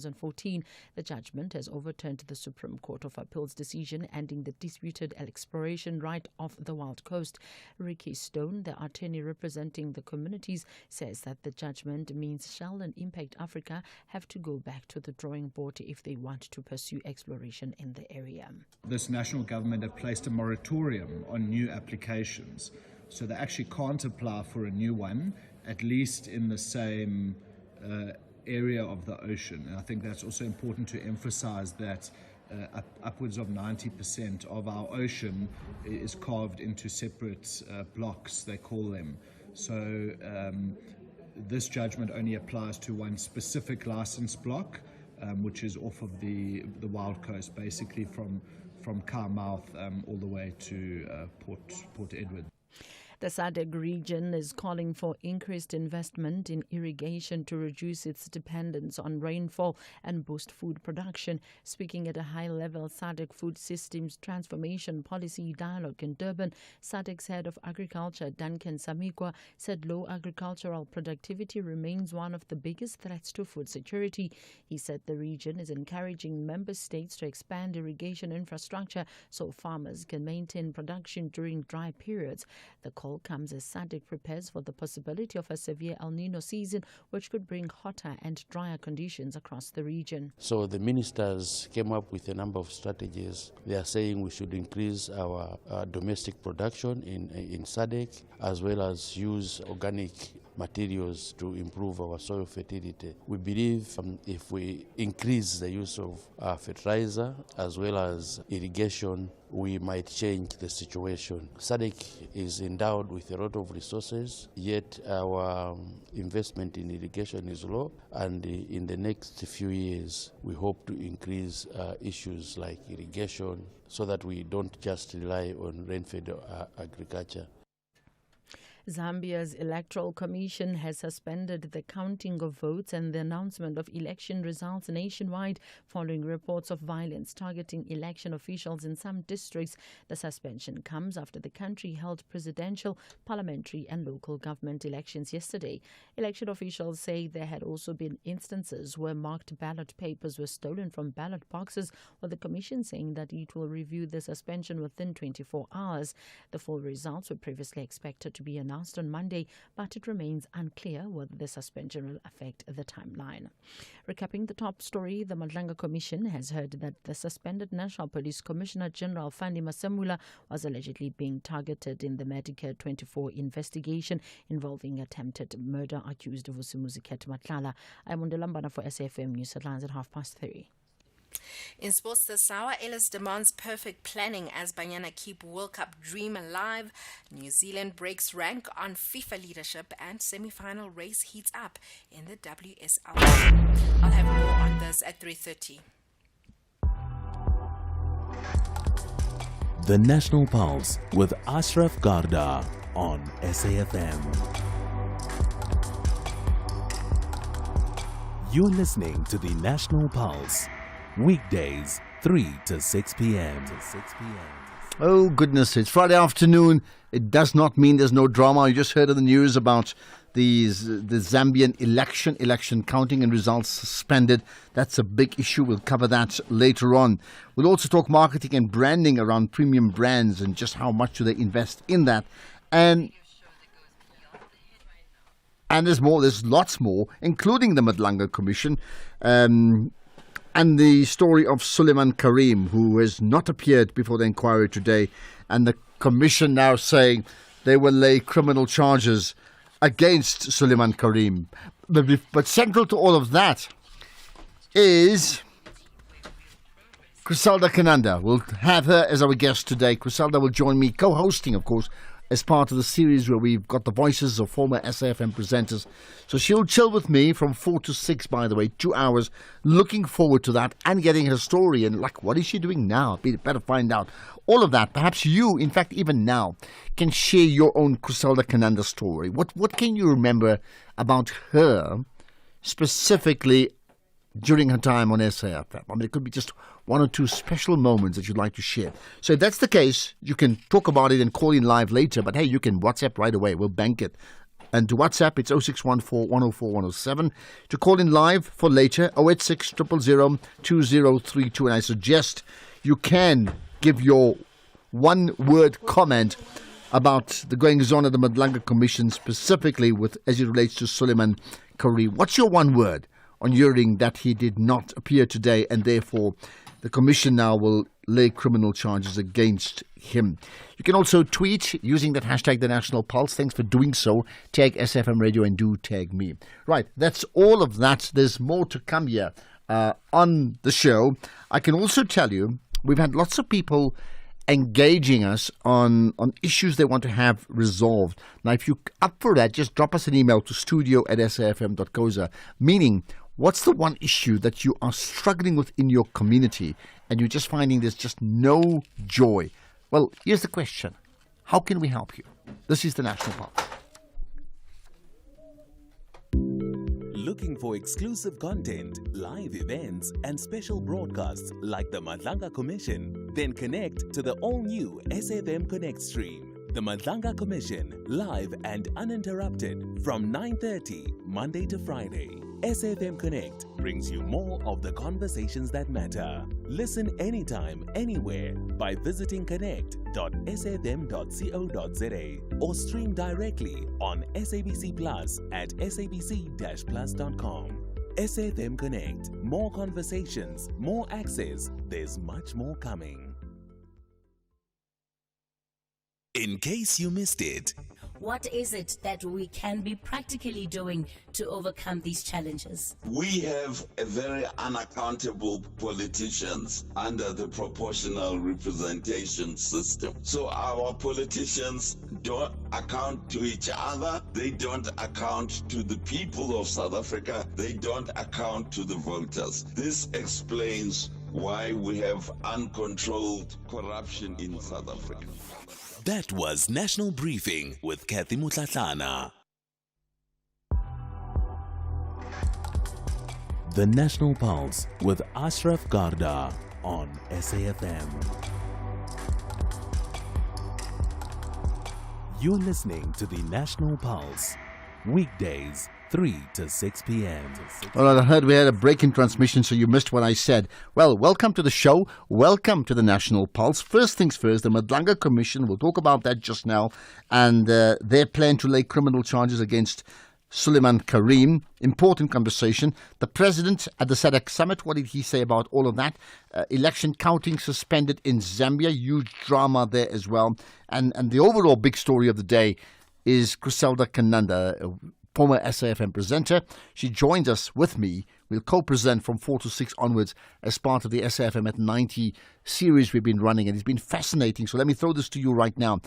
2014, the judgment has overturned the Supreme Court of Appeal's decision ending the disputed exploration right off the Wild Coast. Ricky Stone, the attorney representing the communities, says that the judgment means Shell and Impact Africa have to go back to the drawing board if they want to pursue exploration in the area. This national government have placed a moratorium on new applications, so they actually can't apply for a new one, at least in the same area of the ocean. And I think that's also important to emphasize that upwards of 90% of our ocean is carved into separate blocks, they call them. So this judgment only applies to one specific license block, which is off of the Wild Coast, basically from Carmouth all the way to Port Edward. The SADC region is calling for increased investment in irrigation to reduce its dependence on rainfall and boost food production. Speaking at a high-level SADC Food Systems Transformation Policy Dialogue in Durban, SADC's head of agriculture, Duncan Samikwa, said low agricultural productivity remains one of the biggest threats to food security. He said the region is encouraging member states to expand irrigation infrastructure so farmers can maintain production during dry periods. The call comes as SADC prepares for the possibility of a severe El Nino season, which could bring hotter and drier conditions across the region. So the ministers came up with a number of strategies. They are saying we should increase our domestic production in SADC, as well as use organic materials to improve our soil fertility. We believe if we increase the use of fertilizer as well as irrigation, we might change the situation. SADC is endowed with a lot of resources, yet our investment in irrigation is low, and in the next few years we hope to increase issues like irrigation so that we don't just rely on rain-fed agriculture. Zambia's Electoral Commission has suspended the counting of votes and the announcement of election results nationwide following reports of violence targeting election officials in some districts. The suspension comes after the country held presidential, parliamentary and local government elections yesterday. Election officials say there had also been instances where marked ballot papers were stolen from ballot boxes, with the Commission saying that it will review the suspension within 24 hours. The full results were previously expected to be announced on Monday, but it remains unclear whether the suspension will affect the timeline. Recapping the top story, the Madlanga Commission has heard that the suspended National Police Commissioner General Fani Masamula was allegedly being targeted in the Medicare 24 investigation involving attempted murder accused of Vusimuzi Matlala. I'm Undalambana for SAFM News Headlines at 3:30. In sports this hour, Ellis demands perfect planning as Banyana keep World Cup dream alive. New Zealand breaks rank on FIFA leadership and semi-final race heats up in the WSL. I'll have more on this at 3:30. The National Pulse with Ashraf Garda on SAFM. You're listening to the National Pulse. Weekdays, 3 to 6 p.m. Oh, goodness, it's Friday afternoon. It does not mean there's no drama. You just heard of the news about the Zambian election counting and results suspended. That's a big issue. We'll cover that later on. We'll also talk marketing and branding around premium brands and just how much do they invest in that. And there's more. There's lots more, including the Madlanga Commission. And the story of Suleiman Karim, who has not appeared before the inquiry today, and the Commission now saying they will lay criminal charges against Suleiman Karim. But central to all of that is Criselda Kananda. We'll have her as our guest today. Criselda will join me, co-hosting, of course, as part of the series where we've got the voices of former SAFM presenters. So she'll chill with me from 4 to 6, by the way, 2 hours. Looking forward to that and getting her story. And like, what is she doing now? Better find out. All of that. Perhaps you, in fact, even now, can share your own Criselda Kananda story. What can you remember about her specifically during her time on SAFM? I mean, it could be just one or two special moments that you'd like to share. So if that's the case, you can talk about it and call in live later. But hey, you can WhatsApp right away. We'll bank it. And to WhatsApp, it's 0614 104 107. To call in live for later, 086 000 2032. And I suggest you can give your one-word comment about the goings on at the Madlanga Commission, specifically with as it relates to Suleiman Kareem. What's your one word on hearing that he did not appear today, and therefore the Commission now will lay criminal charges against him? You can also tweet using that hashtag The National Pulse. Thanks for doing so. Tag SFM Radio and do tag me. Right, that's all of that. There's more to come here on the show. I can also tell you we've had lots of people engaging us on issues they want to have resolved. Now, if you're up for that, just drop us an email to studio@safm.coza, meaning what's the one issue that you are struggling with in your community and you're just finding there's just no joy? Well, here's the question. How can we help you? This is the National Pulse. Looking for exclusive content, live events, and special broadcasts like the Madlanga Commission? Then connect to the all-new SFM Connect stream. The Madlanga Commission, live and uninterrupted from 9:30 Monday to Friday. SFM Connect brings you more of the conversations that matter. Listen anytime, anywhere by visiting connect.sfm.co.za or stream directly on SABC Plus at sabc-plus.com. SFM Connect. More conversations, more access. There's much more coming. In case you missed it, what is it that we can be practically doing to overcome these challenges? We have a very unaccountable politicians under the proportional representation system. So our politicians don't account to each other. They don't account to the people of South Africa. They don't account to the voters. This explains why we have uncontrolled corruption in South Africa. that was National Briefing with Kathy Mutlatlana. The National Pulse with Ashraf Garda on SAFM. You're listening to the National Pulse, weekdays 3 to 6 p.m. All right, I heard we had a break in transmission, so you missed what I said. Well, welcome to the show. Welcome to the National Pulse. First things first, the Madlanga Commission, we'll talk about that just now, and their plan to lay criminal charges against Suleiman Kareem. Important conversation. The president at the SADC summit, what did he say about all of that? Election counting suspended in Zambia. Huge drama there as well. And the overall big story of the day is Criselda Kananda, former SAFM presenter. She joins us with me. We'll co-present from 4 to 6 onwards as part of the SAFM at 90 series we've been running, and it's been fascinating. So let me throw this to you right now.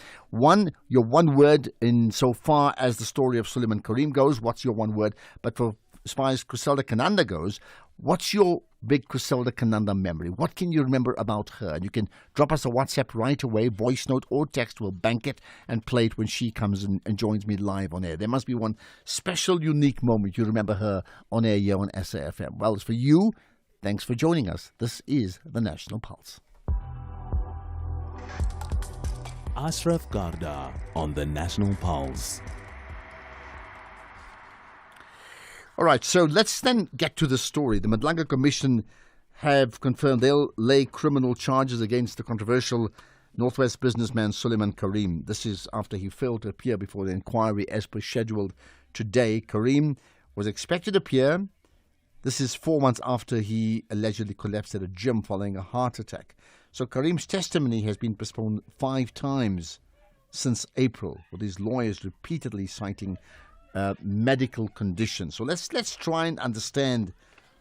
Your one word in so far as the story of Suleiman Kareem goes. What's your one word? But for as far as Criselda Kananda goes, what's your big Criselda Kananda memory? What can you remember about her? And you can drop us a WhatsApp right away, voice note or text. We'll bank it and play it when she comes in and joins me live on air. There must be one special, unique moment you remember her on air here on SAFM. Well, it's for you. Thanks for joining us. This is the National Pulse. Ashraf Garda on the National Pulse. All right, so let's then get to the story. The Madlanga Commission have confirmed they'll lay criminal charges against the controversial Northwest businessman Suleiman Kareem. This is after he failed to appear before the inquiry as per scheduled today. Kareem was expected to appear. This is 4 months after he allegedly collapsed at a gym following a heart attack. So Kareem's testimony has been postponed 5 times since April, with his lawyers repeatedly citing medical conditions. So let's try and understand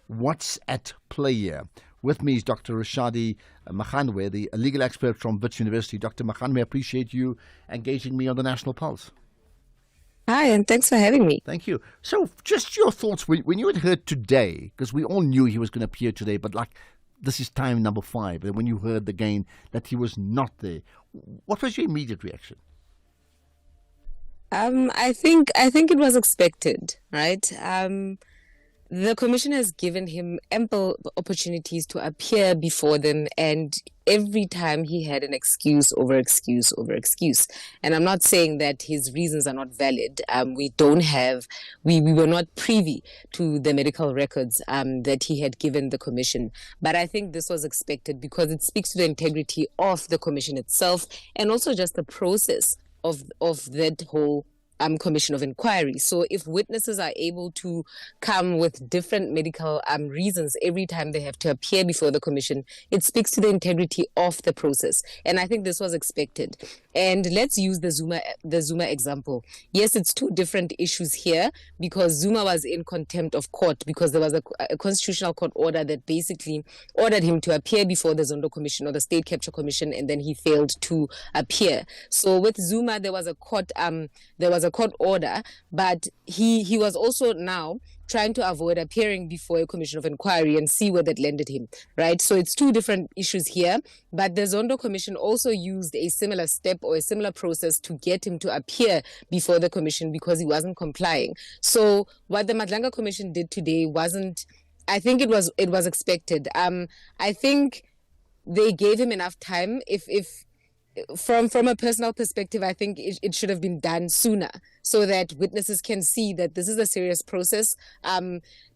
what's at play here. With me is Dr. Rashadi Makhanwe, the legal expert from Wits University. Dr. Makhanwe, I appreciate you engaging me on the National Pulse. Hi, and thanks for having me. Thank you. So just your thoughts when you had heard today, because we all knew he was going to appear today, but like this is time number 5, and when you heard again that he was not there, what was your immediate reaction? I think it was expected, right? The commission has given him ample opportunities to appear before them, and every time he had an excuse over excuse over excuse. And I'm not saying that his reasons are not valid. We were not privy to the medical records that he had given the commission. But I think this was expected because it speaks to the integrity of the commission itself and also just the process of that whole commission of inquiry. So if witnesses are able to come with different medical reasons every time they have to appear before the commission, it speaks to the integrity of the process. And I think this was expected. And let's use the Zuma example. Yes, it's two different issues here because Zuma was in contempt of court because there was a constitutional court order that basically ordered him to appear before the Zondo Commission or the State Capture Commission, and then he failed to appear. So with Zuma, there was a court order, but he was also now trying to avoid appearing before a commission of inquiry and see where that landed him, right? So it's two different issues here, but the Zondo Commission also used a similar step or a similar process to get him to appear before the commission because he wasn't complying. So what the Madlanga Commission did today I think it was expected. I think they gave him enough time. If from a personal perspective, I think it should have been done sooner so that witnesses can see that this is a serious process.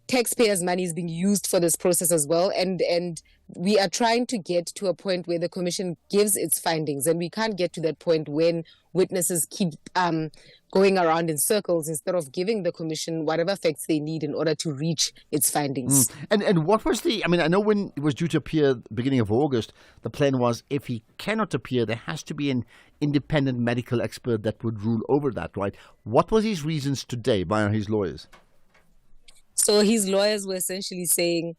Taxpayers' money is being used for this process as well. And we are trying to get to a point where the commission gives its findings. And we can't get to that point when witnesses keep going around in circles instead of giving the commission whatever facts they need in order to reach its findings. And what was I know when it was due to appear beginning of August, the plan was if he cannot appear, there has to be an independent medical expert that would rule over that, right? What was his reasons today by his lawyers? So his lawyers were essentially saying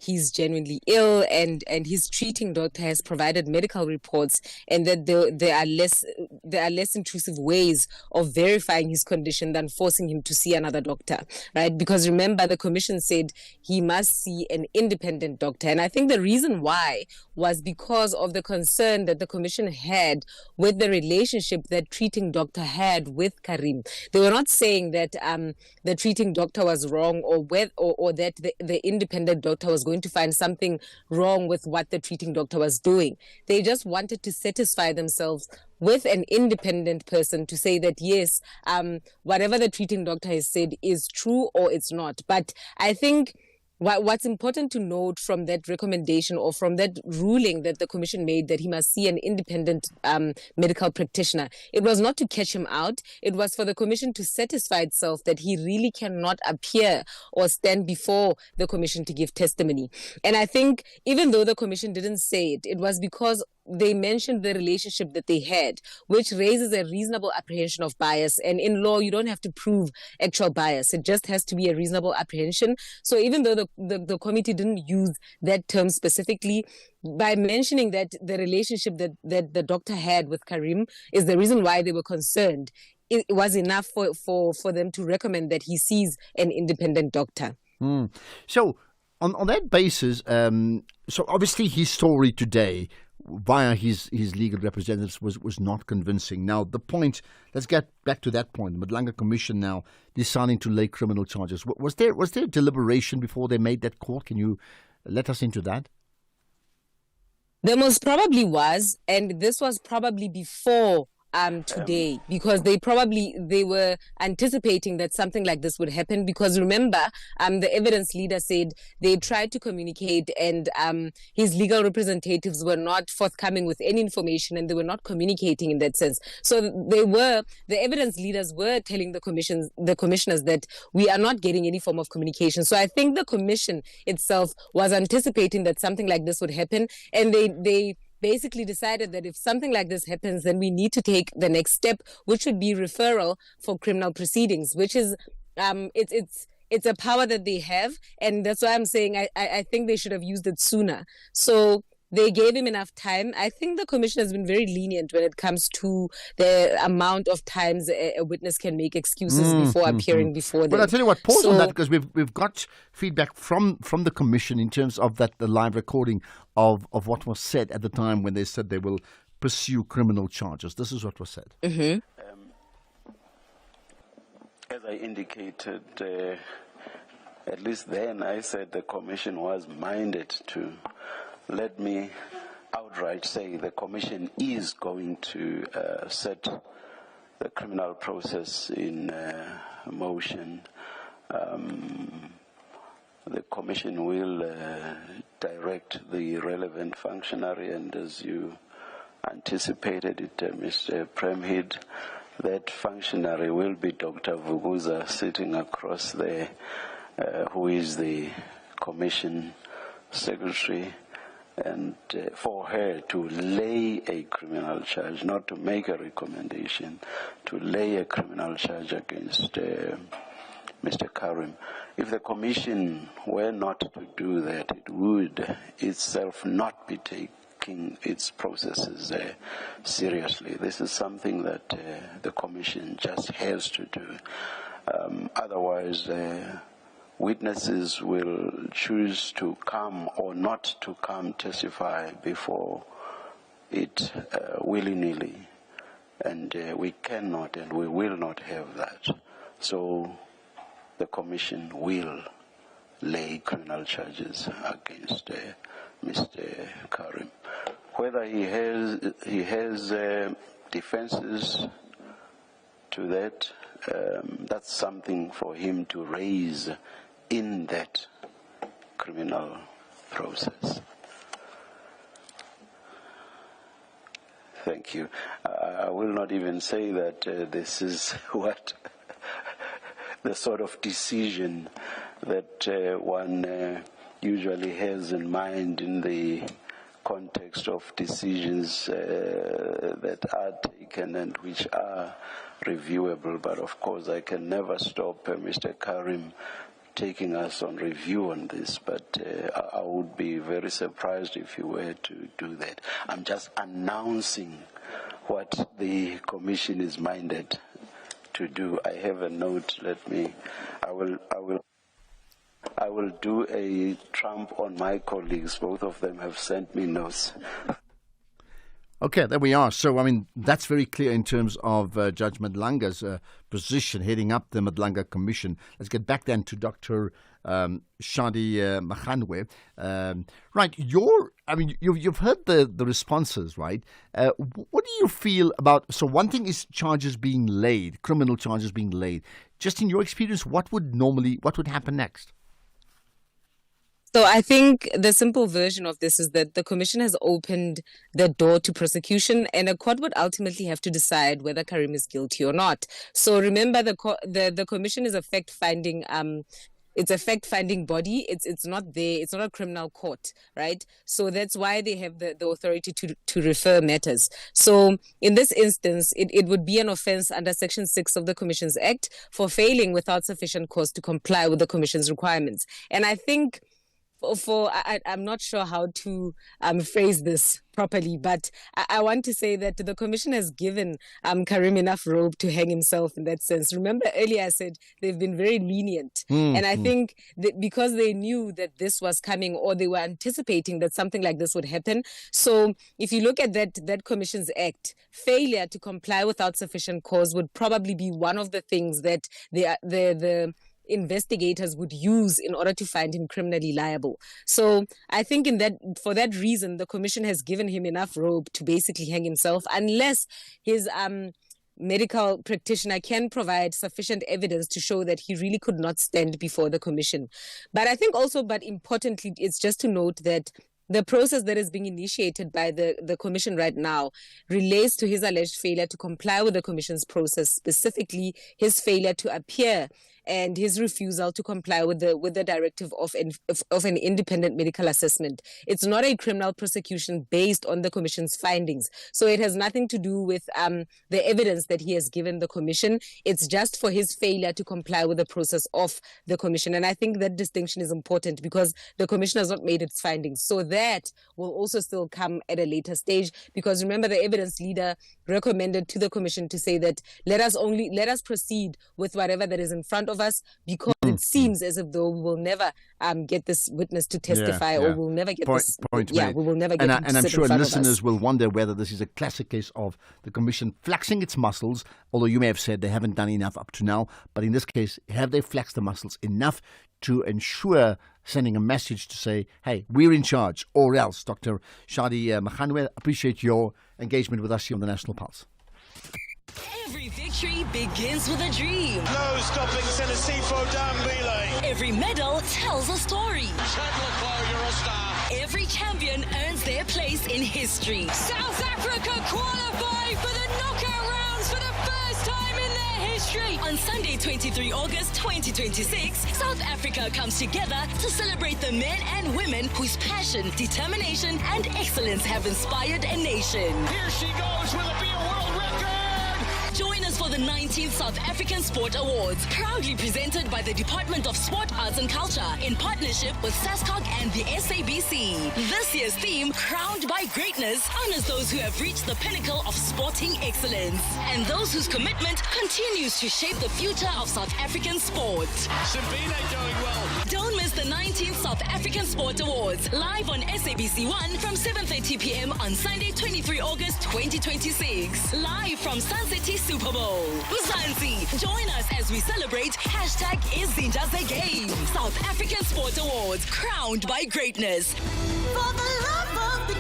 he's genuinely ill and his treating doctor has provided medical reports and that there are less intrusive ways of verifying his condition than forcing him to see another doctor, right? Because remember, the commission said he must see an independent doctor. And I think the reason why was because of the concern that the commission had with the relationship that treating doctor had with Karim. They were not saying that the treating doctor was wrong or that the independent doctor was going to find something wrong with what the treating doctor was doing. They just wanted to satisfy themselves with an independent person to say that, yes, whatever the treating doctor has said is true or it's not. But I think what's important to note from that recommendation or from that ruling that the commission made that he must see an independent medical practitioner, it was not to catch him out. It was for the commission to satisfy itself that he really cannot appear or stand before the commission to give testimony. And I think even though the commission didn't say it, it was because they mentioned the relationship that they had, which raises a reasonable apprehension of bias. And in law, you don't have to prove actual bias. It just has to be a reasonable apprehension. So even though the committee didn't use that term specifically, by mentioning that the relationship that the doctor had with Karim is the reason why they were concerned, it was enough for them to recommend that he sees an independent doctor. So on that basis, so obviously his story today via his legal representatives was not convincing. Now the point, let's get back to that point. The Madlanga Commission now deciding to lay criminal charges. Was there deliberation before they made that call? Can you let us into that? There most probably was, and this was probably before today, because they were anticipating that something like this would happen, because remember, the evidence leader said they tried to communicate and his legal representatives were not forthcoming with any information and they were not communicating in that sense. So the evidence leaders were telling the commissioners that we are not getting any form of communication. So I think the commission itself was anticipating that something like this would happen, and they basically decided that if something like this happens, then we need to take the next step, which would be referral for criminal proceedings, which is it's a power that they have, and that's why I'm saying I think they should have used it sooner. So they gave him enough time. I think the commission has been very lenient when it comes to the amount of times a witness can make excuses before appearing before them. But I'll tell you what, pause on that, because we've got feedback from the commission in terms of the live recording of what was said at the time when they said they will pursue criminal charges. This is what was said. Mm-hmm. As I indicated, at least then I said the commission was minded to let me outright say the Commission is going to set the criminal process in motion. The Commission will direct the relevant functionary, and as you anticipated it, Mr. Premhid, that functionary will be Dr. Vuguza, sitting across there, who is the Commission Secretary, and for her to lay a criminal charge, not to make a recommendation, to lay a criminal charge against Mr. Karim. If the Commission were not to do that, it would itself not be taking its processes seriously. This is something that the Commission just has to do. Otherwise, witnesses will choose to come or not to come testify before it willy-nilly. And we cannot and we will not have that. So the Commission will lay criminal charges against Mr. Karim. Whether he has defenses to that, that's something for him to raise in that criminal process. Thank you. I will not even say that this is what the sort of decision that one usually has in mind in the context of decisions that are taken and which are reviewable. But of course, I can never stop Mr. Karim taking us on review on this, but I would be very surprised if you were to do that. I'm just announcing what the Commission is minded to do. I have a note. I will do a trump on my colleagues. Both of them have sent me notes. Okay, there we are. So, I mean, that's very clear in terms of Judge Madlanga's position heading up the Madlanga Commission. Let's get back then to Dr. Shadi Makhanwe. Right, you've heard the responses, right? What do you feel about, so one thing is charges being laid, criminal charges being laid. Just in your experience, what would happen next? So I think the simple version of this is that the Commission has opened the door to prosecution, and a court would ultimately have to decide whether Karim is guilty or not. So remember, the Commission is a fact-finding. It's a fact-finding body. It's not there. It's not a criminal court, right? So that's why they have the authority to refer matters. So in this instance, it would be an offence under Section 6 of the Commissions Act for failing without sufficient cause to comply with the Commission's requirements. And I think I'm not sure how to phrase this properly, but I want to say that the Commission has given Karim enough rope to hang himself in that sense. Remember earlier I said they've been very lenient. And I think that because they knew that this was coming, or they were anticipating that something like this would happen. So if you look at that Commissions Act, failure to comply without sufficient cause would probably be one of the things that the investigators would use in order to find him criminally liable. So I think for that reason, the Commission has given him enough rope to basically hang himself, unless his medical practitioner can provide sufficient evidence to show that he really could not stand before the Commission. But I think also, but importantly, it's just to note that the process that is being initiated by the Commission right now relates to his alleged failure to comply with the Commission's process, specifically his failure to appear and his refusal to comply with the directive of an independent medical assessment. It's not a criminal prosecution based on the Commission's findings. So it has nothing to do with the evidence that he has given the Commission. It's just for his failure to comply with the process of the Commission. And I think that distinction is important because the Commission has not made its findings. So that will also still come at a later stage, because remember, the evidence leader recommended to the Commission to say that let us proceed with whatever that is in front of us, because it seems as if though we will never get this witness to testify, or we'll never get point we will never get and I'm sure listeners will wonder whether this is a classic case of the Commission flexing its muscles, although you may have said they haven't done enough up to now. But in this case, have they flexed the muscles enough to ensure sending a message to say, hey, we're in charge, or else. Dr. Shadi Makhanwe, appreciate your engagement with us here on the National Pulse. Every victory begins with a dream. No stopping Tennessee Dambele. Every medal tells a story. You're a star. Every champion earns their place in history. South Africa qualify for the knockout rounds for the first time in their history. On Sunday, 23 August 2026, South Africa comes together to celebrate the men and women whose passion, determination, and excellence have inspired a nation. Here she goes, will it be a world record? Join us for the 19th South African Sport Awards, proudly presented by the Department of Sport, Arts and Culture in partnership with SASCOC and the SABC. This year's theme, Crowned by Greatness, honors those who have reached the pinnacle of sporting excellence and those whose commitment continues to shape the future of South African sport. Sabine going well. Don't miss the 19th South African Sport Awards, live on SABC 1 from 7:30 p.m. on Sunday, 23 August 2026. Live from Sun City Super Bowl. Mzansi, join us as we celebrate #Izinja Game. South African Sport Awards, crowned by greatness. For the love of the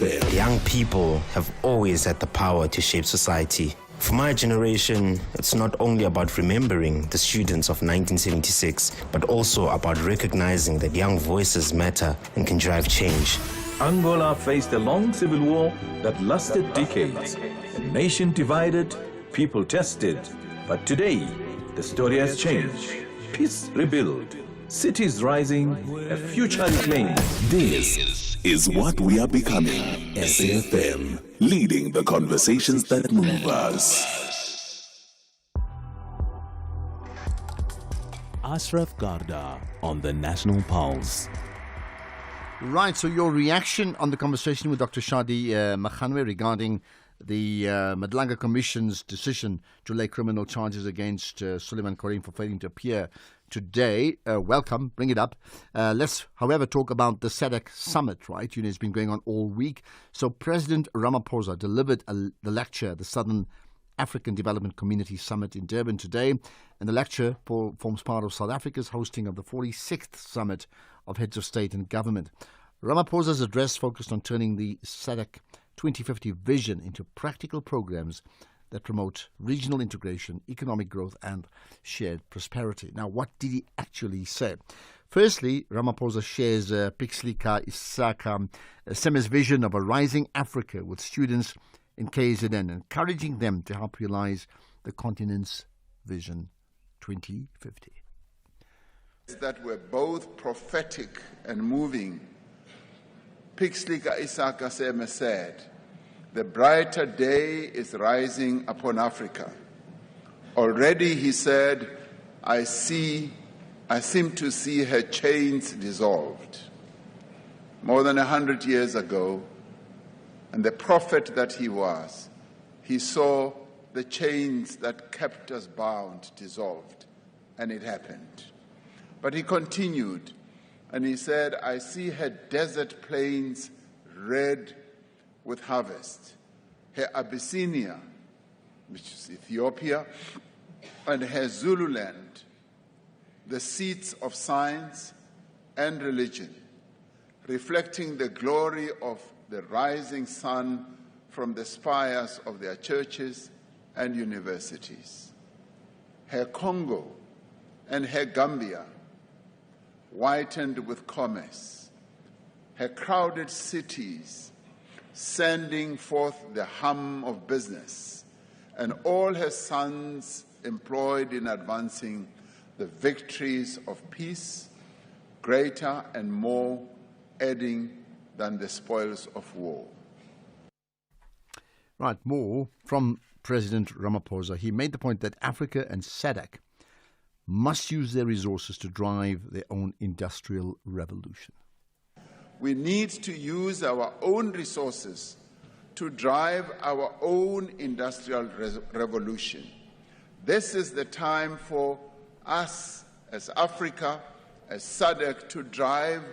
game. Young people have always had the power to shape society. For my generation, it's not only about remembering the students of 1976, but also about recognizing that young voices matter and can drive change. Angola faced a long civil war that lasted decades. A nation divided, people tested. But today, the story has changed. Peace rebuilt, cities rising, a future reclaimed. This is what we are becoming. SAFM, leading the conversations that move us. Ashraf Garda on the National Pulse. Right, so your reaction on the conversation with Dr. Shadi Makhanwe regarding the Madlanga Commission's decision to lay criminal charges against Suleiman Karim for failing to appear today. Welcome, bring it up. Let's, however, talk about the SADC summit, right? It's been going on all week. So President Ramaphosa delivered the lecture, the Southern African Development Community Summit in Durban today. And the lecture forms part of South Africa's hosting of the 46th Summit of Heads of State and Government. Ramaphosa's address focused on turning the SADC 2050 vision into practical programs that promote regional integration, economic growth and shared prosperity. Now, what did he actually say? Firstly, Ramaphosa shares Criselda Kananda Seme's vision of a rising Africa with students in KZN, encouraging them to help realize the continent's Vision 2050. That were both prophetic and moving. Criselda Kananda said, "The brighter day is rising upon Africa." Already, he said, I seem to see her chains dissolved. More than 100 years ago, and the prophet that he was, he saw the chains that kept us bound dissolved, and it happened. But he continued, and he said, I see her desert plains red with harvest, her Abyssinia, which is Ethiopia, and her Zululand, the seats of science and religion, reflecting the glory of the rising sun from the spires of their churches and universities. Her Congo and her Gambia, whitened with commerce, her crowded cities, sending forth the hum of business, and all her sons employed in advancing the victories of peace, greater and more adding than the spoils of war. Right, more from President Ramaphosa. He made the point that Africa and SADC must use their resources to drive their own industrial revolution. We need to use our own resources to drive our own industrial revolution. This is the time for us as Africa, as SADC, to drive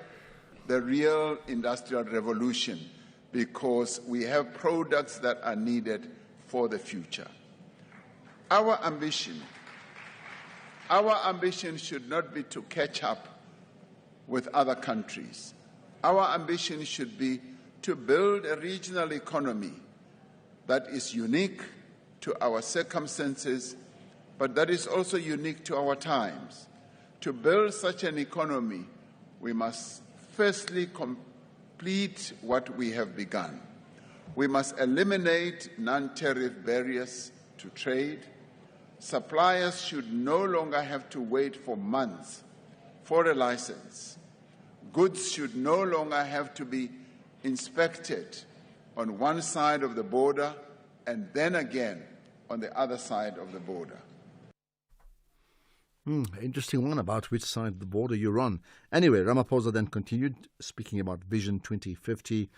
the real industrial revolution, because we have products that are needed for the future. Our ambition Our ambition should not be to catch up with other countries. Our ambition should be to build a regional economy that is unique to our circumstances, but that is also unique to our times. To build such an economy, we must firstly complete what we have begun. We must eliminate non-tariff barriers to trade. Suppliers should no longer have to wait for months for a license. Goods should no longer have to be inspected on one side of the border and then again on the other side of the border. Interesting one about which side of the border you're on. Anyway, Ramaphosa then continued speaking about Vision 2050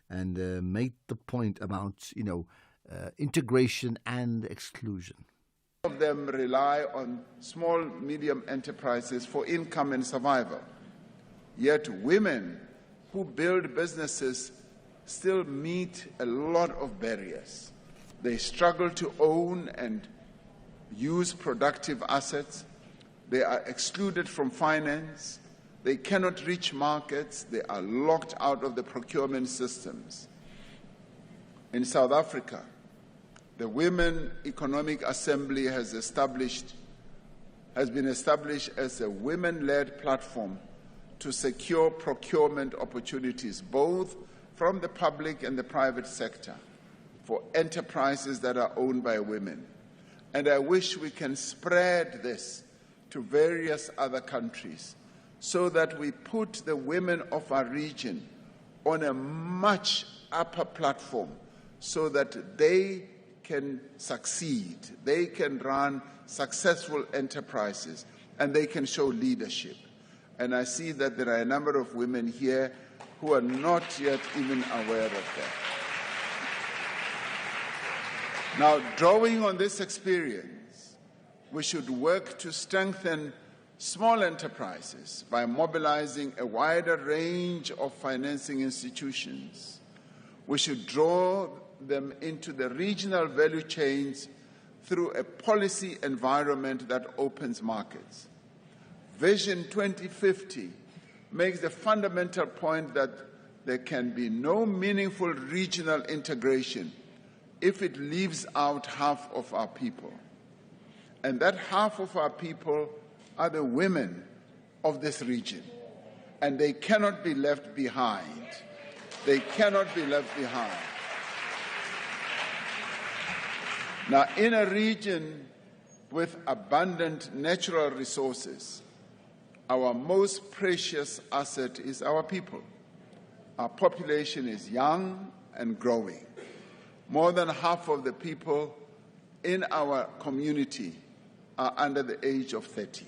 and made the point about, integration and exclusion. Some of them rely on small, medium enterprises for income and survival. Yet women who build businesses still meet a lot of barriers. They struggle to own and use productive assets. They are excluded from finance. They cannot reach markets. They are locked out of the procurement systems. In South Africa, the Women Economic Assembly has been established as a women-led platform to secure procurement opportunities, both from the public and the private sector, for enterprises that are owned by women. And I wish we can spread this to various other countries so that we put the women of our region on a much upper platform so that they can succeed, they can run successful enterprises, and they can show leadership. And I see that there are a number of women here who are not yet even aware of that. Now, drawing on this experience, we should work to strengthen small enterprises by mobilizing a wider range of financing institutions. We should draw them into the regional value chains through a policy environment that opens markets. Vision 2050 makes the fundamental point that there can be no meaningful regional integration if it leaves out half of our people. And that half of our people are the women of this region. And they cannot be left behind. They cannot be left behind. Now, in a region with abundant natural resources, our most precious asset is our people. Our population is young and growing. More than half of the people in our community are under the age of 30.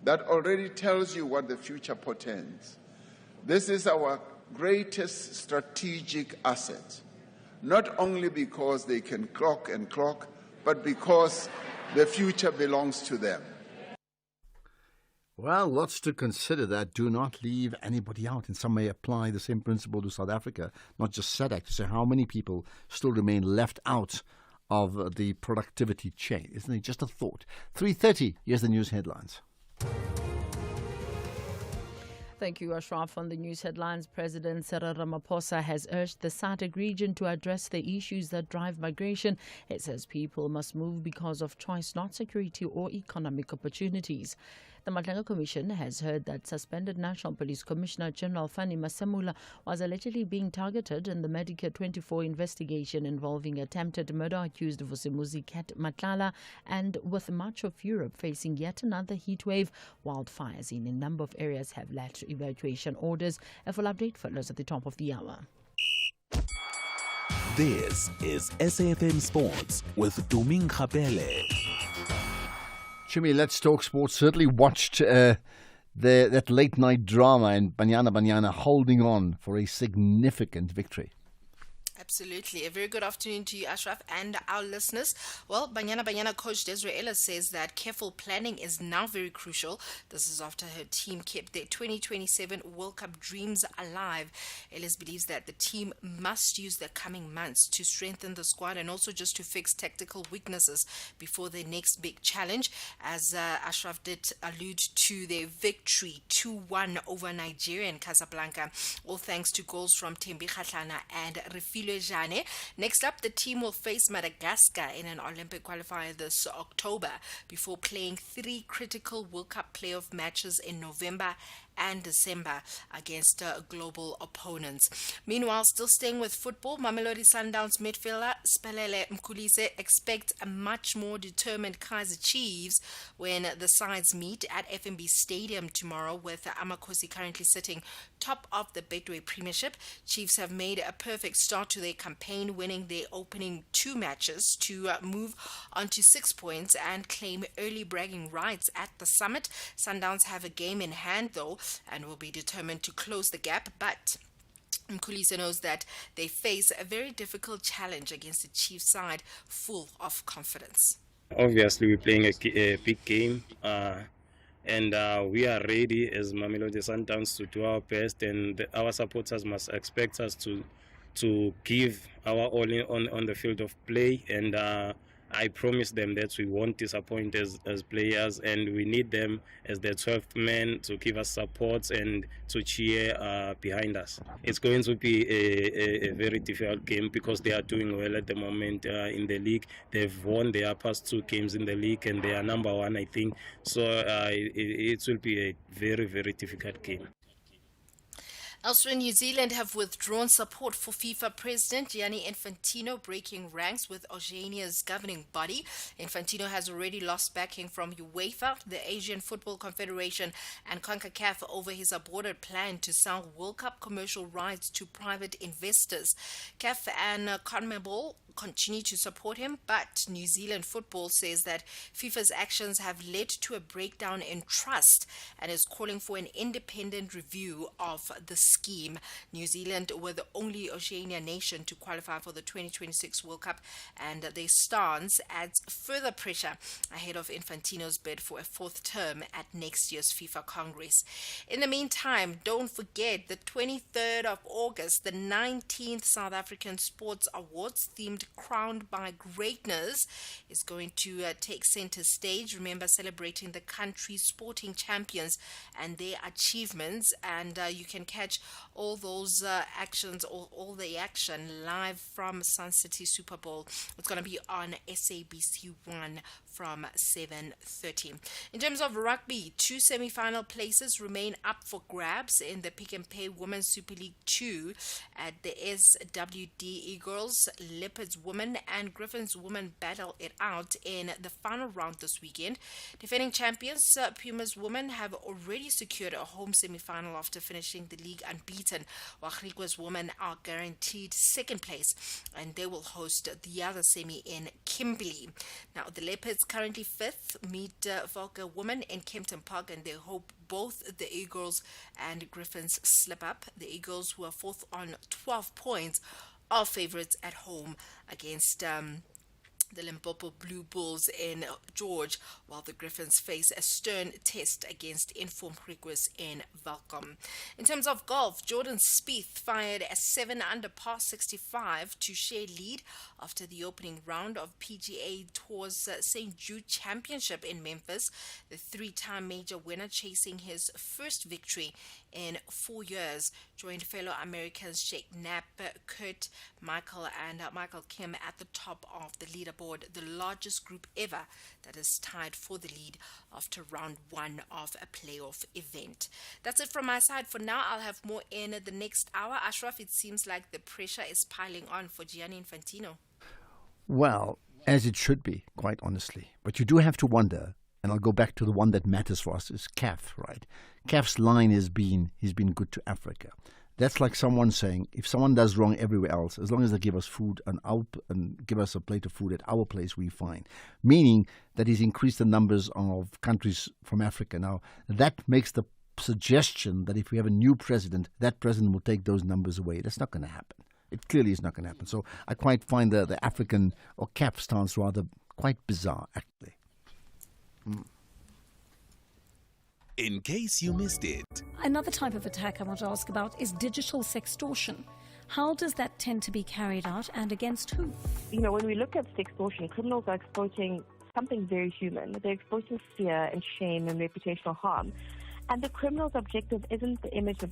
That already tells you what the future portends. This is our greatest strategic asset, not only because they can clock and clock, but because the future belongs to them. Well, lots to consider that. Do not leave anybody out. And some may apply the same principle to South Africa, not just SADC, to say how many people still remain left out of the productivity chain. Isn't it just a thought? 3:30, here's the news headlines. Thank you, Ashraf. On the news headlines, President Cyril Ramaphosa has urged the SADC region to address the issues that drive migration. It says people must move because of choice, not security or economic opportunities. The Madlanga Commission has heard that suspended National Police Commissioner General Fani Masemula was allegedly being targeted in the Medicare 24 investigation involving attempted murder accused Vusimuzi Cat Matlala, and with much of Europe facing yet another heat wave, wildfires in a number of areas have led to evacuation orders. A full update follows at the top of the hour. This is SAFM Sports with Duming Khapele. Jimmy, let's talk sports. Certainly watched that late night drama and Banyana holding on for a significant victory. Absolutely. A very good afternoon to you, Ashraf, and our listeners. Well, Banyana coach Desiree Ellis says that careful planning is now very crucial. This is after her team kept their 2027 World Cup dreams alive. Ellis believes that the team must use the coming months to strengthen the squad and also just to fix tactical weaknesses before their next big challenge. As Ashraf did allude to their victory 2-1 over Nigeria in Casablanca, all thanks to goals from Thembi Kgatlana and Refilwe Jane. Next up, the team will face Madagascar in an Olympic qualifier this October before playing 3 critical World Cup playoff matches in November and December against global opponents. Meanwhile, still staying with football, Mamelodi Sundowns midfielder Spelele Mkhulise expect a much more determined Kaizer Chiefs when the sides meet at FNB Stadium tomorrow, with Amakosi currently sitting top of the Betway Premiership. Chiefs have made a perfect start to their campaign, winning their opening 2 matches to move on to 6 points and claim early bragging rights at the summit. Sundowns have a game in hand though, and will be determined to close the gap, but Mkhulise knows that they face a very difficult challenge against a Chiefs side full of confidence. Obviously, we're playing a big game, and we are ready as Mamelodi Sundowns to do our best, and our supporters must expect us to give our all on the field of play, and I promise them that we won't disappoint as players, and we need them as the 12th man to give us support and to cheer behind us. It's going to be a very difficult game because they are doing well at the moment in the league. They've won their past 2 games in the league and they are number 1, I think. So it will be a very, very difficult game. Elsewhere, New Zealand have withdrawn support for FIFA President Gianni Infantino, breaking ranks with Oceania's governing body. Infantino has already lost backing from UEFA, the Asian Football Confederation, and CONCACAF over his aborted plan to sell World Cup commercial rights to private investors. CAF and CONMEBOL continue to support him, but New Zealand football says that FIFA's actions have led to a breakdown in trust and is calling for an independent review of the scheme. New Zealand were the only Oceania nation to qualify for the 2026 World Cup, and their stance adds further pressure ahead of Infantino's bid for a 4th term at next year's FIFA Congress. In the meantime, don't forget the 23rd of August, the 19th South African Sports Awards themed Crowned by Greatness is going to take center stage. Remember, celebrating the country's sporting champions and their achievements, and you can catch all those actions, all the action live from Sun City Super Bowl. It's going to be on SABC 1 from 7:30. In terms of rugby, 2 semi-final places remain up for grabs in the Pick and Pay Women's Super League 2 at the SWD Eagles, Leopards Women and Griffins Women battle it out in the final round this weekend. Defending champions Pumas Women have already secured a home semi-final after finishing the league unbeaten, while Griquas Women are guaranteed 2nd place, and they will host the other semi in Kimberley. Now, the Leopards currently 5th meet Volker Women in Kempton Park, and they hope both the Eagles and Griffins slip up. The Eagles, who are 4th on 12 points, are favourites at home against the Limpopo Blue Bulls in George, while the Griffins face a stern test against Inform Griquas in Welkom. In terms of golf, Jordan Spieth fired a 7-under par 65 to share lead after the opening round of PGA Tour's St. Jude Championship in Memphis. The 3-time major winner, chasing his first victory in 4 years, joined fellow Americans Jake Knapp, Kurt Michael and Michael Kim at the top of the leaderboard, the largest group ever that is tied for the lead after round 1 of a playoff event. That's it from my side for now. I'll have more in the next hour. Ashraf, it seems like the pressure is piling on for Gianni Infantino. Well, as it should be, quite honestly. But you do have to wonder, and I'll go back to the one that matters for us, is CAF, right? CAF's line has been, he's been good to Africa. That's like someone saying, if someone does wrong everywhere else, as long as they give us food and give us a plate of food at our place, we're fine. Meaning that he's increased the numbers of countries from Africa. Now, that makes the suggestion that if we have a new president, that president will take those numbers away. That's not going to happen. It clearly is not going to happen. So I quite find the African or CAF stance rather quite bizarre, actually. In case you missed it. Another type of attack I want to ask about is digital sextortion. How does that tend to be carried out and against who? You know, when we look at sextortion, criminals are exploiting something very human. They're exploiting fear and shame and reputational harm. And the criminal's objective isn't the image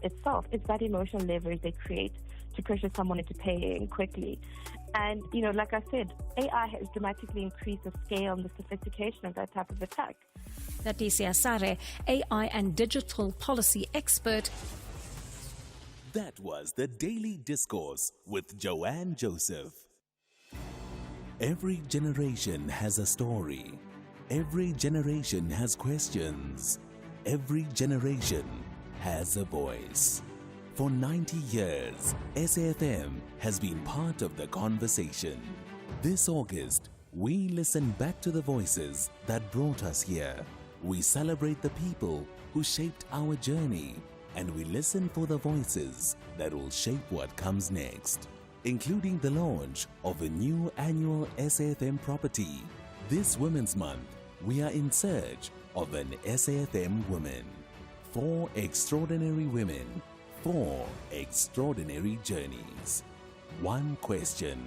itself, it's that emotional leverage they create to pressure someone into paying quickly. And, you know, like I said, AI has dramatically increased the scale and the sophistication of that type of attack. Leticia Sare, AI and digital policy expert. That was the Daily Discourse with Joanne Joseph. Every generation has a story. Every generation has questions. Every generation has a voice. For 90 years, SAFM has been part of the conversation. This August, we listen back to the voices that brought us here. We celebrate the people who shaped our journey, and we listen for the voices that will shape what comes next, including the launch of a new annual SAFM property. This Women's Month, we are in search of an SAFM woman. 4 extraordinary women, 4 extraordinary journeys. One question: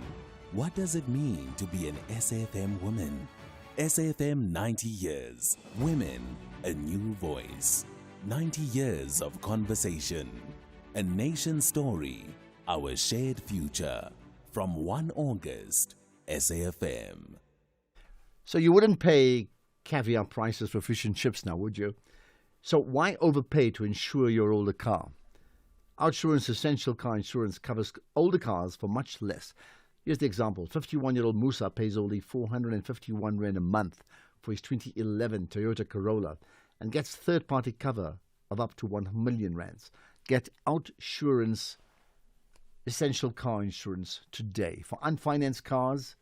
what does it mean to be an SAFM woman? SAFM 90 years. Women, a new voice. 90 years of conversation. A nation story. Our shared future. From 1 August, SAFM. So you wouldn't pay caviar prices for fish and chips now, would you? So why overpay to insure your older car? Outsurance Essential Car Insurance covers older cars for much less. Here's the example. 51-year-old Musa pays only 451 Rand a month for his 2011 Toyota Corolla and gets third-party cover of up to 1 million rands. Get Outsurance Essential Car Insurance today for unfinanced cars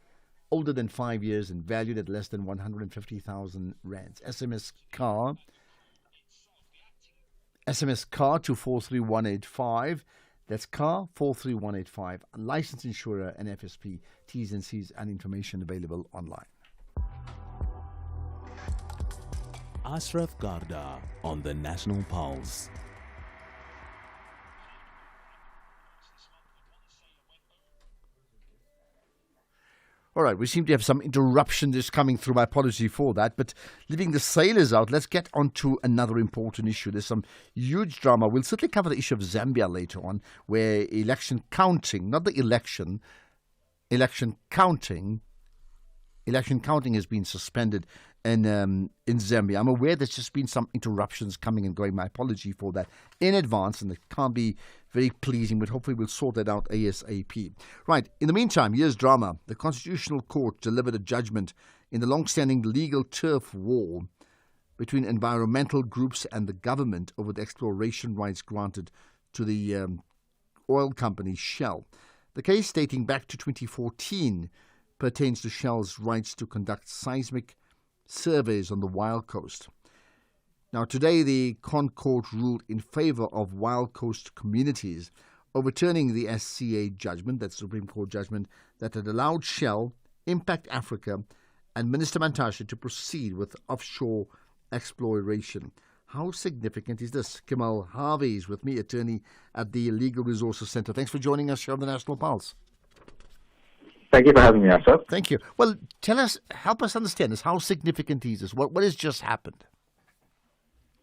older than 5 years and valued at less than 150,000 rands. SMS car to 43185. That's car 43185. Licensed insurer and FSP. T's and C's and information available online. Ashraf Garda on the National Pulse. All right, we seem to have some interruption just coming through. My apology for that. But leaving the sailors out, let's get on to another important issue. There's some huge drama. We'll certainly cover the issue of Zambia later on, where election counting, not the election counting has been suspended in Zambia. I'm aware there's just been some interruptions coming and going. My apology for that in advance, and it can't be very pleasing, but hopefully we'll sort that out ASAP. Right, in the meantime, here's drama. The Constitutional Court delivered a judgment in the long-standing legal turf war between environmental groups and the government over the exploration rights granted to the oil company Shell. The case, dating back to 2014, pertains to Shell's rights to conduct seismic surveys on the Wild Coast. Now, today, the Court ruled in favor of Wild Coast communities, overturning the SCA judgment, that Supreme Court judgment, that had allowed Shell, Impact Africa, and Minister Mantashe to proceed with offshore exploration. How significant is this? Kemal Harvey is with me, attorney at the Legal Resources Centre. Thanks for joining us here on the National Pulse. Thank you for having me, Ashraf. Thank you. Well, help us understand this. How significant is this? What has just happened?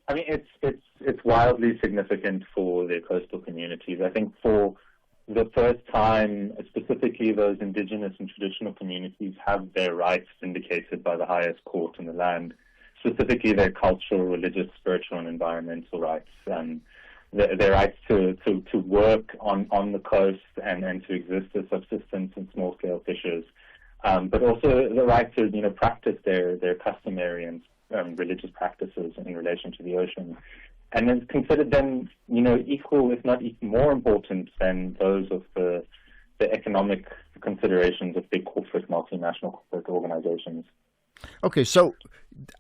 I mean, it's wildly significant for the coastal communities. I think for the first time, specifically those indigenous and traditional communities have their rights vindicated by the highest court in the land, specifically their cultural, religious, spiritual, and environmental rights. Their rights to work on the coast and to exist as subsistence and small-scale fishers, but also the right to practice their customary and religious practices in relation to the ocean, and it's considered then equal, if not even more important than those of the economic considerations of big corporate, multinational corporate organizations. Okay, so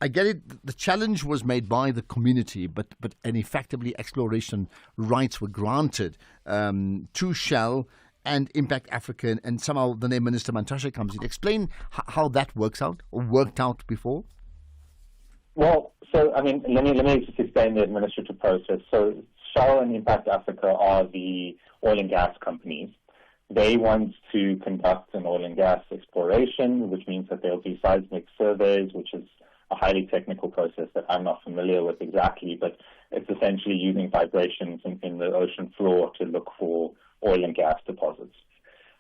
I get it. The challenge was made by the community, but effectively exploration rights were granted to Shell and Impact Africa, and somehow the name Minister Mantashe comes in. Explain how that works out, or worked out before. Well, so, I mean, let me just explain the administrative process. So Shell and Impact Africa are the oil and gas companies. They want to conduct an oil and gas exploration, which means that there'll be seismic surveys, which is a highly technical process that I'm not familiar with exactly, but it's essentially using vibrations in the ocean floor to look for oil and gas deposits.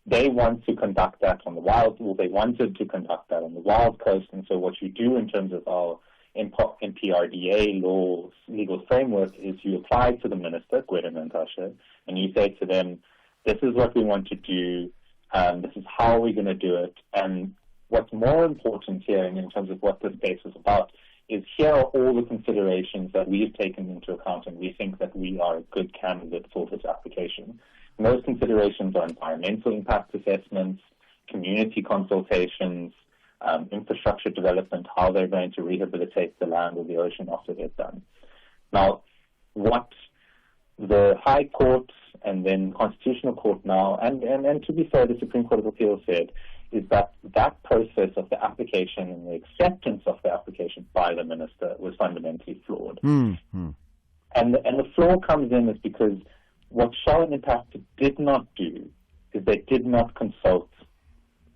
They want to conduct that on the they wanted to conduct that on the Wild Coast, and so what you do in terms of our MPRDA laws, legal framework, is you apply to the minister, Gwede Mantashe, and you say to them, this is what we want to do, this is how we're going to do it, and what's more important here in terms of what this case is about is here are all the considerations that we have taken into account, and we think that we are a good candidate for this application. And those considerations are environmental impact assessments, community consultations, infrastructure development, how they're going to rehabilitate the land or the ocean after they're done. Now, what the High Court and then Constitutional Court now, and to be fair, the Supreme Court of Appeal said, is that that process of the application and the acceptance of the application by the minister was fundamentally flawed. Mm-hmm. And the flaw comes in is because what Shell and Impact did not do is they did not consult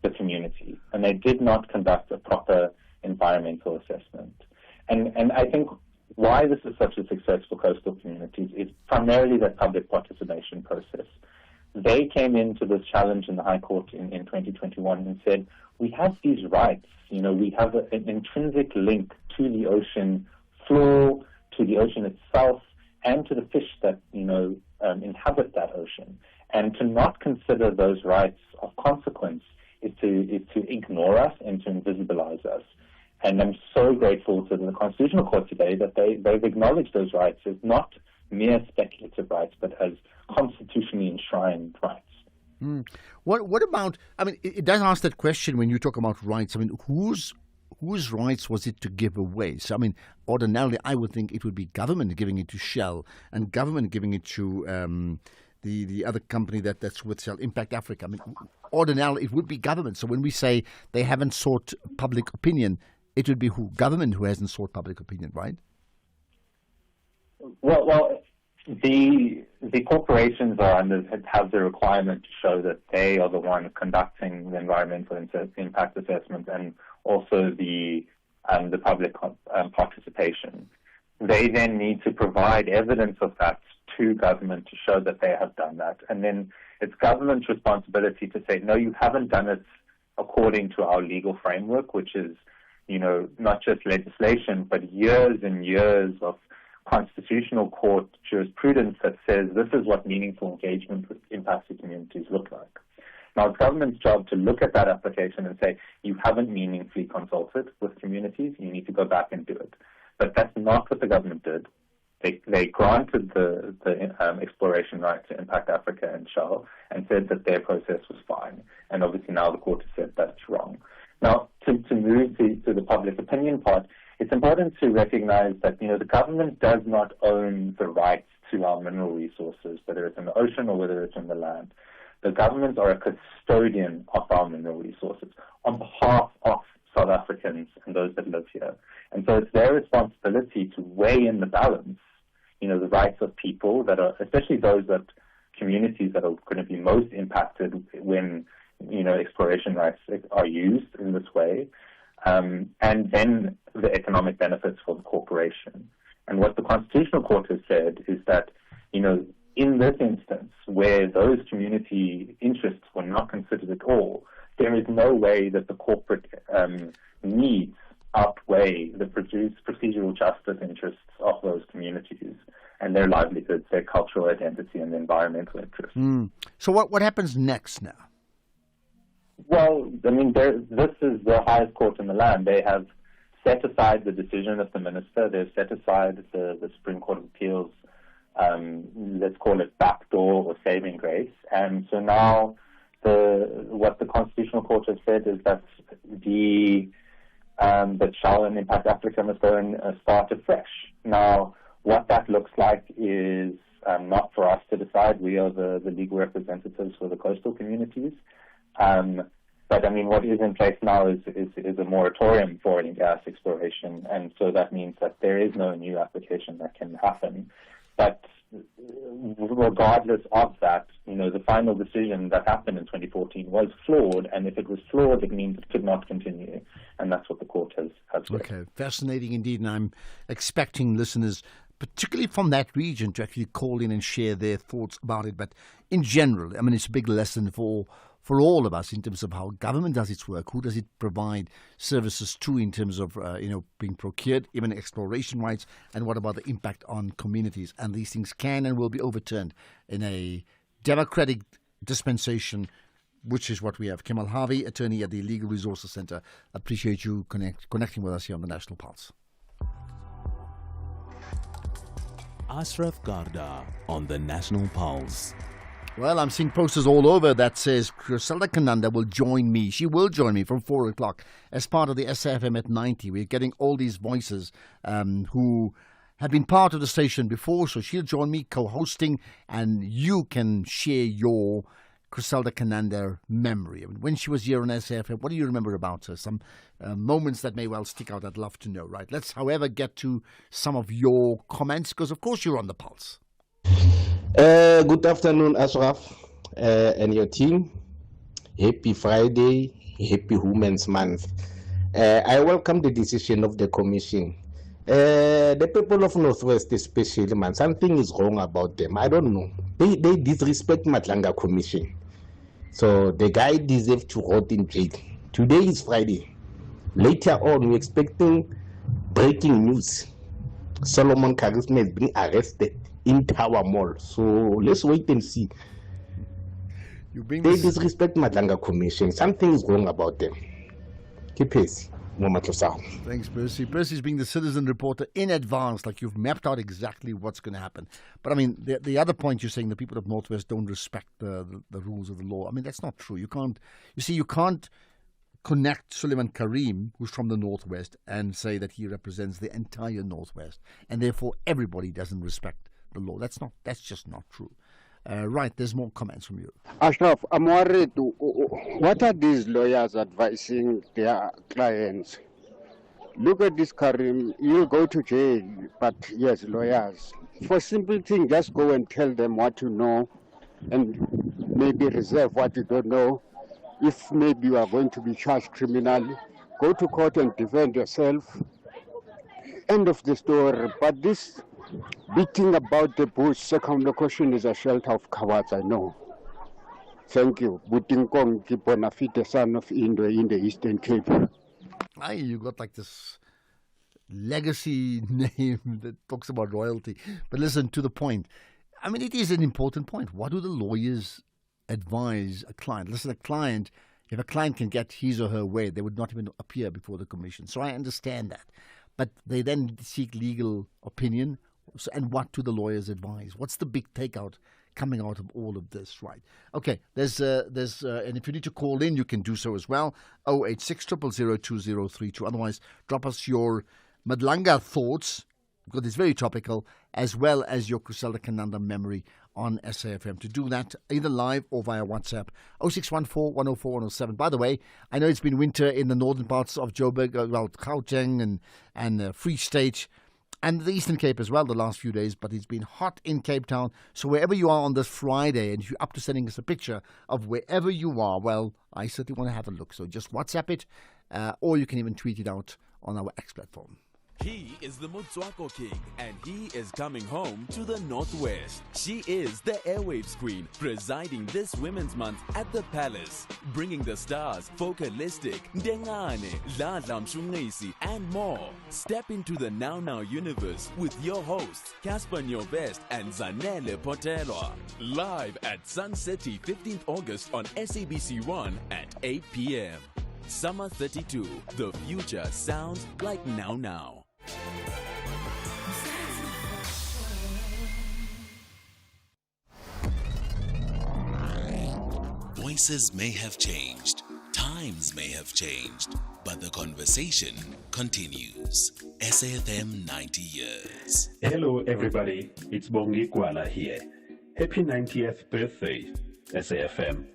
the community, and they did not conduct a proper environmental assessment. And I think why this is such a success for coastal communities is primarily that public participation process. They came into this challenge in the High Court in 2021 and said, we have these rights, we have an intrinsic link to the ocean floor, to the ocean itself, and to the fish that, inhabit that ocean. And to not consider those rights of consequence is to ignore us and to invisibilize us. And I'm so grateful to the Constitutional Court today that they've acknowledged those rights as not mere speculative rights, but as constitutionally enshrined rights. Mm. What about, it does ask that question when you talk about rights. Whose rights was it to give away? So, ordinarily, I would think it would be government giving it to Shell and government giving it to the other company that's with Shell, Impact Africa. Ordinarily, it would be government. So when we say they haven't sought public opinion, it would be government who hasn't sought public opinion, right? Well, the corporations have the requirement to show that they are the one conducting the environmental impact assessment and also the public participation. They then need to provide evidence of that to government to show that they have done that. And then it's government's responsibility to say, no, you haven't done it according to our legal framework, which is, not just legislation, but years and years of constitutional court jurisprudence that says this is what meaningful engagement with impacted communities look like. Now, it's government's job to look at that application and say, you haven't meaningfully consulted with communities, you need to go back and do it. But that's not what the government did. They granted the exploration right to Impact Africa and Shell and said that their process was fine. And obviously now the court has said that's wrong. Now, to move to the public opinion part, it's important to recognize that, the government does not own the rights to our mineral resources, whether it's in the ocean or whether it's in the land. The governments are a custodian of our mineral resources on behalf of South Africans and those that live here. And so it's their responsibility to weigh in the balance, the rights of people that are, especially those communities that are going to be most impacted when, exploration rights are used in this way, and then the economic benefits for the corporation. And what the Constitutional Court has said is that, in this instance, where those community interests were not considered at all, there is no way that the corporate needs outweigh the procedural justice interests of those communities and their livelihoods, their cultural identity, and their environmental interests. So what happens next now? Well, this is the highest court in the land. They have set aside the decision of the minister. They've set aside the Supreme Court of Appeals, let's call it backdoor or saving grace. And so now what the Constitutional Court has said is that that Shell and Impact Africa must go and start afresh. Now, what that looks like is not for us to decide. We are the legal representatives for the coastal communities. But I mean, what is in place now is a moratorium for oil and gas exploration, and so that means that there is no new application that can happen. But regardless of that, the final decision that happened in 2014 was flawed, and if it was flawed, it means it could not continue, and that's what the court has said. Okay, fascinating indeed, and I'm expecting listeners, particularly from that region, to actually call in and share their thoughts about it. But in general, I mean, it's a big lesson for all of us in terms of how government does its work, who does it provide services to in terms of, being procured, even exploration rights, and what about the impact on communities. And these things can and will be overturned in a democratic dispensation, which is what we have. Kemal Harvey, attorney at the Legal Resources Centre. Appreciate you connecting with us here on the National Pulse. Ashraf Garda on the National Pulse. Well, I'm seeing posters all over that says Criselda Kananda will join me. She will join me from 4 o'clock as part of the SAFM at 90. We're getting all these voices who have been part of the station before, so she'll join me co-hosting, and you can share your Criselda Kananda memory. I mean, when she was here on SAFM, what do you remember about her? Some moments that may well stick out. I'd love to know, right? Let's, however, get to some of your comments, because, of course, you're on the pulse. Good afternoon, Ashraf and your team. Happy Friday, happy Women's Month. I welcome the decision of the Commission. The people of Northwest especially, man, something is wrong about them. I don't know. They disrespect Matlanga Commission. So the guy deserves to rot in jail. Today is Friday. Later on, we're expecting breaking news. Solomon Charisma is being arrested in Tower Mall. So let's wait and see. They disrespect Matlanga Commission. Something is wrong about them. Keep pace. Thanks, Percy. Percy's being the citizen reporter in advance, like you've mapped out exactly what's going to happen. But I mean, the other point you're saying, the people of Northwest don't respect the rules of the law. I mean, that's not true. You can't connect Suleiman Karim, who's from the Northwest, and say that he represents the entire Northwest, and therefore everybody doesn't respect the law. That's just not true. Right, there's more comments from you. Ashraf, I'm worried. What are these lawyers advising their clients? Look at this, Karim. You'll go to jail, but yes, lawyers. For simple thing, just go and tell them what you know and maybe reserve what you don't know. If maybe you are going to be charged criminally, go to court and defend yourself. End of the story. But this beating about the bush, circumlocution is a shelter of cowards, I know. Thank you. Butinkong Kiponafite, son of Indo in the Eastern Cape. You got like this legacy name that talks about royalty. But listen, to the point. I mean, it is an important point. What do the lawyers advise a client? Listen, if a client can get his or her way, they would not even appear before the commission. So I understand that. But they then seek legal opinion. So, and what do the lawyers advise? What's the big takeout coming out of all of this, right? Okay, there's and if you need to call in, you can do so as well. 086 000 2032. Otherwise, drop us your Madlanga thoughts, because it's very topical, as well as your Criselda Kananda memory on SAFM. To do that, either live or via WhatsApp, 0614 104 107. By the way, I know it's been winter in the northern parts of Joburg, Gauteng and Free State, and the Eastern Cape as well the last few days, but it's been hot in Cape Town. So wherever you are on this Friday, and if you're up to sending us a picture of wherever you are, well, I certainly want to have a look. So just WhatsApp it, or you can even tweet it out on our X platform. He is the Motswako King, and he is coming home to the Northwest. She is the airwaves queen, presiding this Women's Month at the Palace, bringing the stars Focalistic, Dengane, Dladla Mshungisi, and more. Step into the Now Now universe with your hosts, Casper Nyovest and Zanele Potelwa. Live at Sun City, 15th August on SABC1 at 8 p.m. Summer 32, the future sounds like Now Now. Voices may have changed, times may have changed, but the conversation continues. SAFM 90 years. Hello everybody, it's Bongi Kwala here. Happy 90th birthday, SAFM.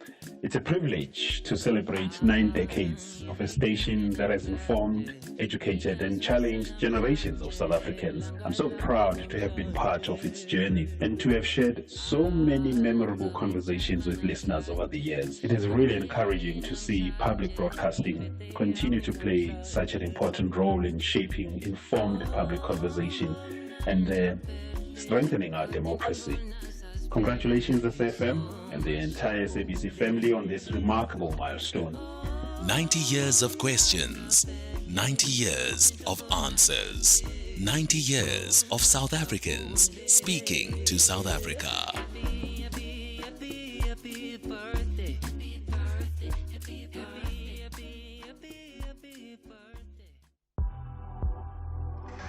It's a privilege to celebrate 9 decades of a station that has informed, educated and challenged generations of South Africans. I'm so proud to have been part of its journey and to have shared so many memorable conversations with listeners over the years. It is really encouraging to see public broadcasting continue to play such an important role in shaping informed public conversation and strengthening our democracy. Congratulations, SFM, and the entire SABC family on this remarkable milestone. 90 years of questions, 90 years of answers, 90 years of South Africans speaking to South Africa.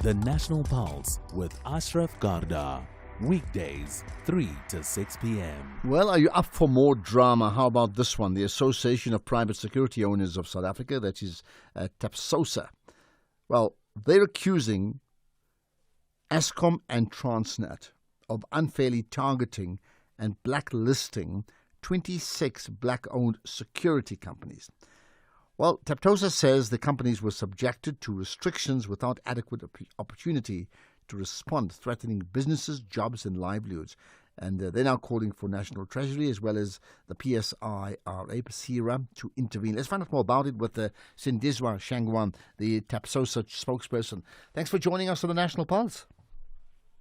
The National Pulse with Ashraf Garda. Weekdays, 3 to 6 p.m. Well, are you up for more drama? How about this one? The Association of Private Security Owners of South Africa, that is TAPSOSA. Well, they're accusing Eskom and Transnet of unfairly targeting and blacklisting 26 black-owned security companies. Well, TAPSOSA says the companies were subjected to restrictions without adequate opportunity to respond, threatening businesses, jobs and livelihoods. And they're now calling for National Treasury as well as the PSIRA to intervene. Let's find out more about it with Sindizwa Shangwan, the TAPSOSA spokesperson. Thanks for joining us on the National Pulse.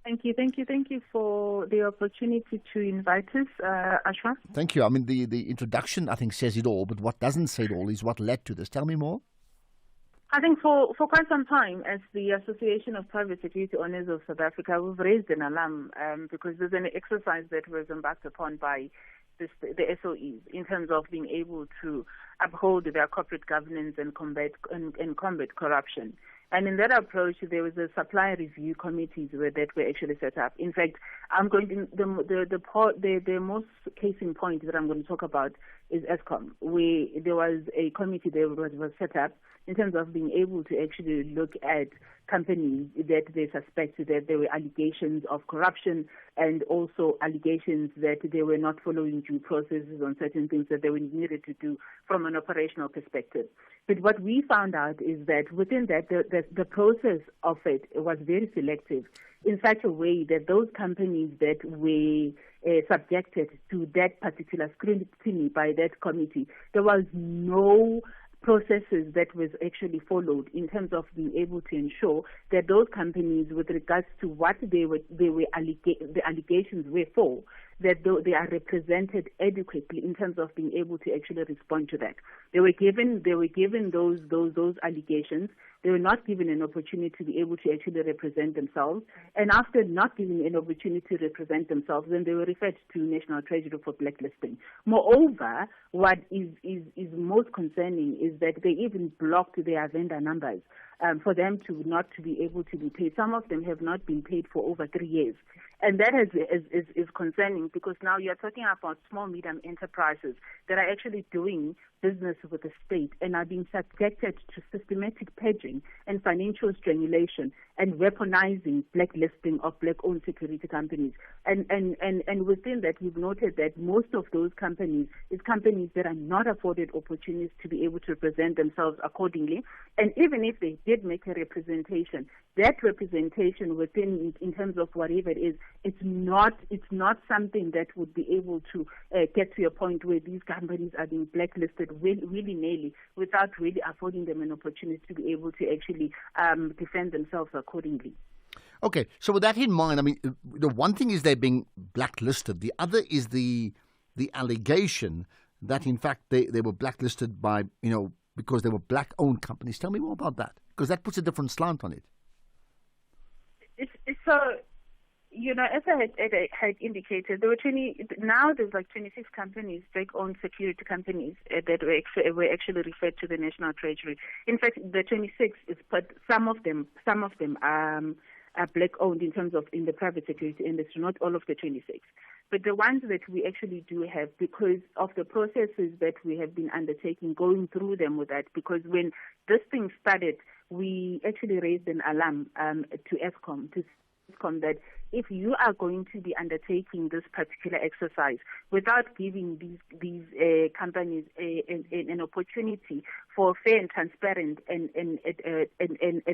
Thank you for the opportunity to invite us, Ashraf. Thank you. I mean, the introduction, I think, says it all, but what doesn't say it all is what led to this. Tell me more. I think for quite some time, as the Association of Private Security Owners of South Africa, we've raised an alarm because there's an exercise that was embarked upon by the SOEs in terms of being able to uphold their corporate governance and combat corruption. And in that approach, there was a supply review committees that were actually set up. In fact, I'm going to the most case in point that I'm going to talk about is Eskom. There was a committee that was set up in terms of being able to actually look at companies that they suspected that there were allegations of corruption and also allegations that they were not following due processes on certain things that they were needed to do from an operational perspective. But what we found out is that within that, the process of it was very selective in such a way that those companies that were subjected to that particular scrutiny by that committee, there was no processes that was actually followed in terms of being able to ensure that those companies, with regards to what the allegations were for, that they are represented adequately in terms of being able to actually respond to that. They were given those allegations. They were not given an opportunity to be able to actually represent themselves. And after not giving an opportunity to represent themselves, then they were referred to National Treasury for blacklisting. Moreover, what is most concerning is that they even blocked their vendor numbers for them to not to be able to be paid. Some of them have not been paid for over 3 years. And that is concerning because now you're talking about small, medium enterprises that are actually doing business with the state and are being subjected to systematic purging and financial strangulation and weaponizing blacklisting of black-owned security companies. And within that, we've noted that most of those companies is companies that are not afforded opportunities to be able to represent themselves accordingly. And even if they did make a representation, that representation within, in terms of whatever it is, it's not something that would be able to get to a point where these companies are being blacklisted willy-nilly without really affording them an opportunity to be able to actually defend themselves accordingly. Okay, so with that in mind, I mean, the one thing is they're being blacklisted. The other is the allegation that, in fact, they were blacklisted by, because they were black-owned companies. Tell me more about that, because that puts a different slant on it. So, as I had indicated, there were there's like 26 companies, black-owned security companies that were actually referred to the National Treasury. In fact, the 26 is, but some of them are black-owned in terms of in the private security industry, not all of the 26. But the ones that we actually do have, because of the processes that we have been undertaking, going through them with that, because when this thing started, we actually raised an alarm to Eskom, that if you are going to be undertaking this particular exercise without giving these companies an opportunity for fair and transparent and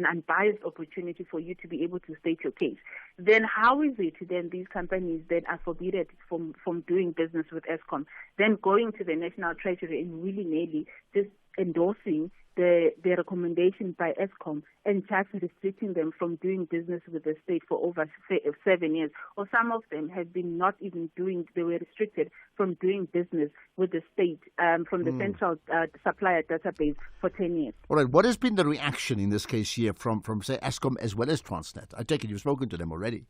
unbiased opportunity for you to be able to state your case, then how is it then these companies that are forbidden from doing business with Eskom then going to the National Treasury and willy-nilly just endorsing the recommendation by Eskom and just restricting them from doing business with the state for over 7 years, or some of them have been not even doing, they were restricted from doing business with the state from the central supplier database for 10 years. All right, what has been the reaction in this case here from say, Eskom as well as Transnet? I take it you've spoken to them already.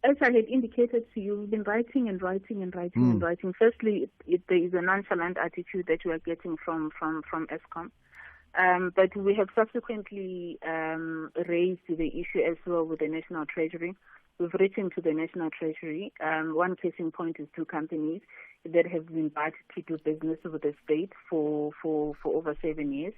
As I had indicated to you, we've been writing. Firstly, there is a nonchalant attitude that we are getting from Eskom. But we have subsequently raised the issue as well with the National Treasury. We've written to the National Treasury. One case in point is 2 companies that have been barred to do business with the state for over 7 years.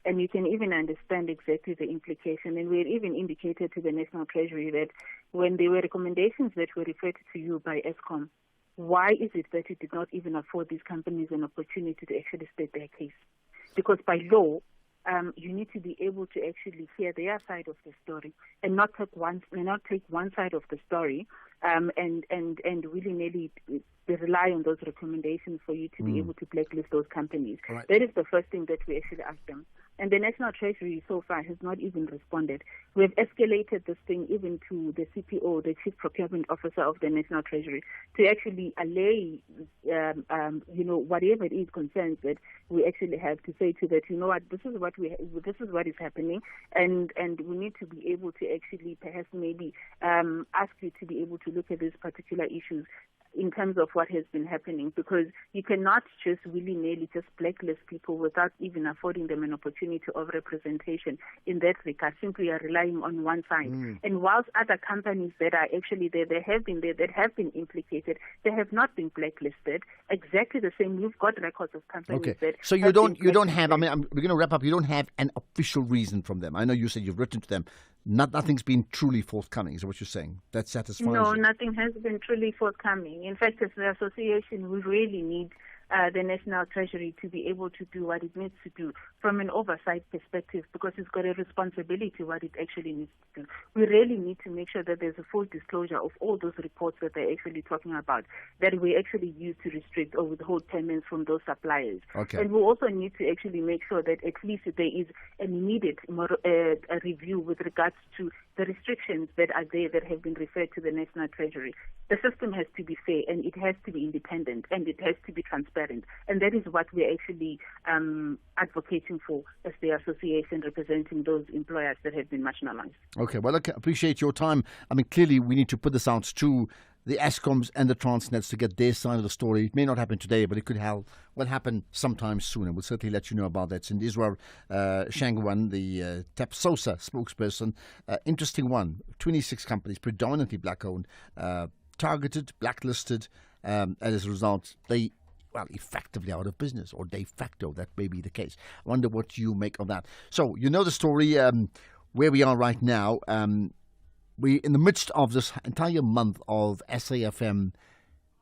And you can even understand exactly the implication. And we had even indicated to the National Treasury that when there were recommendations that were referred to you by Eskom, why is it that you did not even afford these companies an opportunity to actually state their case? Because by law, you need to be able to actually hear their side of the story and not take one side of the story and willy-nilly rely on those recommendations for you to be able to blacklist those companies. Right. That is the first thing that we actually asked them. And the National Treasury so far has not even responded. We have escalated this thing even to the CPO, the Chief Procurement Officer of the National Treasury, to actually allay, whatever it is concerns that we actually have to say to that, you know what, this is what is happening, and we need to be able to actually perhaps maybe ask you to be able to look at these particular issues in terms of what has been happening, because you cannot just willy-nilly just blacklist people without even affording them an opportunity of representation in that regard. Simply are relying on one side. And whilst other companies that are actually there, that have been implicated, they have not been blacklisted. Exactly the same. You've got records of companies that. So you don't have. I mean, we're going to wrap up. You don't have an official reason from them. I know you said you've written to them. Nothing's been truly forthcoming, is what you're saying. That satisfies No, you. nothing has been truly forthcoming. In fact, as the association, we really need the National Treasury to be able to do what it needs to do from an oversight perspective, because it's got a responsibility what it actually needs to do. We really need to make sure that there's a full disclosure of all those reports that they're actually talking about, that we actually use to restrict or withhold payments from those suppliers. Okay. And we also need to actually make sure that at least there is an immediate a review with regards to the restrictions that are there that have been referred to the National Treasury. The system has to be fair, and it has to be independent, and it has to be transparent. And that is what we're actually advocating for as the association representing those employers that have been marginalized. Okay, well, I appreciate your time. I mean, clearly we need to put this out to the Escoms and the Transnets to get their side of the story. It may not happen today, but it could happen sometime soon, and we'll certainly let you know about that. And Israel Shangwan, the TAPSOSA spokesperson, interesting one. 26 companies, predominantly black-owned, targeted, blacklisted, and as a result, they effectively out of business, or de facto, that may be the case. I wonder what you make of that. So, you know the story, where we are right now. We're in the midst of this entire month of SAFM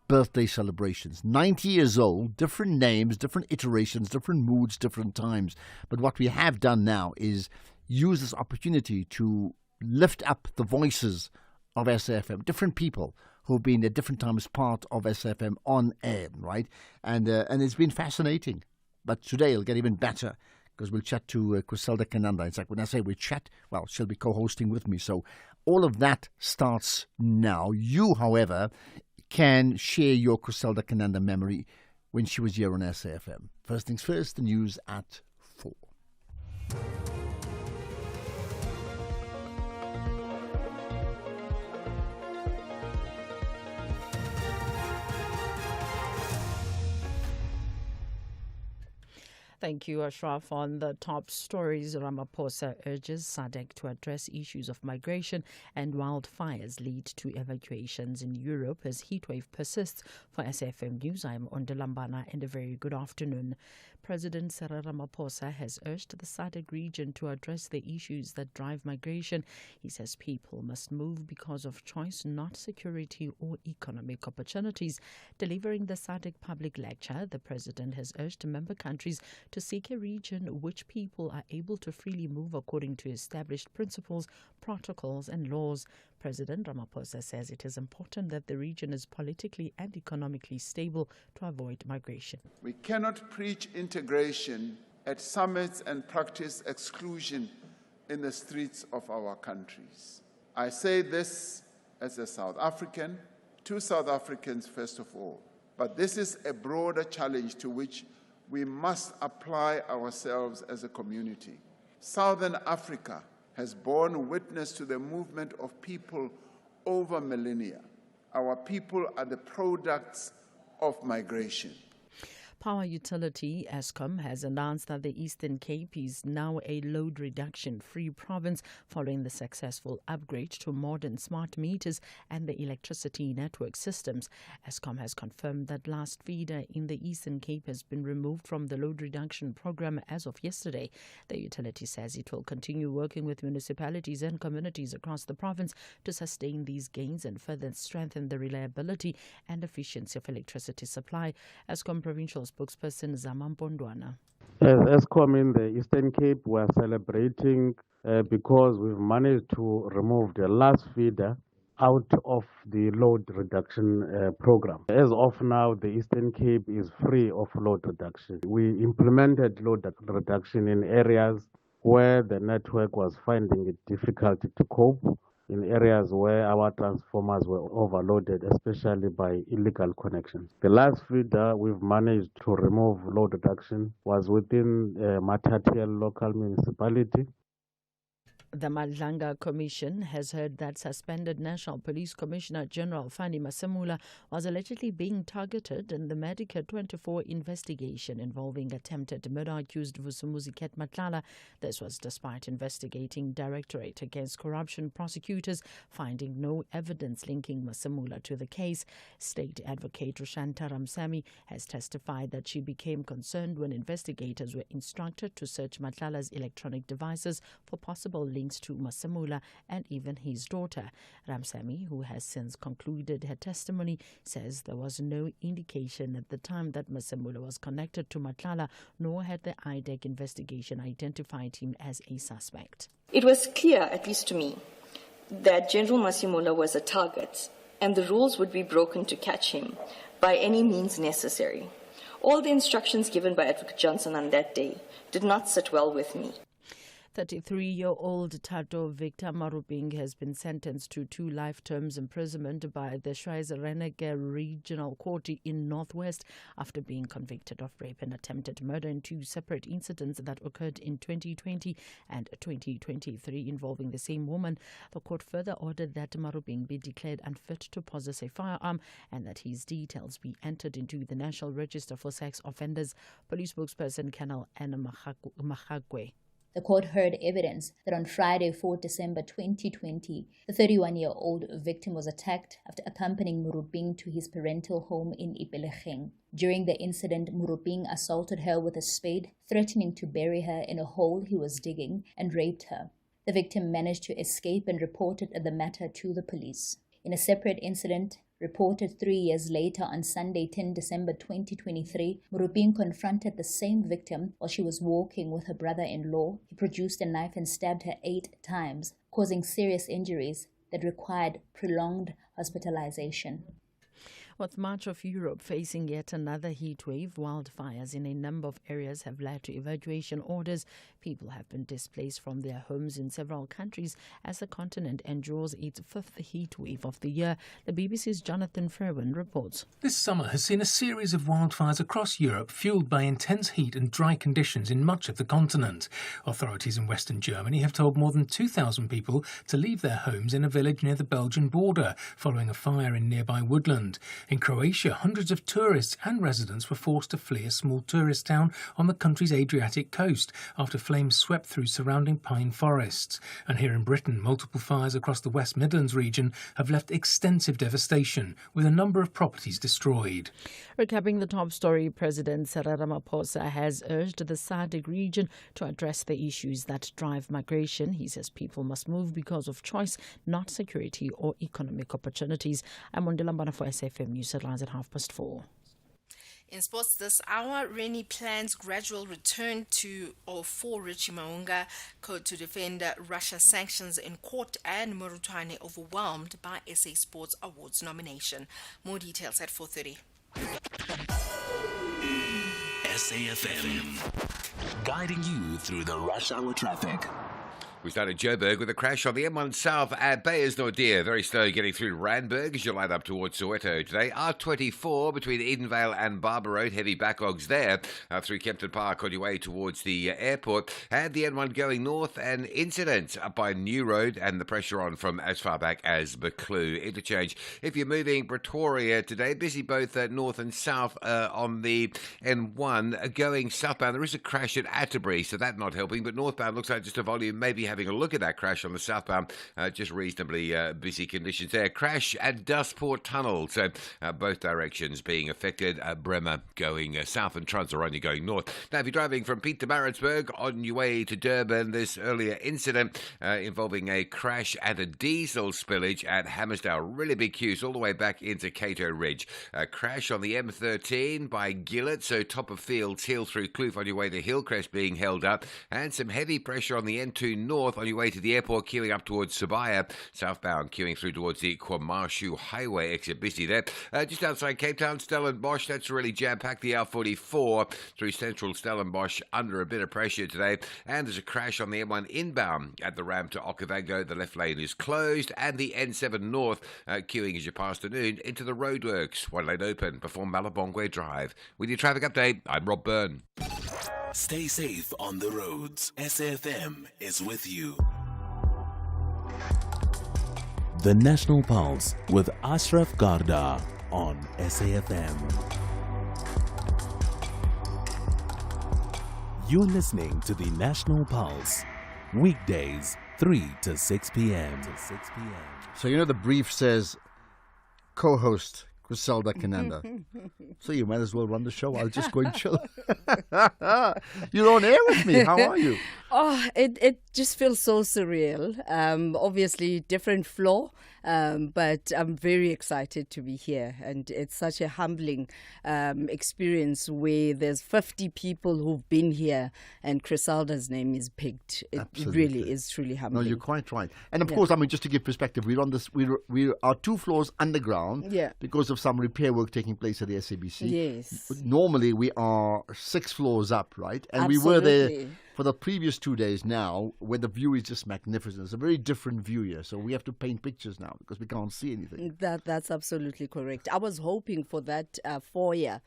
birthday celebrations. 90 years old, different names, different iterations, different moods, different times. But what we have done now is use this opportunity to lift up the voices of SAFM, different people who've been at different times part of SAFM on air, right? And it's been fascinating. But today it'll get even better, because we'll chat to Criselda Kananda. It's like when I say we chat, well, she'll be co-hosting with me. So all of that starts now. You, however, can share your Criselda Kananda memory when she was here on SAFM. First things first, the news at 4. Thank you, Ashraf. On the top stories, Ramaphosa urges SADC to address issues of migration and wildfires lead to evacuations in Europe as heatwave persists. For SFM News, I'm Ondalambana, and a very good afternoon. President Cyril Ramaphosa has urged the SADC region to address the issues that drive migration. He says people must move because of choice, not security or economic opportunities. Delivering the SADC public lecture, the president has urged member countries to seek a region which people are able to freely move according to established principles, protocols and laws. President Ramaphosa says it is important that the region is politically and economically stable to avoid migration. We cannot preach integration at summits and practice exclusion in the streets of our countries. I say this as a South African, to South Africans first of all, but this is a broader challenge to which we must apply ourselves as a community. Southern Africa has borne witness to the movement of people over millennia. Our people are the products of migration. Power utility Eskom has announced that the Eastern Cape is now a load reduction-free province following the successful upgrade to modern smart meters and the electricity network systems. Eskom has confirmed that last feeder in the Eastern Cape has been removed from the load reduction program as of yesterday. The utility says it will continue working with municipalities and communities across the province to sustain these gains and further strengthen the reliability and efficiency of electricity supply. Eskom provincial spokesperson Zama Mpondwana. As Eskom in the Eastern Cape, we are celebrating because we've managed to remove the last feeder out of the load reduction program. As of now, the Eastern Cape is free of load reduction. We implemented load reduction in areas where the network was finding it difficult to cope, in areas where our transformers were overloaded, especially by illegal connections. The last feeder we've managed to remove load reduction was within Matatiel local municipality. The Madlanga Commission has heard that suspended National Police Commissioner General Fani Masemula was allegedly being targeted in the Medicare 24 investigation involving attempted murder accused Vusumuzi Ket Matlala. This was despite investigating Directorate Against Corruption prosecutors finding no evidence linking Masemula to the case. State Advocate Rushanta Ramsamy has testified that she became concerned when investigators were instructed to search Matlala's electronic devices for possible links to Masemula and even his daughter. Ramsamy, who has since concluded her testimony, says there was no indication at the time that Masemula was connected to Matlala, nor had the IDEC investigation identified him as a suspect. It was clear, at least to me, that General Masemula was a target and the rules would be broken to catch him by any means necessary. All the instructions given by Advocate Johnson on that day did not sit well with me. 33-year-old Tato Victor Maruping has been sentenced to 2 life terms imprisonment by the Schweizer-Reneke Regional Court in Northwest after being convicted of rape and attempted murder in 2 separate incidents that occurred in 2020 and 2023 involving the same woman. The court further ordered that Maruping be declared unfit to possess a firearm and that his details be entered into the National Register for Sex Offenders. Police spokesperson Colonel Anna Mahagwe. The court heard evidence that on Friday, 4 December 2020, the 31-year-old victim was attacked after accompanying Muruping to his parental home in Ipelecheng. During the incident, Muruping assaulted her with a spade, threatening to bury her in a hole he was digging, and raped her. The victim managed to escape and reported the matter to the police. In a separate incident, reported 3 years later on Sunday, 10 December 2023, Muruping confronted the same victim while she was walking with her brother-in-law. He produced a knife and stabbed her 8 times, causing serious injuries that required prolonged hospitalization. With much of Europe facing yet another heat wave, wildfires in a number of areas have led to evacuation orders. People have been displaced from their homes in several countries as the continent endures its 5th heat wave of the year. The BBC's Jonathan Fairwin reports. This summer has seen a series of wildfires across Europe fueled by intense heat and dry conditions in much of the continent. Authorities in Western Germany have told more than 2,000 people to leave their homes in a village near the Belgian border following a fire in nearby woodland. In Croatia, hundreds of tourists and residents were forced to flee a small tourist town on the country's Adriatic coast after flames swept through surrounding pine forests. And here in Britain, multiple fires across the West Midlands region have left extensive devastation, with a number of properties destroyed. Recapping the top story, President Cyril Ramaphosa has urged the SADC region to address the issues that drive migration. He says people must move because of choice, not security or economic opportunities. I'm on Dilambana for SFM News Headlines at 4:30. In sports this hour, Rennie plans gradual return for Richie Maunga to defend Russia sanctions in court, and Murutwane overwhelmed by SA Sports Awards nomination. More details at 4:30. SAFM, guiding you through the rush hour traffic. We start at Joburg with a crash on the M1 South at Beyers-Naudé. Very slow getting through to Randburg as you line up towards Soweto today. R24 between Edenvale and Barber Road. Heavy backlogs there through Kempton Park on your way towards the airport. And the N1 going north, an incident up by New Road and the pressure on from as far back as Buccleuch. Interchange. If you're moving Pretoria today, busy both north and south on the N1. Going southbound, there is a crash at Atterbury, so that's not helping. But northbound looks like just a volume, maybe having a look at that crash on the southbound, just reasonably busy conditions there. Crash at Dustport Tunnel, so both directions being affected. Bremer going south and Transaronia going north. Now, if you're driving from Pietermaritzburg on your way to Durban, this earlier incident involving a crash and a diesel spillage at Hammersdale. Really big queues all the way back into Cato Ridge. Crash on the M13 by Gillett, so top of Fields Hill through Kloof on your way to Hillcrest being held up, and some heavy pressure on the N2 north on your way to the airport, queuing up towards Sibaya. Southbound queuing through towards the Kwamashu Highway exit, busy there. Just outside Cape Town, Stellenbosch, that's really jam-packed. The R44 through central Stellenbosch under a bit of pressure today. And there's a crash on the M1 inbound at the ramp to Okavango. The left lane is closed. And the N7 north queuing as you pass the noon into the roadworks. One lane open before Malabongwe Drive. With your traffic update, I'm Rob Byrne. Stay safe on the roads. SAFM is with you. The National Pulse with Ashraf Garda on SAFM. You're listening to the National Pulse. Weekdays, 3 to 6 p.m. So, the brief says co-host Criselda Kananda. So you might as well run the show. I'll just go and chill. You're on air with me. How are you? Oh, it just feels so surreal. Obviously, different floor, but I'm very excited to be here. And it's such a humbling experience where there's 50 people who've been here and Criselda's name is picked. It Absolutely. Really is truly humbling. No, you're quite right. And of course, just to give perspective, we're on this. We are 2 floors underground because of some repair work taking place at the SABC. Yes. Normally, we are 6 floors up, right? And Absolutely. we were there for the previous 2 days now, where the view is just magnificent. It's a very different view here. So we have to paint pictures now because we can't see anything. That's absolutely correct. I was hoping for that foyer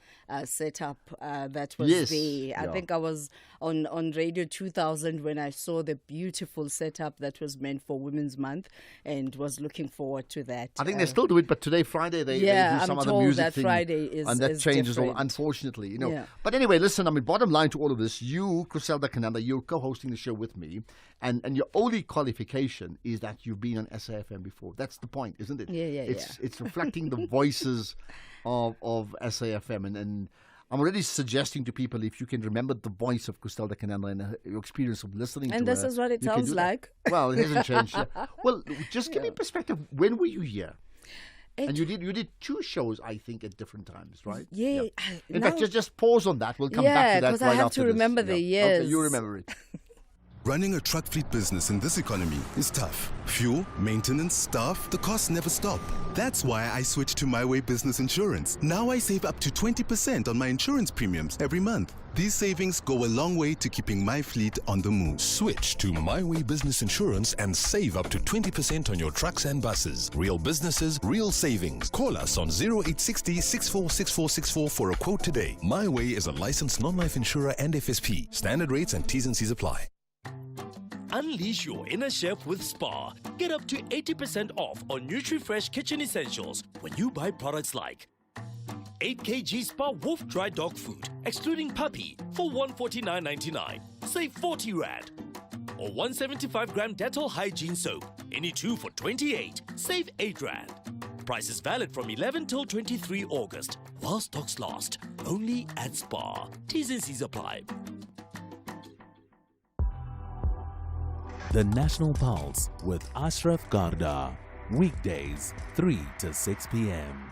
setup that was there. I think I was on Radio 2000 when I saw the beautiful setup that was meant for Women's Month and was looking forward to that. I think they still do it, but today, Friday, they do some other music that thing. Friday is and that is changes different. all, unfortunately. Yeah. But anyway, listen, bottom line to all of this, you, Criselda Kananda, you're co-hosting the show with me, and your only qualification is that you've been on SAFM before. That's the point, isn't it? It's reflecting the voices of SAFM, and I'm already suggesting to people, if you can remember the voice of Criselda Kananda and your experience of listening to her. And this is what it sounds like. Well, it hasn't changed yet. Well, just give me perspective. When were you here? And you did 2 shows, I think, at different times, right? Yeah. In fact, just pause on that. We'll come back to that right after this. Yeah, because I have to remember the years. Okay, you remember it. Running a truck fleet business in this economy is tough. Fuel, maintenance, staff, the costs never stop. That's why I switched to My Way Business Insurance. Now I save up to 20% on my insurance premiums every month. These savings go a long way to keeping my fleet on the move. Switch to My Way Business Insurance and save up to 20% on your trucks and buses. Real businesses, real savings. Call us on 0860 646464 for a quote today. My Way is a licensed non-life insurer and FSP. Standard rates and T's and C's apply. Unleash your inner chef with Spar. Get up to 80% off on NutriFresh kitchen essentials when you buy products like 8 kg Spar Wolf Dry Dog Food, excluding puppy, for 149.99. Save 40 Rand. Or 175-gram Dettol Hygiene Soap, any two for 28. Save 8 Rand. Price is valid from 11 till 23 August. While stocks last, only at Spar. T's and C's apply. The National Pulse with Ashraf Garda. Weekdays, 3 to 6 p.m.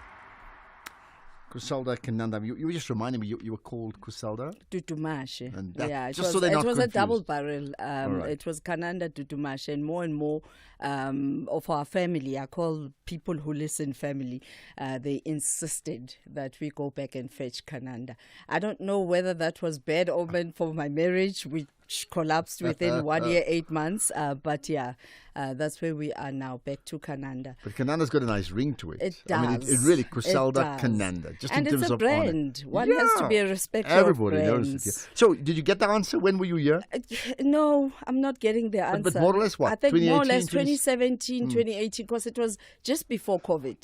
Criselda Kananda, you were just reminding me you were called Criselda? Tutumashe. And that, yeah, just so they're not was confused. a double barrel. Right. It was Kananda Tutumashe, and more of our family, I call people who listen family, they insisted that we go back and fetch Kananda. I don't know whether that was bad omen for my marriage, which collapsed within 1 year, 8 months. But yeah, that's where we are now, back to Kananda. But Kananda's got a nice ring to it. It does. I mean, it really, Criselda Kananda. Just and in terms it's a of brand. honor. One has to be a respecter Everybody of brands. knows it. Yeah. So, did you get the answer? When were you here? No, I'm not getting the answer. But more or less what? I think more or less 2018, 2017, 2018, because it was just before COVID.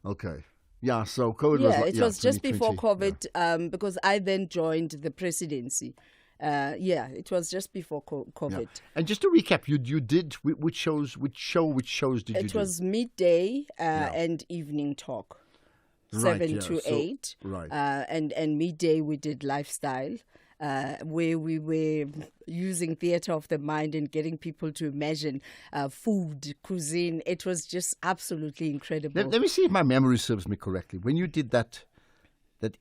Okay. Yeah, so COVID was Yeah, like, it was just before 2020. COVID because I then joined the presidency. It was just before COVID. Yeah. And just to recap, you did which shows did you do? It was midday and evening talk, Right, 7 yeah, to so- 8. right. And midday we did lifestyle, where we were using theatre of the mind and getting people to imagine food, cuisine. It was just absolutely incredible. Let me see if my memory serves me correctly. When you did that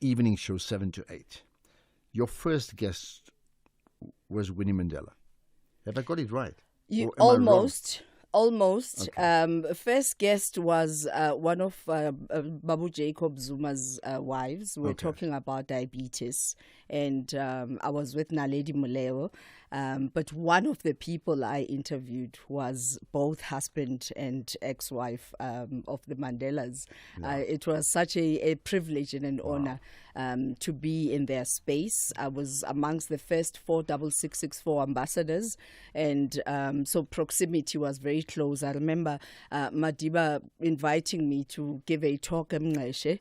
evening show, 7 to 8, your first guest was Winnie Mandela. Have I got it right? You Or am I wrong? almost. First guest was one of Babu Jacob Zuma's wives. We're talking about diabetes, and I was with Naledi Muleo. But one of the people I interviewed was both husband and ex-wife of the Mandelas. It was such a privilege and an honor to be in their space. I was amongst the first 46664 ambassadors, and so proximity was very close. I remember Madiba inviting me to give a talk to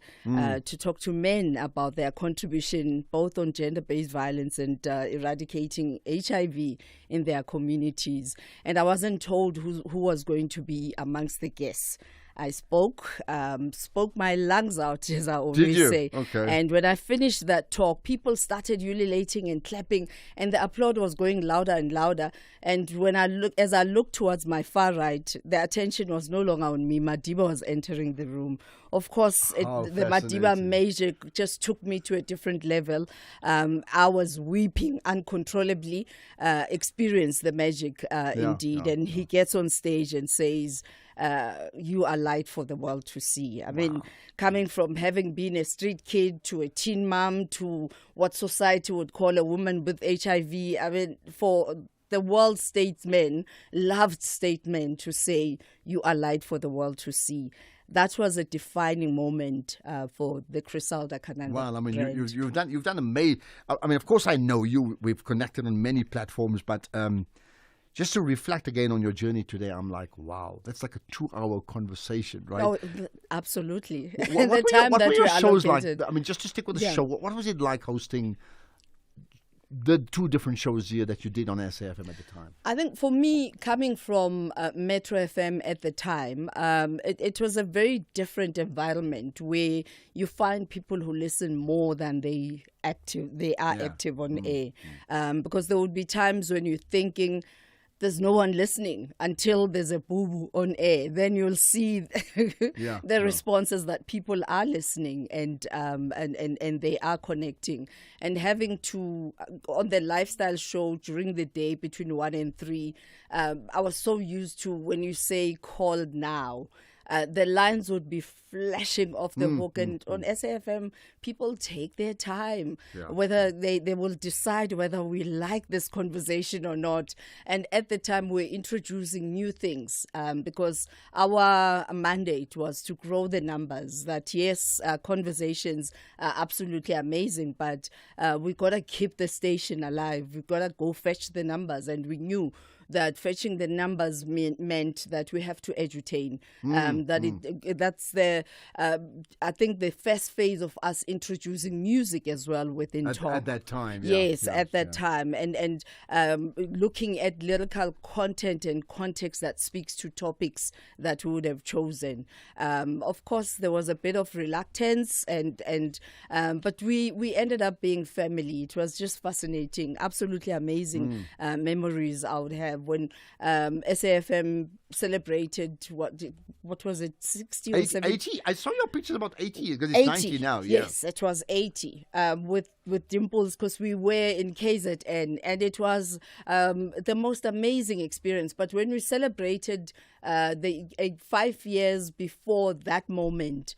talk to men about their contribution both on gender-based violence and eradicating HIV in their communities. And I wasn't told who was going to be amongst the guests. I spoke my lungs out, as I always say. Okay. And when I finished that talk, people started ululating and clapping, and the applaud was going louder and louder. And as I looked towards my far right, the attention was no longer on me. Madiba was entering the room. Of course, the Madiba magic just took me to a different level. I was weeping uncontrollably, experienced the magic indeed. And he gets on stage and says, you are light for the world to see. I mean, coming from having been a street kid to a teen mom to what society would call a woman with HIV, I mean, for the world statesmen, loved statesmen to say, you are light for the world to see. That was a defining moment for the Criselda Kananda. Well, I mean, brand. you've done amazing. I mean, of course, I know you. We've connected on many platforms, but just to reflect again on your journey today, I'm like, wow, that's like a 2-hour conversation, right? Oh, absolutely. What were your shows like? I mean, just to stick with the Yeah. show, what was it like hosting the 2 different shows here that you did on SAFM at the time? I think for me, coming from Metro FM at the time, it was a very different environment where you find people who listen more than they are active on air. Because there would be times when you're thinking, there's no one listening until there's a boo-boo on air. Then you'll see the responses that people are listening and they are connecting. And having to, on the lifestyle show during the day between 1 and 3, I was so used to when you say call now, the lines would be flashing off the hook. And on SAFM, people take their time, whether they will decide whether we like this conversation or not. And at the time, we're introducing new things because our mandate was to grow the numbers. That, yes, conversations are absolutely amazing, but we got to keep the station alive. We've got to go fetch the numbers. And we knew that fetching the numbers meant that we have to edutain. That's the I think the first phase of us introducing music as well within talk at that time. Yes, at that time, and looking at lyrical content and context that speaks to topics that we would have chosen. Of course, there was a bit of reluctance, but we ended up being family. It was just fascinating, absolutely amazing memories I would have when SAFM celebrated what was it, 60 or 70? 80? I saw your pictures about 80 because it's 90 now. Yeah. Yes, it was 80 with Dimples, because we were in KZN, and it was the most amazing experience. But when we celebrated 5 years before that moment,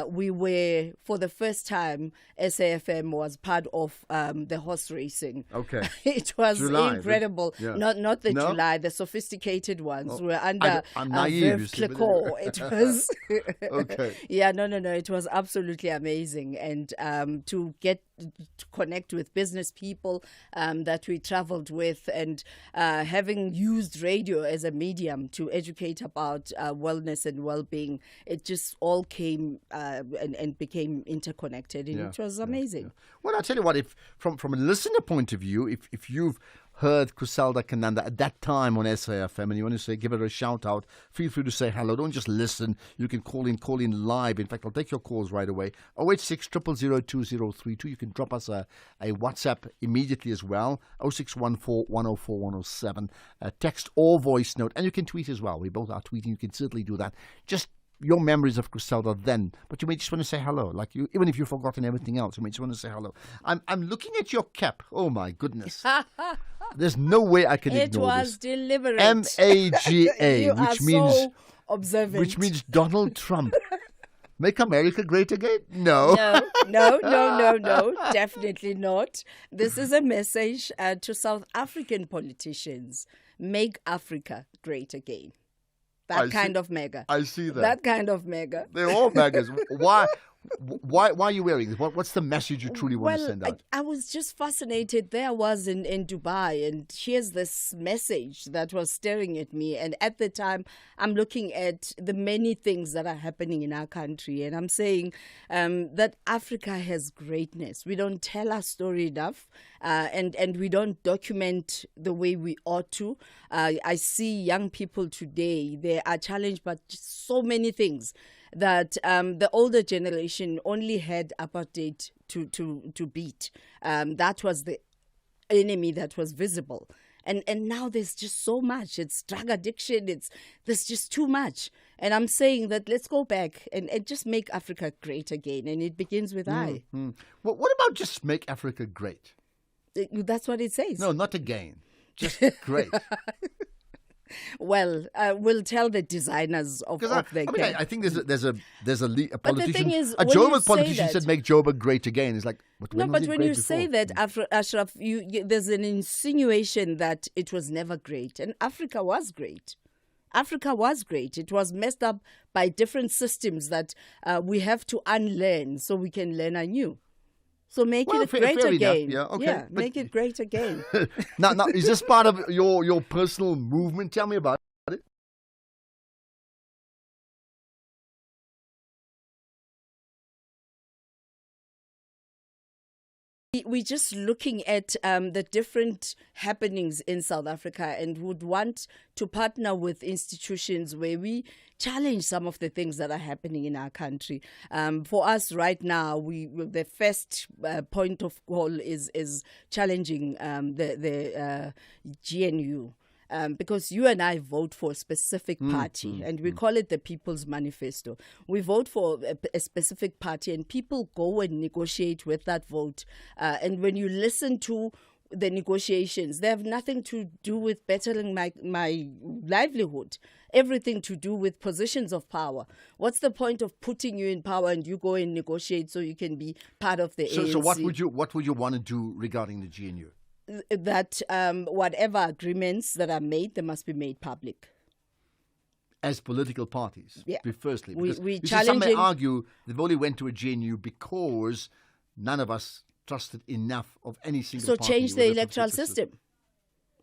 we were, for the first time, SAFM was part of the horse racing. Okay. It was July, incredible. Yeah. Not the No? July, the sophisticated ones were under I'm naive, you Veuve see, Clicquot. It was Okay. Yeah, no. It was absolutely amazing, and to get to connect with business people that we traveled with, and having used radio as a medium to educate about wellness and well-being, it just all came and became interconnected, and it was amazing. Well, I'll tell you what, if from a listener point of view, if you've heard Criselda Kananda at that time on SAFM and you want to give her a shout out, feel free to say hello. Don't just listen. You can call in live. In fact, I'll take your calls right away. 086 000 2032. You can drop us a WhatsApp immediately as well. 0614 104 107. Text or voice note. And you can tweet as well. We both are tweeting. You can certainly do that. Just your memories of Criselda then, but you may just want to say hello. Like you, even if you've forgotten everything else, you may just want to say hello. I'm looking at your cap. Oh my goodness! There's no way I can ignore this. It was deliberate. MAGA, which means so observant. Which means Donald Trump. Make America great again? No. No, definitely not. This is a message to South African politicians. Make Africa great again. That kind of mega. I see that. That kind of mega. They're all megas. Why are you wearing this? What's the message you truly want to send out? I was just fascinated. There I was in Dubai, and here's this message that was staring at me. And at the time, I'm looking at the many things that are happening in our country, and I'm saying that Africa has greatness. We don't tell our story enough, and we don't document the way we ought to. I see young people today, they are challenged by just so many things that the older generation only had apartheid to beat. That was the enemy that was visible. And now there's just so much. It's drug addiction. There's just too much. And I'm saying that let's go back and just make Africa great again. And it begins with I. Well, what about just make Africa great? That's what it says. No, not again. Just great. Well, we'll tell the designers of the I think there's a politician. But the thing is, a Joburg politician said make Joburg great again. It's like, but when you say that, Ashraf, there's an insinuation that it was never great, and Africa was great. Africa was great. It was messed up by different systems that we have to unlearn so we can learn anew. So make it great again. Yeah, okay. Yeah, make it great again. Now, is this part of your personal movement? Tell me about it. We're just looking at the different happenings in South Africa and would want to partner with institutions where we challenge some of the things that are happening in our country. For us right now, the first point of call is challenging the GNU. Because you and I vote for a specific party, and we call it the People's Manifesto. We vote for a specific party, and people go and negotiate with that vote. And when you listen to the negotiations, they have nothing to do with bettering my livelihood. Everything to do with positions of power. What's the point of putting you in power and you go and negotiate so you can be part of the ANC? So what would you want to do regarding the GNU? That whatever agreements that are made, they must be made public. As political parties, firstly. We some may argue they've only went to a GNU because none of us trusted enough of any single party. So change the electoral system.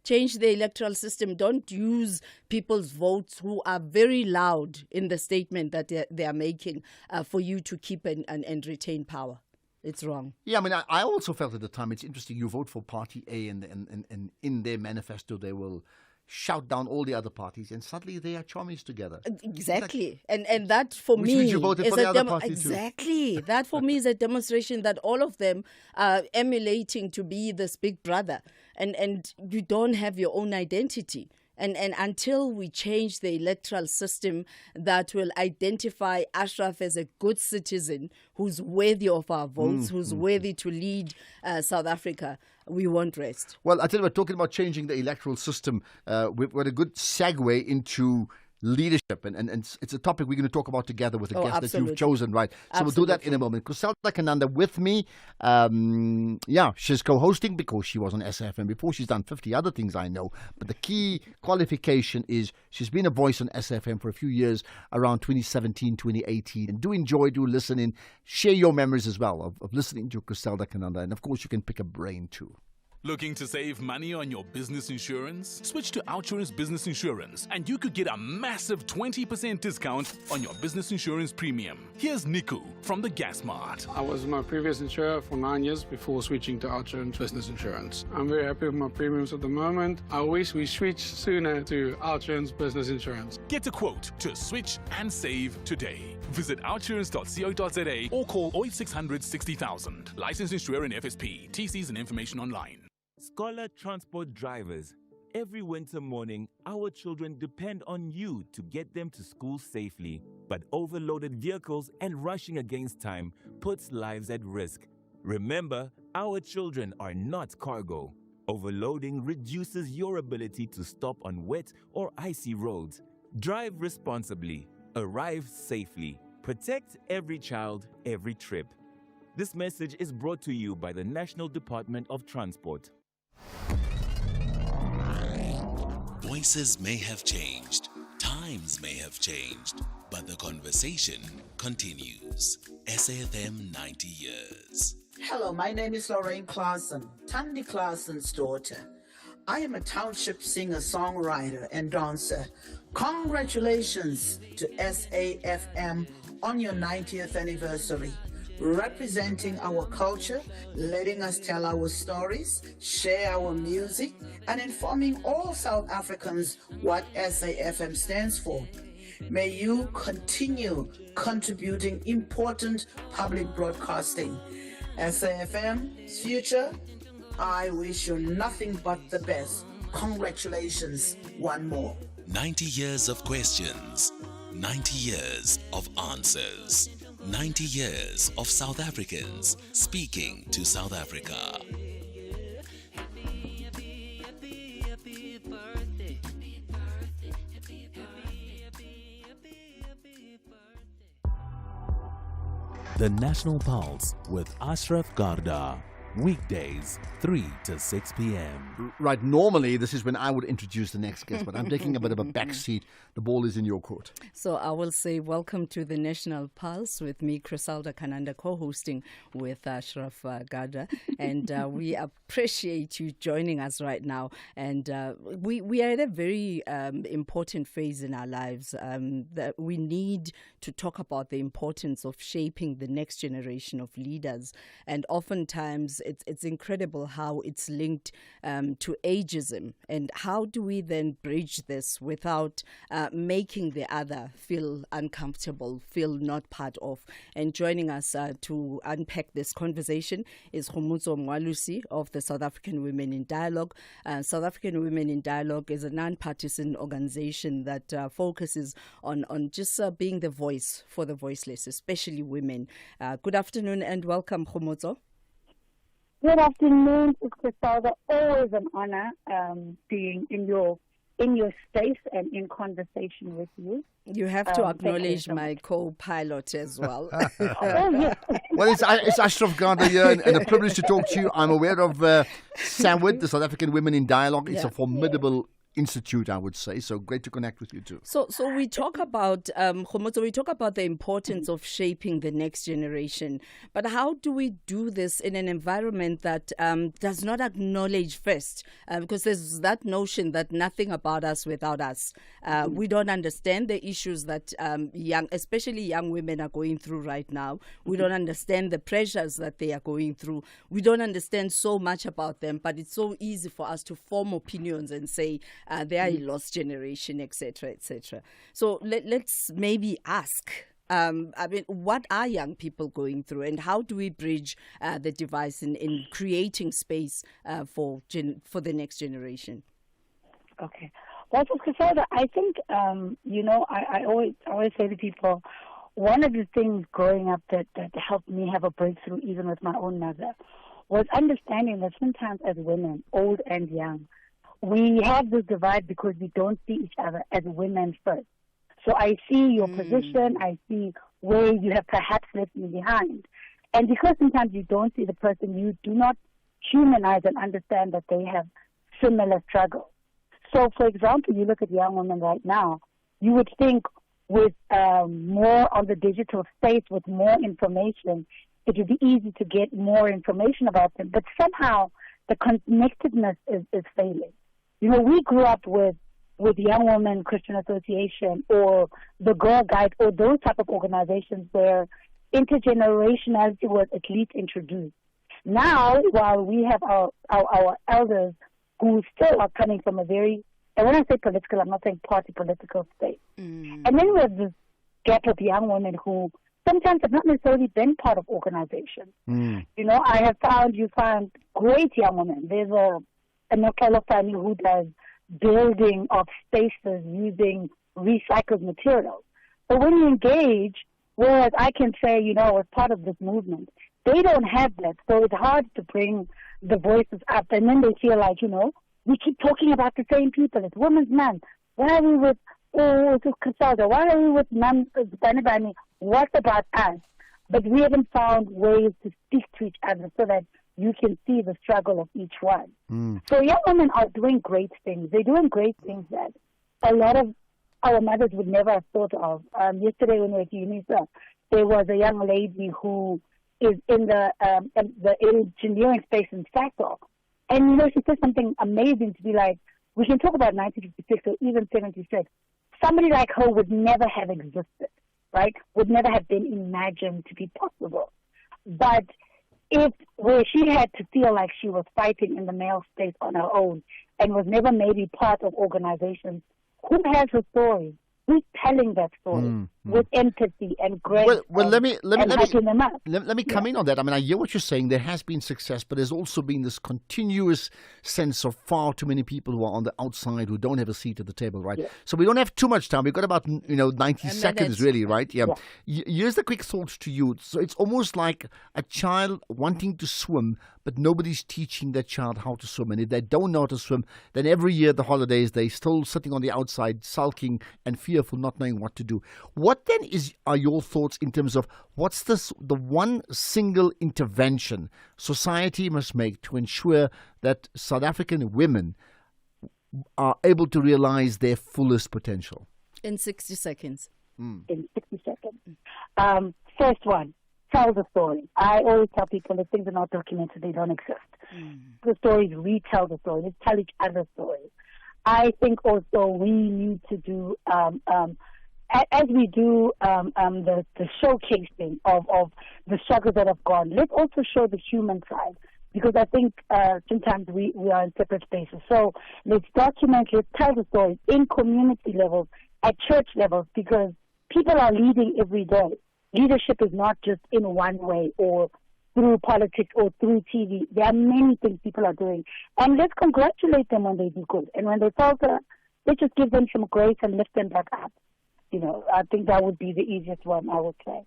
Change the electoral system. Don't use people's votes who are very loud in the statement that they are making for you to keep and retain power. It's wrong. Yeah, I mean, I also felt at the time, it's interesting, you vote for Party A and in their manifesto they will shout down all the other parties, and suddenly they are chummies together. Exactly. And that for Which me means you voted is for the a other party too. exactly. That for me is a demonstration that all of them are emulating to be this big brother, and you don't have your own identity. And until we change the electoral system that will identify Ashraf as a good citizen who's worthy of our votes, who's worthy to lead South Africa, we won't rest. Well, I tell you, we're talking about changing the electoral system. We've got a good segue into leadership, and it's a topic we're going to talk about together with a guest that you've chosen, right? So we'll do that in a moment. Criselda Kananda with me. She's co-hosting because she was on SAFM before. She's done 50 other things, I know. But the key qualification is she's been a voice on SAFM for a few years, around 2017, 2018. And do listen in. Share your memories as well of listening to Criselda Kananda. And of course, you can pick a brain too. Looking to save money on your business insurance? Switch to Outsurance Business Insurance and you could get a massive 20% discount on your business insurance premium. Here's Niku from the Gas Mart. I was my previous insurer for 9 years before switching to Outsurance Business Insurance. I'm very happy with my premiums at the moment. I wish we switched sooner to Outsurance Business Insurance. Get a quote to switch and save today. Visit outsurance.co.za or call 0800 60,000. Licensed insurer and FSP. TCs and information online. Scholar Transport drivers, every winter morning, our children depend on you to get them to school safely. But overloaded vehicles and rushing against time puts lives at risk. Remember, our children are not cargo. Overloading reduces your ability to stop on wet or icy roads. Drive responsibly. Arrive safely. Protect every child, every trip. This message is brought to you by the National Department of Transport. Voices may have changed, times may have changed, but the conversation continues. SAFM 90 years. Hello, my name is Lorraine Claassen, Tandy Claassen's daughter. I am a township singer, songwriter, and dancer. Congratulations to SAFM on your 90th anniversary. Representing our culture, letting us tell our stories, share our music, and informing all South Africans what SAFM stands for. May you continue contributing important public broadcasting. SAFM's future, I wish you nothing but the best. Congratulations, one more. 90 years of questions, 90 years of answers. 90 years of South Africans speaking to South Africa. The National Pulse with Ashraf Garda. Weekdays, 3 to 6 p.m. Right, normally this is when I would introduce the next guest, but I'm taking a bit of a back seat. The ball is in your court. So I will say welcome to the National Pulse with me, Criselda Kananda, co-hosting with Ashraf Garda. And we appreciate you joining us right now. And we are at a very important phase in our lives that we need to talk about the importance of shaping the next generation of leaders. And oftentimes it's incredible how it's linked to ageism, and how do we then bridge this without making the other feel uncomfortable, feel not part of. And joining us to unpack this conversation is Khomotso Mwalusi of the South African Women in Dialogue. South African Women in Dialogue is a non-partisan organization that focuses on just being the voice for the voiceless, especially women. Good afternoon and welcome, Khomotso. Good afternoon, it's Criselda. Always an honor being in your space and in conversation with you. You have to acknowledge my co-pilot as well. Well, it's Ashraf Garda here, and a privilege to talk to you. I'm aware of SAWID, the South African Women in Dialogue. It's a formidable institute, I would say. So great to connect with you too. So we talk about Khomotso, we talk about the importance of shaping the next generation. But how do we do this in an environment that does not acknowledge first? Because there's that notion that nothing about us without us. We don't understand the issues that especially young women are going through right now. We don't understand the pressures that they are going through. We don't understand so much about them, but it's so easy for us to form opinions and say, they are a lost generation, etc., etc. So let's maybe ask, what are young people going through, and how do we bridge the divide in creating space for the next generation? Okay. Well, for Criselda, I think, I always say to people, one of the things growing up that helped me have a breakthrough, even with my own mother, was understanding that sometimes as women, old and young, we have this divide because we don't see each other as women first. So I see your position, I see where you have perhaps left me behind. And because sometimes you don't see the person, you do not humanize and understand that they have similar struggles. So, for example, you look at young women right now, you would think with more on the digital space, with more information, it would be easy to get more information about them. But somehow the connectedness is failing. We grew up with Young Women Christian Association or the Girl Guide or those type of organizations where intergenerationality was at least introduced. Now, while we have our elders who still are coming from a very, and when I say political, I'm not saying party political state. And then we have this gap of young women who sometimes have not necessarily been part of organizations. I have found you find great young women. There's a Nokelo family who does building of spaces using recycled materials. But when you engage, whereas I can say, as part of this movement, they don't have that. So it's hard to bring the voices up. And then they feel like, we keep talking about the same people. It's women's men. Why are we with Criselda? Why are we with Bani? What about us? But we haven't found ways to speak to each other so that you can see the struggle of each one. So young women are doing great things. They're doing great things that a lot of our mothers would never have thought of. Yesterday when we were at UNISA, there was a young lady who is in the engineering space in Sasol. And, she said something amazing to be like, we can talk about 1956 or even 76. Somebody like her would never have existed, right? Would never have been imagined to be possible. But where she had to feel like she was fighting in the male space on her own and was never maybe part of organizations, who has her story? Who's telling that story with empathy and grace? Well, let me come in on that. I hear what you're saying. There has been success, but there's also been this continuous sense of far too many people who are on the outside who don't have a seat at the table, right? Yeah. So we don't have too much time. We've got about 90 seconds, really, right? Yeah. Here's the quick thought to you. So it's almost like a child wanting to swim, but nobody's teaching that child how to swim. And if they don't know how to swim, then every year at the holidays, they're still sitting on the outside, sulking and fearful, not knowing what to do. What then are your thoughts in terms of what's the one single intervention society must make to ensure that South African women are able to realize their fullest potential? In 60 seconds. In 60 seconds. First one, tell the story. I always tell people that things are not documented, they don't exist. The stories, retell the story. Let's tell each other stories. I think also we need to do, as we do the showcasing of the struggles that have gone, let's also show the human side. Because I think sometimes we are in separate spaces. So let's document, let's tell the stories in community levels, at church levels, because people are leading every day. Leadership is not just in one way or through politics or through TV. There are many things people are doing. And let's congratulate them when they do good. And when they falter, let's just give them some grace and lift them back up. I think that would be the easiest one, I would say.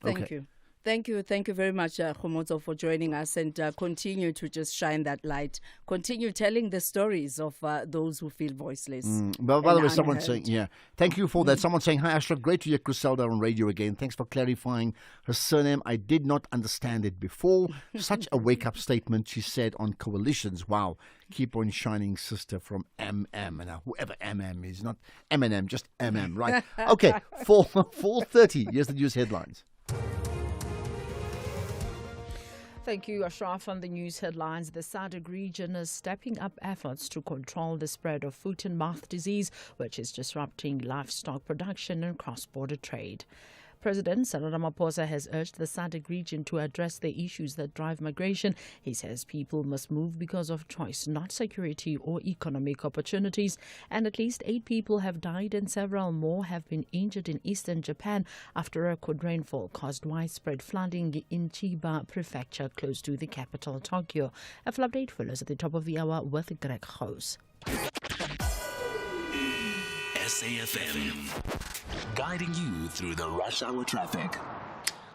Thank you. Thank you very much, Khomotso, for joining us, and continue to just shine that light. Continue telling the stories of those who feel voiceless. But by the way, someone unheard. saying, thank you for that. Someone saying, hi, Ashraf, great to hear Criselda on radio again. Thanks for clarifying her surname. I did not understand it before. Such a wake-up statement, she said, on coalitions. Wow. Keep on shining, sister, from MM. Now, whoever MM is, not M&M, just MM, right? Okay, 4:30. Here's the news headlines. Thank you, Ashraf. On the news headlines, the SADC region is stepping up efforts to control the spread of foot and mouth disease, which is disrupting livestock production and cross-border trade. President Cyril Ramaphosa has urged the SADC region to address the issues that drive migration. He says people must move because of choice, not security or economic opportunities. And at least 8 people have died and several more have been injured in eastern Japan after record rainfall caused widespread flooding in Chiba Prefecture, close to the capital, Tokyo. A full update follows at the top of the hour with Greg House. SAFM, guiding you through the rush hour traffic.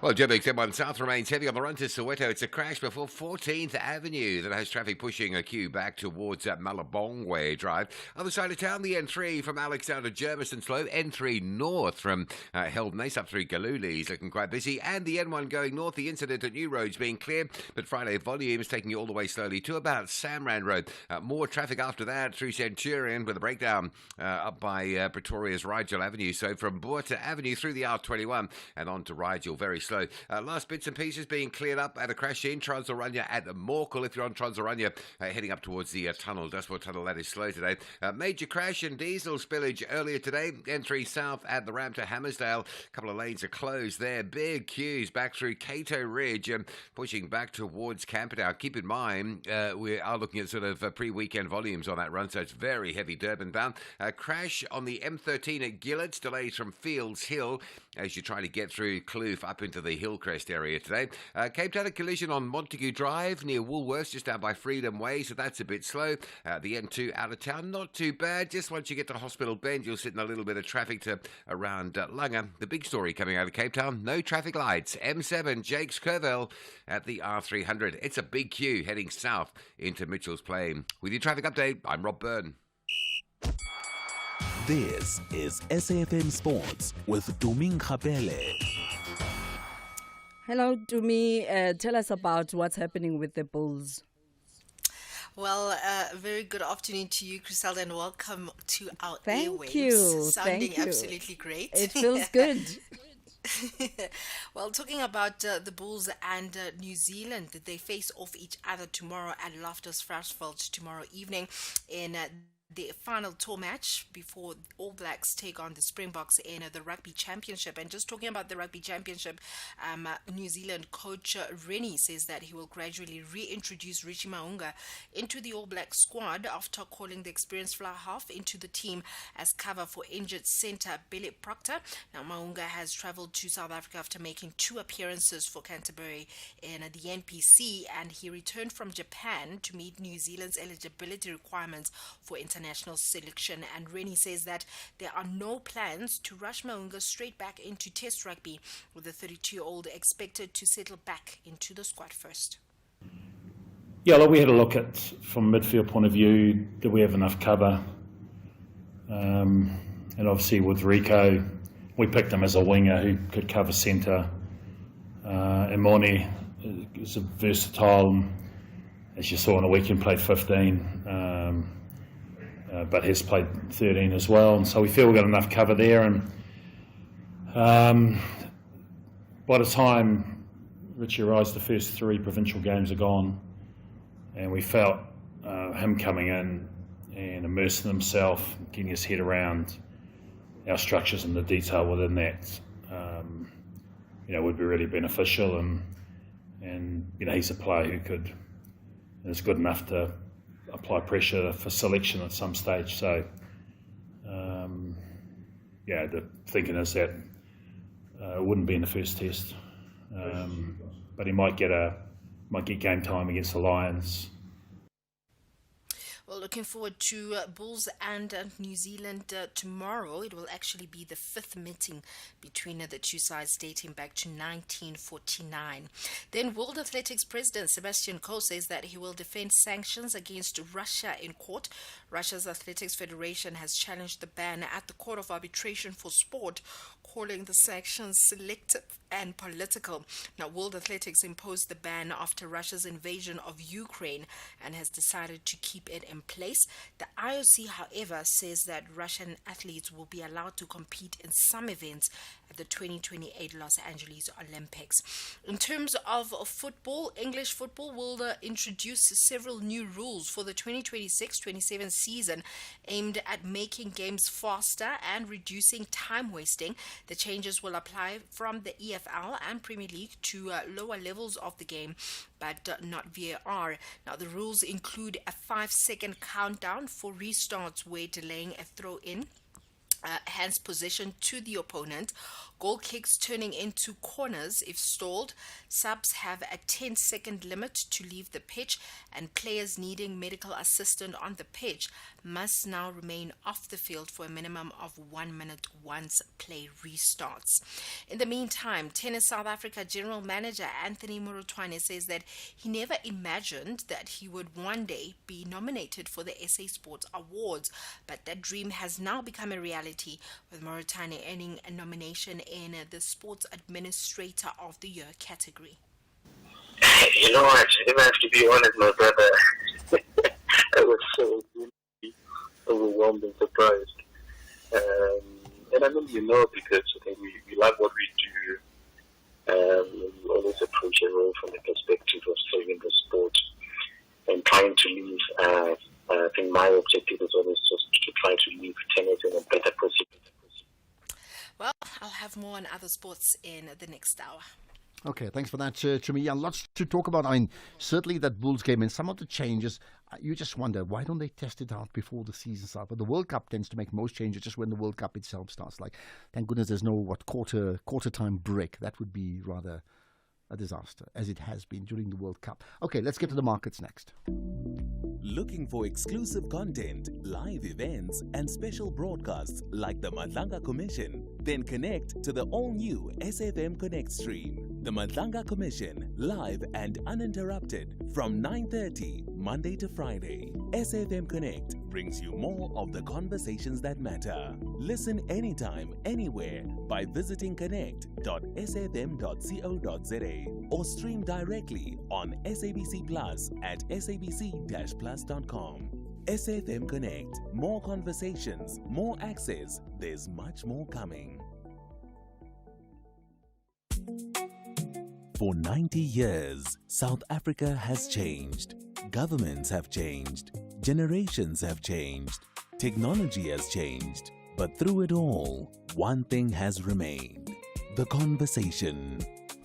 Well, Joburg M1 South remains heavy on the run to Soweto. It's a crash before 14th Avenue that has traffic pushing a queue back towards Malabongwe Drive. Other side of town, the N3 from Alexander Jermison slow. N3 north from Heldnace up through Galuli's looking quite busy. And the N1 going north, the incident at New Road's being clear. But Friday volumes taking you all the way slowly to about Samran Road. More traffic after that through Centurion with a breakdown up by Pretoria's Rigel Avenue. So from Buerta Avenue through the R21 and on to Rigel, very slow. Last bits and pieces being cleared up at a crash in Transurania at Morkel. If you're on Transurania heading up towards the tunnel, Dustport Tunnel, that is slow today. Major crash and diesel spillage earlier today. N3 south at the ramp to Hammersdale. A couple of lanes are closed there. Big queues back through Cato Ridge and pushing back towards Camperdown. Keep in mind, we are looking at sort of pre-weekend volumes on that run, so it's very heavy Durban bound. Crash on the M13 at Gillett. Delays from Fields Hill as you try to get through Kloof up into the Hillcrest area today. Cape Town, a collision on Montague Drive near Woolworths, just down by Freedom Way, so that's a bit slow. The N2 out of town, not too bad. Just once you get to Hospital Bend, you'll sit in a little bit of traffic to around Langa. The big story coming out of Cape Town, no traffic lights. M7, Jakes Curville at the R300. It's a big queue heading south into Mitchell's Plain. With your traffic update, I'm Rob Byrne. This is SAFM Sports with Duming Kapele. Hello, Dumi. Tell us about what's happening with the Bulls. Well, very good afternoon to you, Criselda, and welcome to our Thank airwaves. you. Sounding Thank you. absolutely great. It feels good. Well, talking about the Bulls and New Zealand, they face off each other tomorrow at Loftus Versfeld tomorrow evening in the final tour match before All Blacks take on the Springboks in the Rugby Championship. And just talking about the Rugby Championship, New Zealand coach Rennie says that he will gradually reintroduce Richie Maunga into the All Black squad after calling the experienced fly half into the team as cover for injured centre Billy Proctor. Now, Maunga has travelled to South Africa after making 2 appearances for Canterbury in the NPC, and he returned from Japan to meet New Zealand's eligibility requirements for international selection. And Rennie says that there are no plans to rush Maunga straight back into Test rugby, with the 32-year-old expected to settle back into the squad first. Yeah, look, we had a look at, from a midfield point of view, did we have enough cover? And obviously with Rico, we picked him as a winger who could cover centre. And Moni is a versatile, as you saw on the weekend, played 15. But has played 13 as well, and so we feel we've got enough cover there. And by the time Richie arrives, the first 3 provincial games are gone, and we felt him coming in and immersing himself, getting his head around our structures and the detail within that, would be really beneficial. And he's a player who is good enough to apply pressure for selection at some stage. So, the thinking is that it wouldn't be in the first test, but he might get game time against the Lions. Well, looking forward to Bulls and New Zealand tomorrow. It will actually be the fifth meeting between the two sides dating back to 1949. Then World Athletics President Sebastian Coe says that he will defend sanctions against Russia in court. Russia's Athletics Federation has challenged the ban at the Court of Arbitration for Sport, calling the sanctions selective and political. Now, World Athletics imposed the ban after Russia's invasion of Ukraine and has decided to keep it in place. The IOC, however, says that Russian athletes will be allowed to compete in some events at the 2028 Los Angeles Olympics. In terms of football, English football will introduce several new rules for the 2026-27 season aimed at making games faster and reducing time wasting. The changes will apply from the EFL and Premier League to lower levels of the game, but not VAR. Now, the rules include a 5-second countdown for restarts where delaying a throw-in hands possession to the opponent, goal kicks turning into corners if stalled, subs have a 10-second limit to leave the pitch, and players needing medical assistance on the pitch must now remain off the field for a minimum of 1 minute once play restarts. In the meantime, Tennis South Africa General Manager Anthony Murutwane says that he never imagined that he would one day be nominated for the SA Sports Awards, but that dream has now become a reality, with Murutwane earning a nomination in the Sports Administrator of the Year category. You know what, if I have to be honest, my brother, I was so overwhelmed and surprised. And I mean, because I think we like what we do. We always approach a role from the perspective of saving the sport and trying to leave. I think my objective is always just to try to leave tennis in a better position. Well, I'll have more on other sports in the next hour. Okay, thanks for that, Chimiya. Lots to talk about. I mean, certainly that Bulls game and some of the changes, you just wonder, why don't they test it out before the season starts? But the World Cup tends to make most changes just when the World Cup itself starts. Like, thank goodness there's no, quarter time break. That would be rather a disaster, as it has been during the World Cup. Okay, let's get to the markets next. Looking for exclusive content, live events, and special broadcasts like the Madlanga Commission? Then connect to the all-new SFM Connect stream. The Madlanga Commission, live and uninterrupted from 9:30 Monday to Friday. SFM Connect brings you more of the conversations that matter. Listen anytime, anywhere by visiting connect.sfm.co.za or stream directly on SABC Plus at sabc-plus.com. SFM Connect. More conversations, more access. There's much more coming. For 90 years, South Africa has changed. Governments have changed. Generations have changed. Technology has changed. But through it all, one thing has remained. The conversation.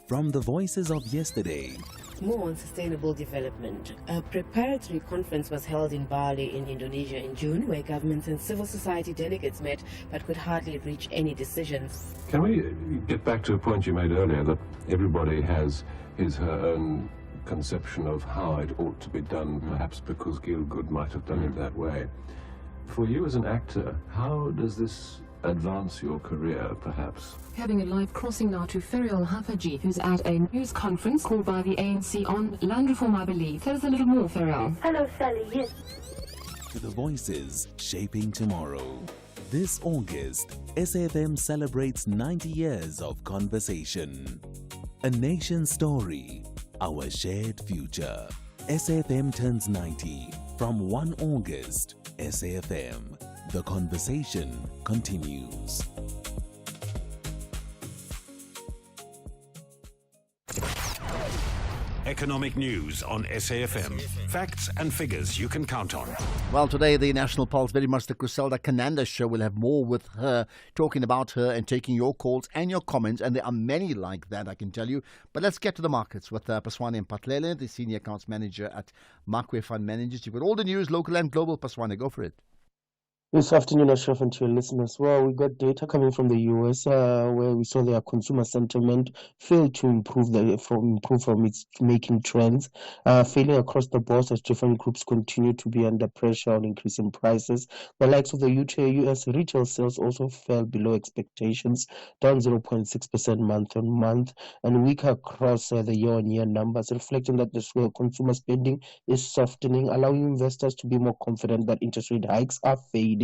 From the voices of yesterday. More on sustainable development. A preparatory conference was held in Bali in Indonesia in June, where governments and civil society delegates met but could hardly reach any decisions. Can we get back to a point you made earlier, that everybody has her own conception of how it ought to be done, perhaps because Gielgud might have done it that way. For you as an actor, how does this advance your career, perhaps? Having a live crossing now to Ferial Hafaji, who's at a news conference called by the ANC on land reform, I believe. Tell us a little more, Ferial. Hello, Sally. Yes. To the voices shaping tomorrow. This August, SAFM celebrates 90 years of conversation. A nation's story, our shared future. SAFM turns 90 from 1 August. SAFM. The conversation continues. Economic news on SAFM. Facts and figures you can count on. Well, today the National Pulse, very much the Criselda Kananda show. We'll have more with her, talking about her and taking your calls and your comments. And there are many like that, I can tell you. But let's get to the markets with Paswane Mpatlele, the Senior Accounts Manager at Makwe Fund Managers. You've got all the news, local and global. Paswane, go for it. This afternoon, Ashraf, and to your listeners. Well, we got data coming from the US where we saw their consumer sentiment fail to improve from its making trends, failing across the board as different groups continue to be under pressure on increasing prices. The likes of the US retail sales also fell below expectations, down 0.6% month on month, and weaker across the year-on-year numbers, reflecting that the consumer spending is softening, allowing investors to be more confident that interest rate hikes are fading.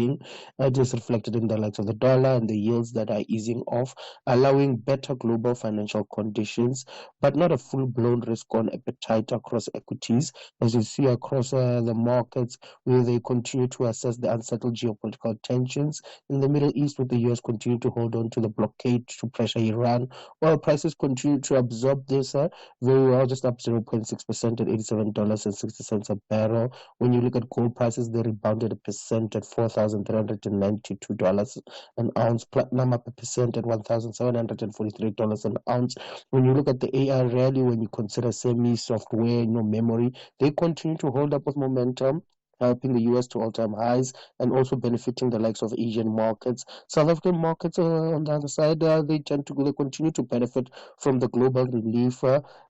It is reflected in the likes of the dollar and the yields that are easing off, allowing better global financial conditions, but not a full-blown risk-on appetite across equities, as you see across the markets where they continue to assess the unsettled geopolitical tensions in the Middle East, with the US continue to hold on to the blockade to pressure Iran, while prices continue to absorb this very well, just up 0.6% at $87.60 a barrel. When you look at gold prices, they rebounded 1% at $4,392 an ounce, platinum up 1% at $1,743 an ounce. When you look at the AI rally, when you consider semi-software, memory, they continue to hold up with momentum, helping the US to all-time highs and also benefiting the likes of Asian markets. South African markets, on the other side, they continue to benefit from the global relief.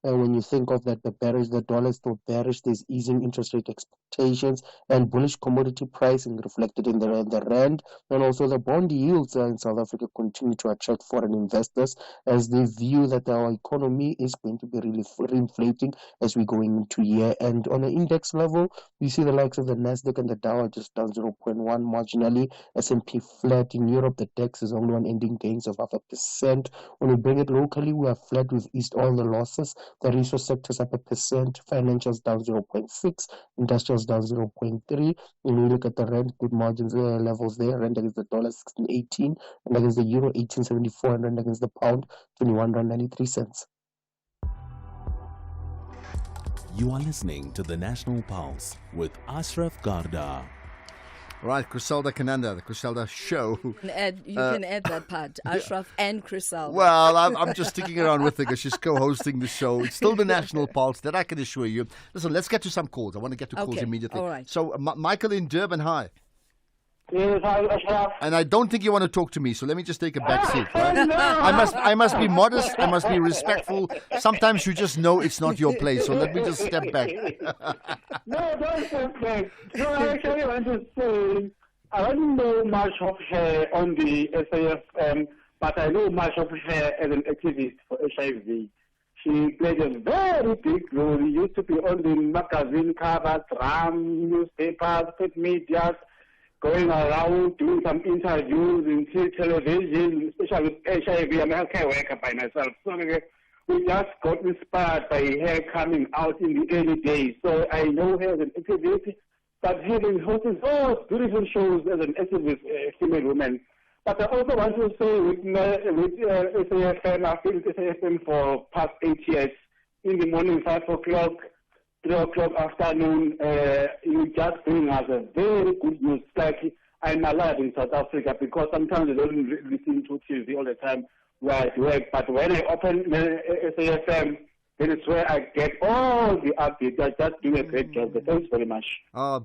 When you think of that, the dollar is still bearish. There's easing interest rate expectations and bullish commodity pricing reflected in the rand, and also the bond yields in South Africa continue to attract foreign investors as they view that our economy is going to be really reinflating as we go into year. And on an index level, we see the likes of the Nasdaq and the Dow are just down 0.1 marginally. S&P flat. In Europe, the DAX is only on ending gains of 0.5%. When we bring it locally, we are flat with East Oil the losses. The resource sectors up 1%. Financials down 0.6. Industrials down 0.3. When we look at the rand, good margins levels there. Rand against the dollar 16.18, and against the euro 18.74, and rand against the pound 21.93 cents. You are listening to the National Pulse with Ashraf Garda. Right, Criselda Kananda, the Criselda Show. You can add that part, Ashraf and Criselda. Well, I'm just sticking around with her because she's co-hosting the show. It's still the National Pulse, that I can assure you. Listen, let's get to some calls. I want to get to calls immediately. All right. So, Michael in Durban, hi. Yes, Ashraf. And I don't think you want to talk to me, so let me just take a back seat. Right? No. I must be modest. I must be respectful. Sometimes you just know it's not your place, so let me just step back. No, don't step back. No, I actually want to say I don't know much of her on the SAFM, but I know much of her as an activist for HIV. She played a very big role. She used to be on the magazine covers, newspapers, print media, going around doing some interviews in television, especially with HIV. I'm a healthcare worker by myself. So we just got inspired by her coming out in the early days. So I know her as an activist, but having hosted beautiful shows as an activist female woman. But I also want to say with SAFM, I've been with SAFM for past 8 years. In the morning, 5 o'clock, 3 o'clock afternoon, you just bring us a very good news. Like I'm alive in South Africa because sometimes I don't listen to TV all the time where I work. But when I open SAFM, that is where I get all the updates. They're just doing a great job. Thanks very much.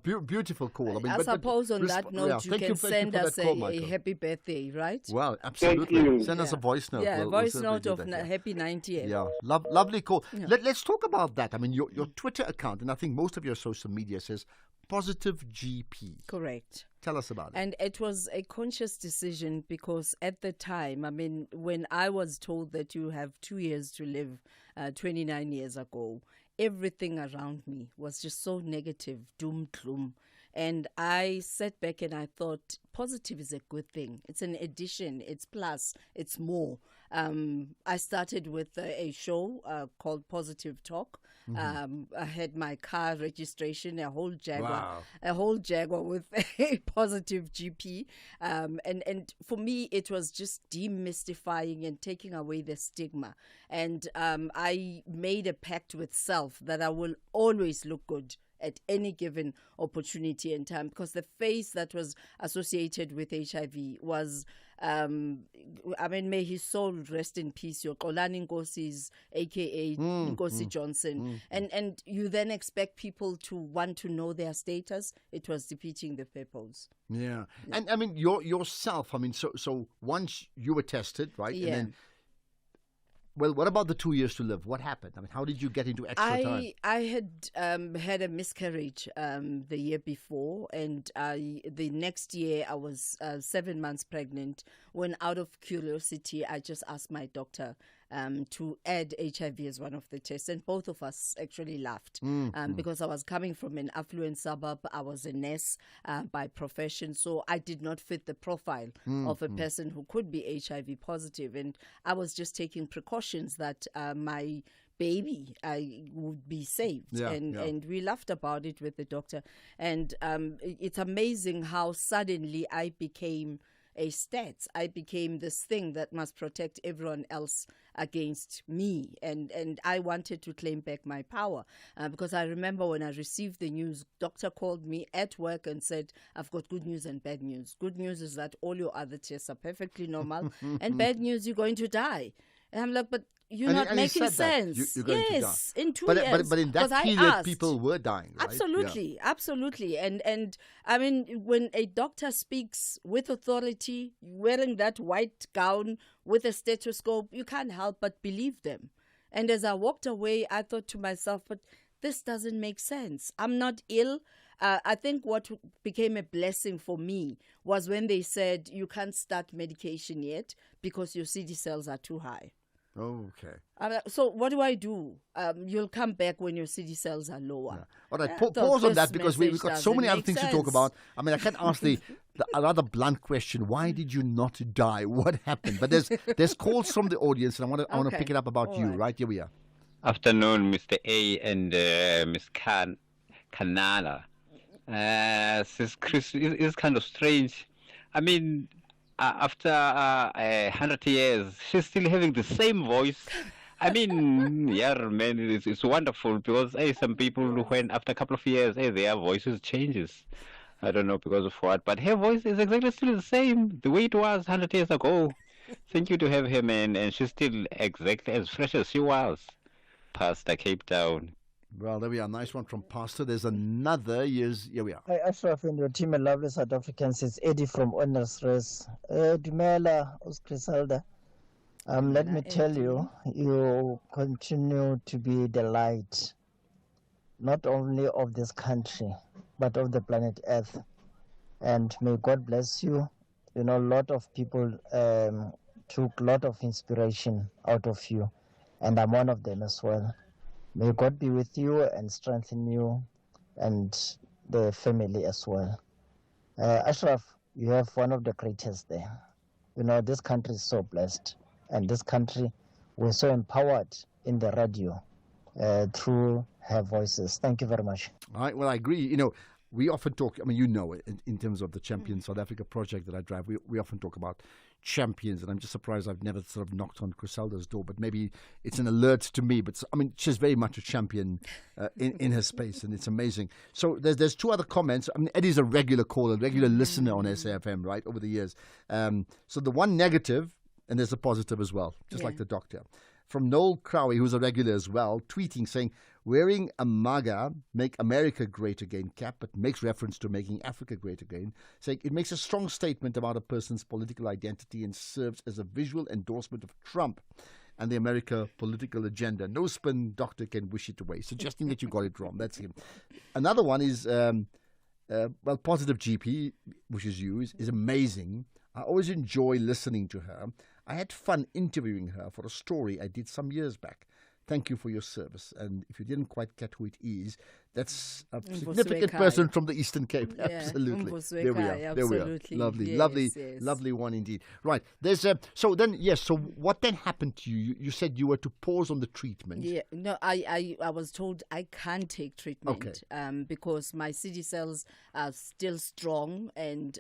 Beautiful call. I suppose on that note, you can send us a happy birthday, right? Well, absolutely. Send us a voice note. Yeah, voice note of happy 90th. Yeah, lovely call. Yeah. Let's talk about that. I mean, your Twitter account, and I think most of your social media says Positive GP. Correct. Tell us about it. And it was a conscious decision because at the time, I mean, when I was told that you have 2 years to live 29 years ago, everything around me was just so negative, doom, gloom. And I sat back and I thought, positive is a good thing. It's an addition. It's plus. It's more. I started with a show called Positive Talk. Mm-hmm. I had my car registration, a whole Jaguar with a positive GP. And for me, it was just demystifying and taking away the stigma. And I made a pact with self that I will always look good at any given opportunity and time, because the face that was associated with HIV was I mean, may his soul rest in peace. Your Xolani Nkosi's, aka Nkosi Johnson, and you then expect people to want to know their status. It was defeating the purpose. Yeah. And I mean, yourself. I mean, so once you were tested, right? Yeah. And then, well, what about the 2 years to live? What happened? I mean, how did you get into extra time? I had had a miscarriage the year before, and the next year I was 7 months pregnant. When out of curiosity, I just asked my doctor to add HIV as one of the tests, and both of us actually laughed because I was coming from an affluent suburb. I was a nurse by profession, so I did not fit the profile of a person who could be HIV positive, and I was just taking precautions that my baby would be saved. And we laughed about it with the doctor, and it's amazing how suddenly I became a stats. I became this thing that must protect everyone else against me, and I wanted to claim back my power because I remember when I received the news, doctor called me at work and said, I've got good news and bad news. Good news is that all your other tests are perfectly normal, and bad news, you're going to die. And I'm like, but you're not making sense. You're going to die. In 2 years. But in that period, people were dying, right? Absolutely, absolutely. And I mean, when a doctor speaks with authority, wearing that white gown with a stethoscope, you can't help but believe them. And as I walked away, I thought to myself, but this doesn't make sense. I'm not ill. I think what became a blessing for me was when they said you can't start medication yet because your CD cells are too high. Okay. So what do I do? You'll come back when your CD cells are lower. Yeah. All right, pause on that because we've got so many other things to talk about. I mean, I can't ask the rather blunt question. Why did you not die? What happened? But there's calls from the audience, and I want to pick it up about you. Right, here we are. Afternoon, Mr. A and Miss Kananda. It's kind of strange. I mean, after 100 years, she's still having the same voice. I mean, yeah, man, it's wonderful because some people, when after a couple of years, their voices changes. I don't know because of what, but her voice is exactly still the same, the way it was 100 years ago. Thank you to have her, man, and she's still exactly as fresh as she was. Pastor Cape Town. Well, there we are. Nice one from Pastor. There's another. Here we are. Hi, Ashraf and your team and lovely South Africans. It's Eddie from Honors Race. Dumela, Criselda. Let me tell you, you continue to be the light, not only of this country, but of the planet Earth. And may God bless you. You know, a lot of people took a lot of inspiration out of you, and I'm one of them as well. May God be with you and strengthen you and the family as well. Ashraf, you have one of the greatest there. You know, this country is so blessed. And this country, we're so empowered in the radio through her voices. Thank you very much. All right, well, I agree. You know, we often talk, I mean, you know, in terms of the Champion South Africa project that I drive, we often talk about champions, and I'm just surprised I've never sort of knocked on Criselda's door, but maybe it's an alert to me. But I mean, she's very much a champion in her space, and it's amazing. So there's two other comments. I mean, Eddie's a regular caller, regular listener on SAFM, right, over the years. So the one negative, and there's a positive as well, just like the doctor. From Noel Crowley, who's a regular as well, tweeting saying, wearing a MAGA, Make America Great Again cap, but makes reference to making Africa great again, saying it makes a strong statement about a person's political identity and serves as a visual endorsement of Trump and the America political agenda. No spin doctor can wish it away, suggesting that you got it wrong. That's him. Another one is, Positive GP, which is you, is amazing. I always enjoy listening to her. I had fun interviewing her for a story I did some years back. Thank you for your service. And if you didn't quite get who it is, that's a significant person from the Eastern Cape. Yeah. Absolutely. There we are. Absolutely. There we are. Lovely, yes. lovely one indeed. Right. There's so what then happened to you? You said you were to pause on the treatment. Yeah. No, I was told I can't take treatment because my CD cells are still strong and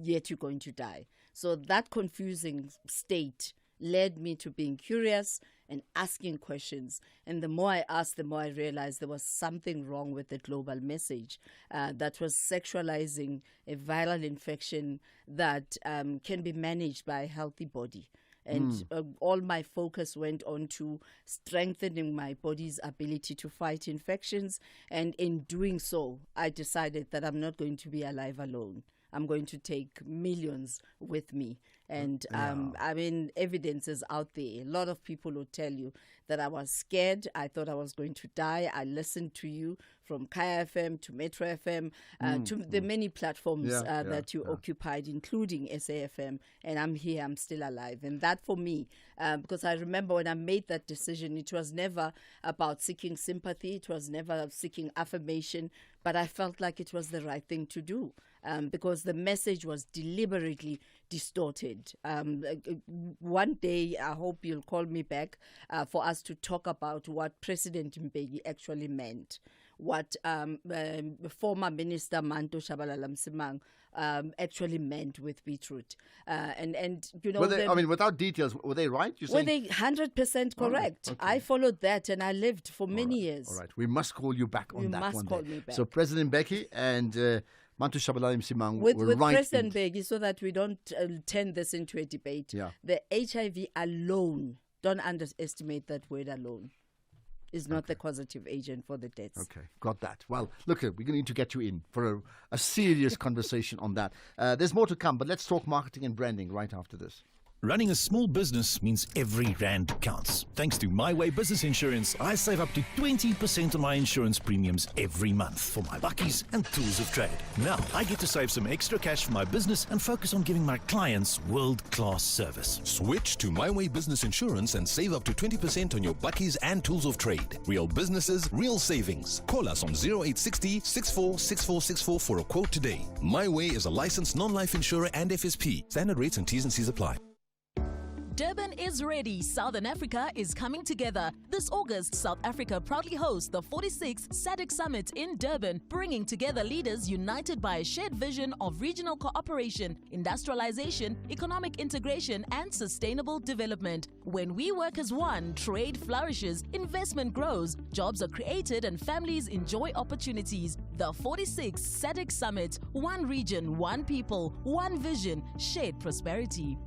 yet you're going to die. So that confusing state led me to being curious and asking questions. And the more I asked, the more I realized there was something wrong with the global message that was sexualizing a viral infection that can be managed by a healthy body. And all my focus went on to strengthening my body's ability to fight infections. And in doing so, I decided that I'm not going to be alive alone. I'm going to take millions with me. And I mean, evidence is out there. A lot of people will tell you that I was scared. I thought I was going to die. I listened to you from Kaya FM to Metro FM to the many platforms that you occupied, including SAFM. And I'm here. I'm still alive. And that for me, because I remember when I made that decision, it was never about seeking sympathy. It was never seeking affirmation. But I felt like it was the right thing to do because the message was deliberately distorted. One day, I hope you'll call me back for us to talk about what President Mbeki actually meant, what former Minister Manto Shabalala Msimang actually meant with beetroot. And you know, I mean, without details, were they right? Were they 100% correct? Okay. I followed that and I lived for many years. All right, we must call you back on You that must one call day. me back. So President Mbeki and Manto Shabalala Msimang With were right. President Mbeki, so that we don't turn this into a debate. Yeah. The HIV alone, don't underestimate that word alone, is not the causative agent for the deaths. Okay, got that. Well, look, we're going to need to get you in for a serious conversation on that. There's more to come, but let's talk marketing and branding right after this. Running a small business means every rand counts. Thanks to My Way Business Insurance, I save up to 20% on my insurance premiums every month for my buckies and tools of trade. Now, I get to save some extra cash for my business and focus on giving my clients world-class service. Switch to My Way Business Insurance and save up to 20% on your buckies and tools of trade. Real businesses, real savings. Call us on 0860 646464 for a quote today. My Way is a licensed non-life insurer and FSP. Standard rates and T's and C's apply. Durban is ready. Southern Africa is coming together. This August, South Africa proudly hosts the 46th SADC Summit in Durban, bringing together leaders united by a shared vision of regional cooperation, industrialization, economic integration, and sustainable development. When we work as one, trade flourishes, investment grows, jobs are created, and families enjoy opportunities. The 46th SADC Summit, one region, one people, one vision, shared prosperity.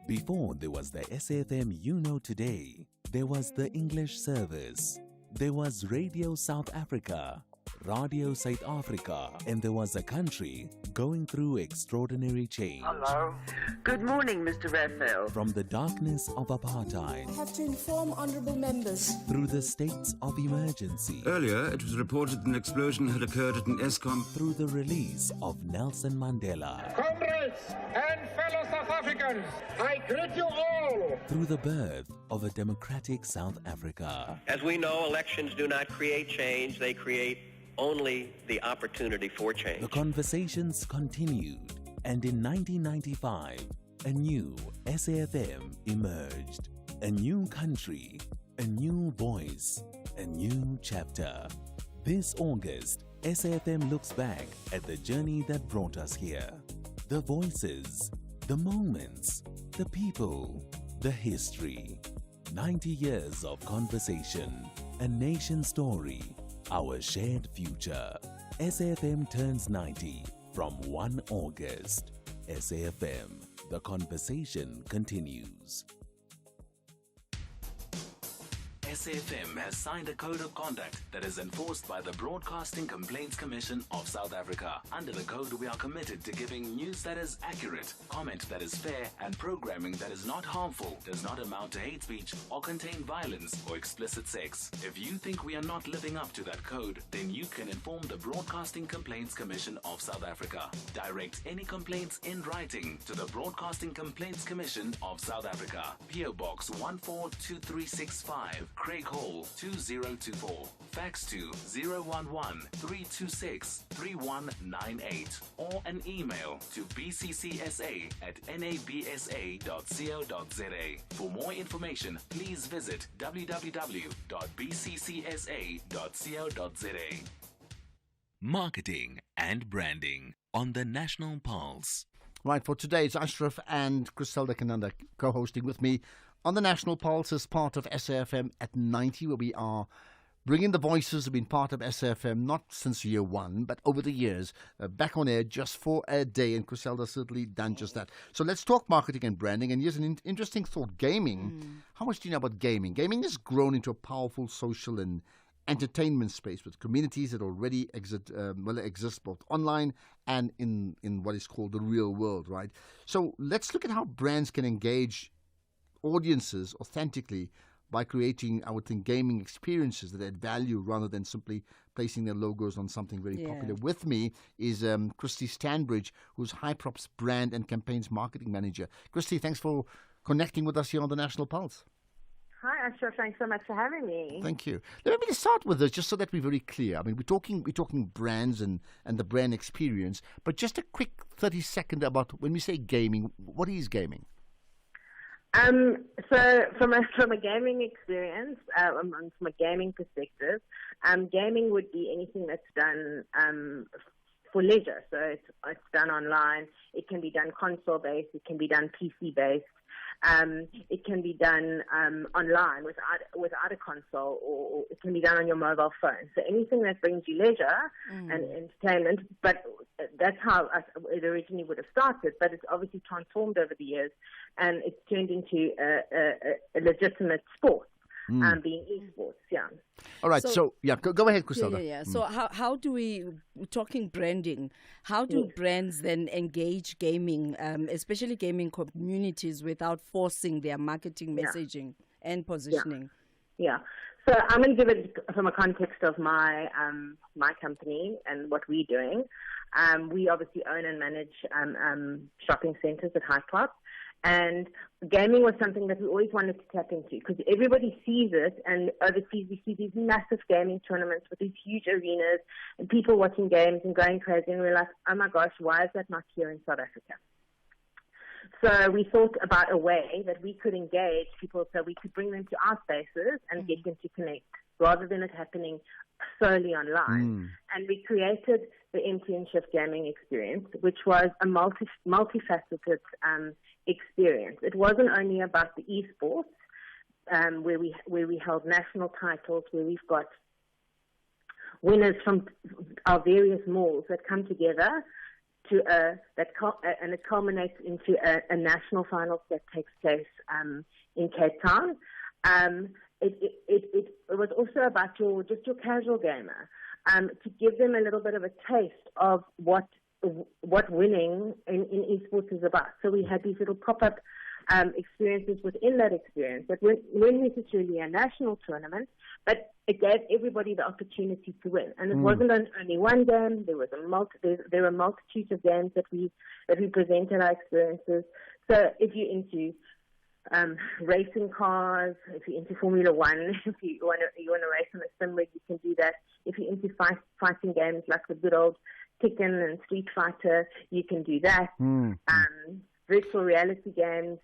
Before there was the SAFM you know today, there was the English service, there was Radio South Africa, Radio South Africa, and there was a country going through extraordinary change. Hello. Good morning, Mr. Raphael. From the darkness of apartheid I have to inform honourable members. through the states of emergency, Earlier, it was reported an explosion had occurred at an ESCOM. through the release of Nelson Mandela, Comrades and fellow South Africans, I greet you all. through the birth of a democratic South Africa. As we know, elections do not create change, they create only the opportunity for change. The conversations continued, and in 1995, a new SAFM emerged. A new country, a new voice, a new chapter. This August, SAFM looks back at the journey that brought us here. The voices, the moments, the people, the history. 90 years of conversation, a nation story, our shared future. SAFM turns 90 from 1 August. SAFM, the conversation continues. SAFM has signed a code of conduct that is enforced by the Broadcasting Complaints Commission of South Africa. Under the code, we are committed to giving news that is accurate, comment that is fair, and programming that is not harmful, does not amount to hate speech, or contain violence or explicit sex. If you think we are not living up to that code, then you can inform the Broadcasting Complaints Commission of South Africa. Direct any complaints in writing to the Broadcasting Complaints Commission of South Africa. PO Box 142365, Craig Hall 2024. Fax to 011-326-3198 or an email to bccsa@nabsa.co.za. For more information, please visit www.bccsa.co.za. Marketing and branding on the National Pulse. Right, for today, it's Ashraf and Criselda Kananda co-hosting with me on the National Pulse as part of SAFM at 90, where we are bringing the voices who've been part of SAFM, not since year one, but over the years, back on air just for a day, and Criselda's certainly done just that. So let's talk marketing and branding, and here's an interesting thought. Gaming. How much do you know about gaming? Gaming has grown into a powerful social and entertainment space with communities that already exist both online and in what is called the real world, right? So let's look at how brands can engage audiences authentically by creating, I would think, gaming experiences that add value rather than simply placing their logos on something very popular. With me is Christy Stanbridge, who's Hyprops brand and campaigns marketing manager. Christy, thanks for connecting with us here on the National Pulse. Hi, Ashraf. Thanks so much for having me. Thank you. Let me start with this, just so that we're very clear. I mean, we're talking brands and the brand experience, but just a quick 30-second about when we say gaming, what is gaming? So from a gaming experience, from a gaming perspective, gaming would be anything that's done for leisure. So it's done online. It can be done console-based. It can be done PC-based. It can be done online without a console, or it can be done on your mobile phone. So anything that brings you leisure and entertainment, but that's how it originally would have started, but it's obviously transformed over the years, and it's turned into a legitimate sport. Being esports, yeah. All right, so go ahead, Criselda. Yeah. So how do we're talking branding, how do brands then engage gaming, especially gaming communities, without forcing their marketing messaging and positioning? Yeah. So I'm going to give it from a context of my my company and what we're doing. We obviously own and manage shopping centres at Hyprops. And gaming was something that we always wanted to tap into because everybody sees it, and overseas we see these massive gaming tournaments with these huge arenas and people watching games and going crazy, and we're like, oh my gosh, why is that not here in South Africa? So we thought about a way that we could engage people so we could bring them to our spaces and get them to connect rather than it happening solely online. And we created the MTN Shift gaming experience, which was a multifaceted experience. It wasn't only about the esports, where we held national titles, where we've got winners from our various malls that come together and it culminates into a national finals that takes place in Cape Town. It was also about your casual gamer, to give them a little bit of a taste of what winning in esports is about. So we had these little pop-up experiences within that experience that weren't necessarily a national tournament, but it gave everybody the opportunity to win. And it wasn't only one game. There were multitudes of games that we presented our experiences. So if you're into racing cars, if you're into Formula One, if you want to race on a sim rig, you can do that. If you're into fighting games like the good old Tekken and Street Fighter, you can do that. Virtual reality games,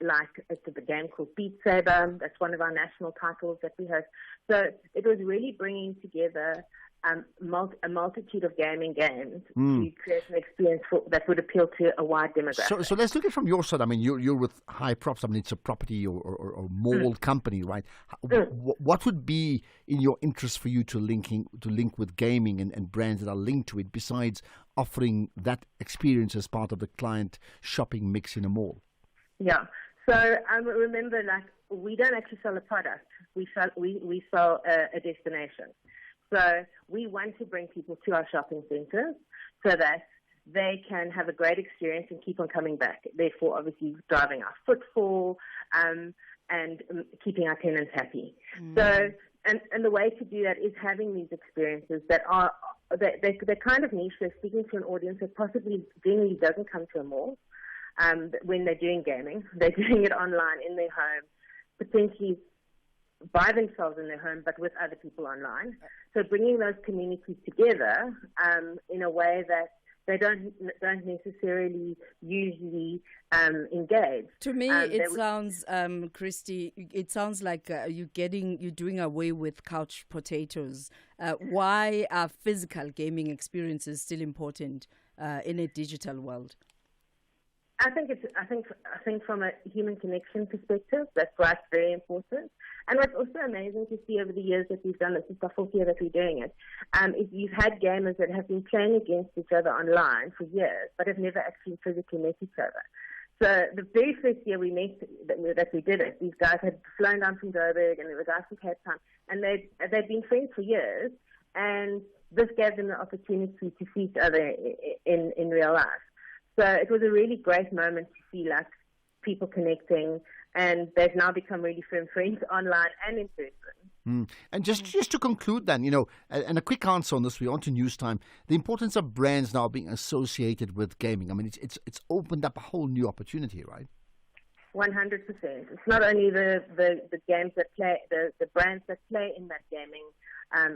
like it's a game called Beat Saber. That's one of our national titles that we host. So it was really bringing together a multitude of gaming games to create an experience that would appeal to a wide demographic. So let's look at it from your side. I mean, you're with Hyprops. I mean, it's a property or mall company, right? What would be in your interest for you to link with gaming and brands that are linked to it, besides offering that experience as part of the client shopping mix in a mall? Yeah. So remember, like, we don't actually sell a product. We sell a destination. So we want to bring people to our shopping centres so that they can have a great experience and keep on coming back. Therefore, obviously, driving our footfall and keeping our tenants happy. So, and the way to do that is having these experiences that are they're kind of niche. They're speaking to an audience that possibly generally doesn't come to a mall when they're doing gaming. They're doing it online in their home, potentially by themselves in their home, but with other people online. So bringing those communities together in a way that they don't necessarily usually engage. To me, it sounds, Christy, it sounds like you're doing away with couch potatoes. Why are physical gaming experiences still important in a digital world? I think from a human connection perspective, that's right, very important. And what's also amazing to see over the years that we've done this, it's the fourth year that we're doing it, is you've had gamers that have been playing against each other online for years, but have never actually physically met each other. So the very first year we met, that we did it, these guys had flown down from Joburg, and there were guys from Cape Town, and they'd been friends for years, and this gave them the opportunity to see each other in real life. So it was a really great moment to see like people connecting, and they've now become really firm friends online and in person. And just to conclude then, and a quick answer on this, we're on to news time, the importance of brands now being associated with gaming. I mean, it's opened up a whole new opportunity, right? 100%. It's not only the games that play, the brands that play in that gaming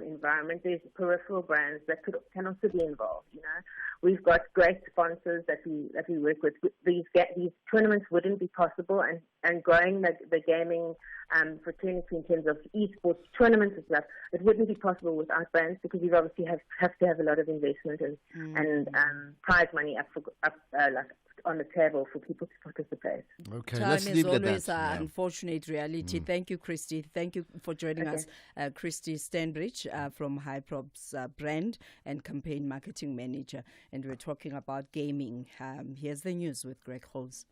environment. There's peripheral brands that can also be involved. We've got great sponsors that we work with. These tournaments wouldn't be possible, and growing the gaming fraternity in terms of esports tournaments and stuff, it wouldn't be possible without brands, because you obviously have to have a lot of investment and prize money up on the table for people to participate. Okay, Time let's is leave it at always that. an unfortunate reality. Thank you, Christy. Thank you for joining us. Christy Stanbridge from Hyprops brand and campaign marketing manager. And we're talking about gaming. Here's the news with Greg Holz.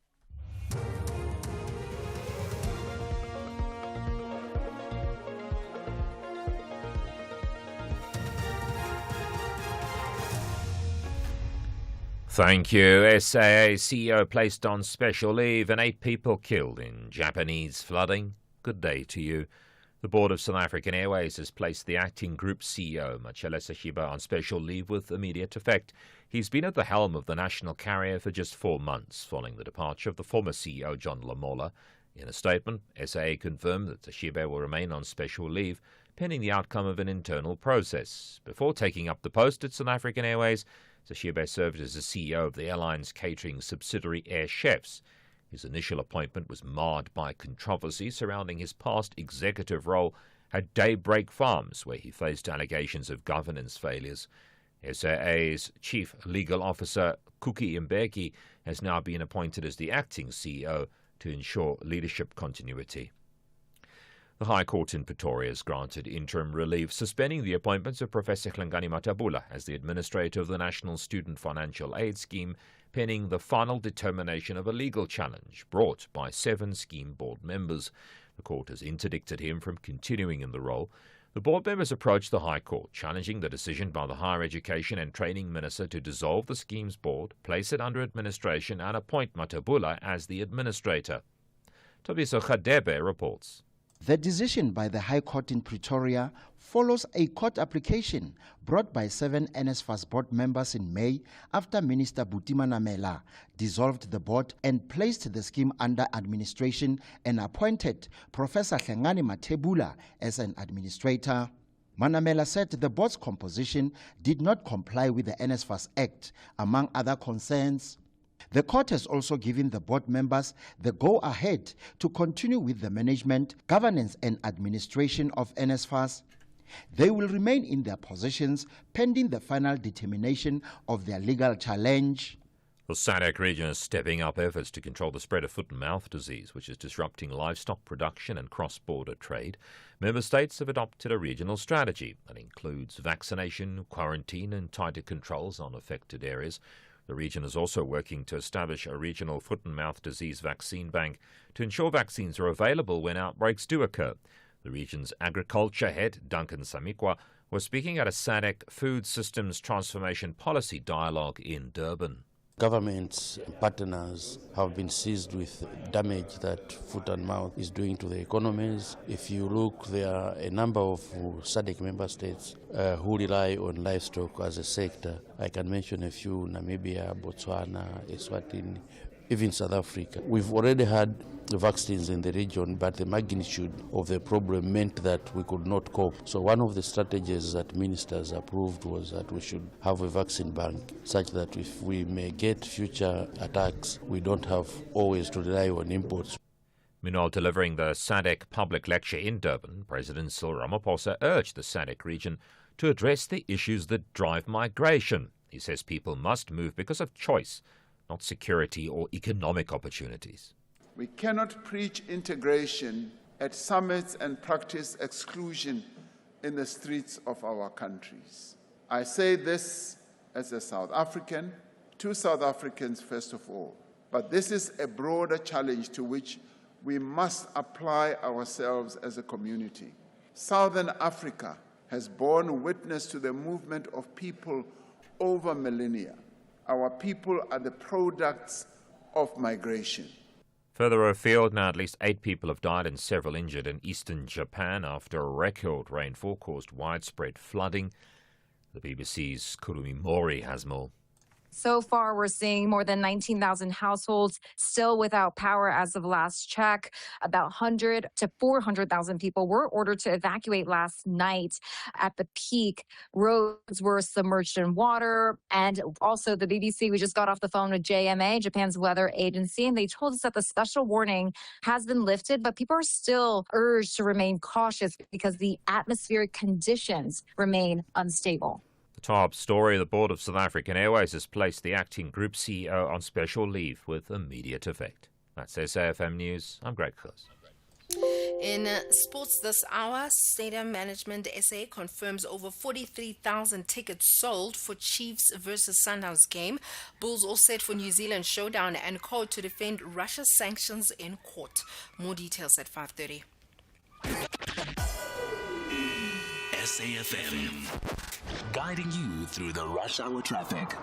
Thank you. SAA CEO placed on special leave and 8 people killed in Japanese flooding. Good day to you. The Board of South African Airways has placed the acting group CEO, Machele Sashiba, on special leave with immediate effect. He's been at the helm of the national carrier for just 4 months, following the departure of the former CEO, John Lamola. In a statement, SAA confirmed that Sashiba will remain on special leave, pending the outcome of an internal process. Before taking up the post at South African Airways, Sashiba served as the CEO of the airline's catering subsidiary Air Chefs. His initial appointment was marred by controversy surrounding his past executive role at Daybreak Farms, where he faced allegations of governance failures. SAA's chief legal officer, Kuki Mbeki, has now been appointed as the acting CEO to ensure leadership continuity. The High Court in Pretoria has granted interim relief, suspending the appointments of Professor Hlengani Matabula as the administrator of the National Student Financial Aid Scheme, pending the final determination of a legal challenge brought by 7 scheme board members. The court has interdicted him from continuing in the role. The board members approached the High Court, challenging the decision by the Higher Education and Training Minister to dissolve the scheme's board, place it under administration and appoint Matabula as the administrator. Tobiso Khadebe reports. The decision by the High Court in Pretoria follows a court application brought by 7 NSFAS board members in May after Minister Buti Manamela dissolved the board and placed the scheme under administration and appointed Professor Hlengani Matabula as an administrator. Manamela said the board's composition did not comply with the NSFAS Act, among other concerns. The court has also given the board members the go-ahead to continue with the management, governance and administration of NSFAS. They will remain in their positions pending the final determination of their legal challenge. The SADC region is stepping up efforts to control the spread of foot and mouth disease, which is disrupting livestock production and cross-border trade. Member states have adopted a regional strategy that includes vaccination, quarantine and tighter controls on affected areas. The region is also working to establish a regional foot and mouth disease vaccine bank to ensure vaccines are available when outbreaks do occur. The region's agriculture head, Duncan Samikwa, was speaking at a SADC Food Systems Transformation Policy Dialogue in Durban. Governments and partners have been seized with damage that foot and mouth is doing to the economies. If you look, there are a number of SADC member states who rely on livestock as a sector. I can mention a few: Namibia, Botswana, Eswatini, even South Africa. We've already had vaccines in the region, but the magnitude of the problem meant that we could not cope. So one of the strategies that ministers approved was that we should have a vaccine bank, such that if we may get future attacks, we don't have always to rely on imports. Meanwhile, delivering the SADC public lecture in Durban, President Cyril Ramaphosa urged the SADC region to address the issues that drive migration. He says people must move because of choice, not security or economic opportunities. We cannot preach integration at summits and practice exclusion in the streets of our countries. I say this as a South African, to South Africans first of all, but this is a broader challenge to which we must apply ourselves as a community. Southern Africa has borne witness to the movement of people over millennia. Our people are the products of migration. Further afield, now at least 8 people have died and several injured in eastern Japan after a record rainfall caused widespread flooding. The BBC's Kurumi Mori has more. So far, we're seeing more than 19,000 households still without power as of last check. About 100 to 400,000 people were ordered to evacuate last night. At the peak, roads were submerged in water. And also the BBC, we just got off the phone with JMA, Japan's weather agency, and they told us that the special warning has been lifted, but people are still urged to remain cautious because the atmospheric conditions remain unstable. Top story, the board of South African Airways has placed the acting group CEO on special leave with immediate effect. That's SAFM News. I'm Greg Close. In sports this hour, Stadium Management SA confirms over 43,000 tickets sold for Chiefs versus Sundowns game. Bulls all set for New Zealand showdown and called to defend Russia's sanctions in court. More details at 5:30. SAFM, guiding you through the rush hour traffic.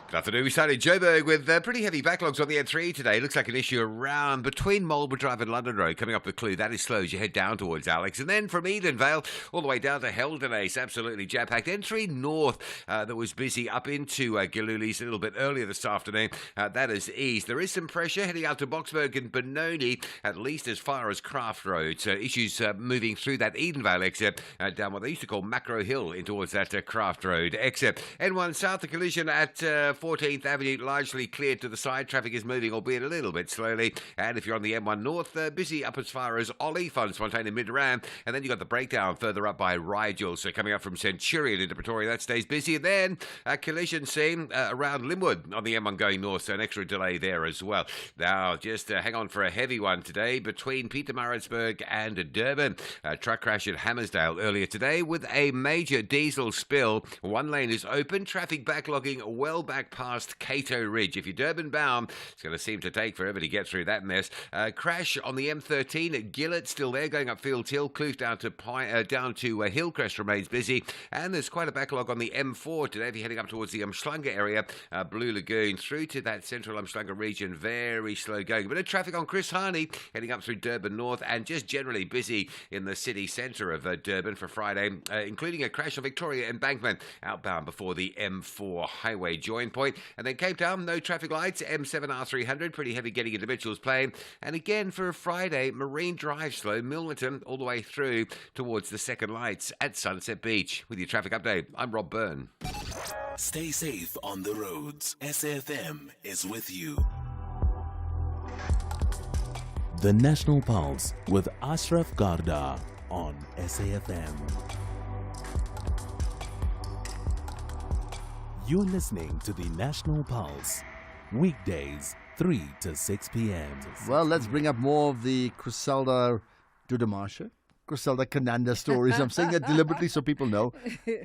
Good afternoon. We started Joburg with pretty heavy backlogs on the N3 today. Looks like an issue around between Marlborough Drive and London Road. Coming up the Clue, that is slow as you head down towards Alex. And then from Edenvale all the way down to Heldenace, absolutely jam-packed. N3 North that was busy up into Giluli's a little bit earlier this afternoon. That has eased. There is some pressure heading out to Boksburg and Benoni, at least as far as Craft Road. So issues moving through that Edenvale exit down what they used to call Macro Hill in towards that Craft Road exit. N1 South, the collision at 14th Avenue largely cleared to the side. Traffic is moving, albeit a little bit slowly. And if you're on the M1 North, busy up as far as Ollie, Fontaine and Midrand. And then you've got the breakdown further up by Rigel. So coming up from Centurion into Pretoria, that stays busy. And then a collision scene around Linwood on the M1 going north. So an extra delay there as well. Now, just hang on for a heavy one today between Pietermaritzburg and Durban. A truck crash at Hammersdale earlier today with a major diesel spill. One lane is open. Traffic backlogging well back past Cato Ridge. If you're Durban bound, it's going to seem to take forever to get through that mess. Crash on the M13 at Gillett, still there, going up Fields Hill. Kloof down to Hillcrest remains busy. And there's quite a backlog on the M4 today. If you're heading up towards the Umhlanga area, Blue Lagoon through to that central Umhlanga region, very slow going. A bit of traffic on Chris Harney heading up through Durban North and just generally busy in the city centre of Durban for Friday, including a crash on Victoria Embankment outbound before the M4 highway join point. And then Cape Town, no traffic lights, M7R300, pretty heavy getting into Mitchell's Plain. And again for a Friday, Marine Drive slow, Milnerton all the way through towards the second lights at Sunset Beach. With your traffic update, I'm Rob Byrne. Stay safe on the roads. SAFM is with you. The National Pulse with Ashraf Garda on SAFM. You're listening to the National Pulse, weekdays 3 to 6 p.m. Well, let's bring up more of the Criselda Kananda stories. I'm saying that deliberately so people know.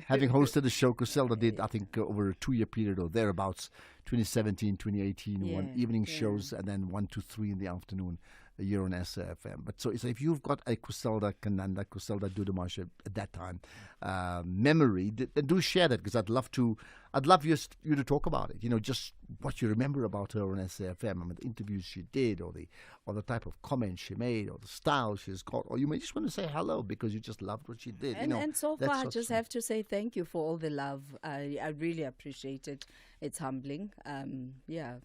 Having hosted the show, Criselda did, I think, over a 2-year period or thereabouts, 2017, 2018, one evening shows and then 1 to 3 in the afternoon. A year on SAFM. But so if you've got a Criselda Kananda, Criselda Dudamashe at that time memory, do share that, because I'd love you to talk about it. You know, just what you remember about her on SAFM. I mean, the interviews she did, or the type of comments she made, or the style she's got, or you may just want to say hello because you just loved what she did. And so far, I just have to say thank you for all the love. I really appreciate it. It's humbling.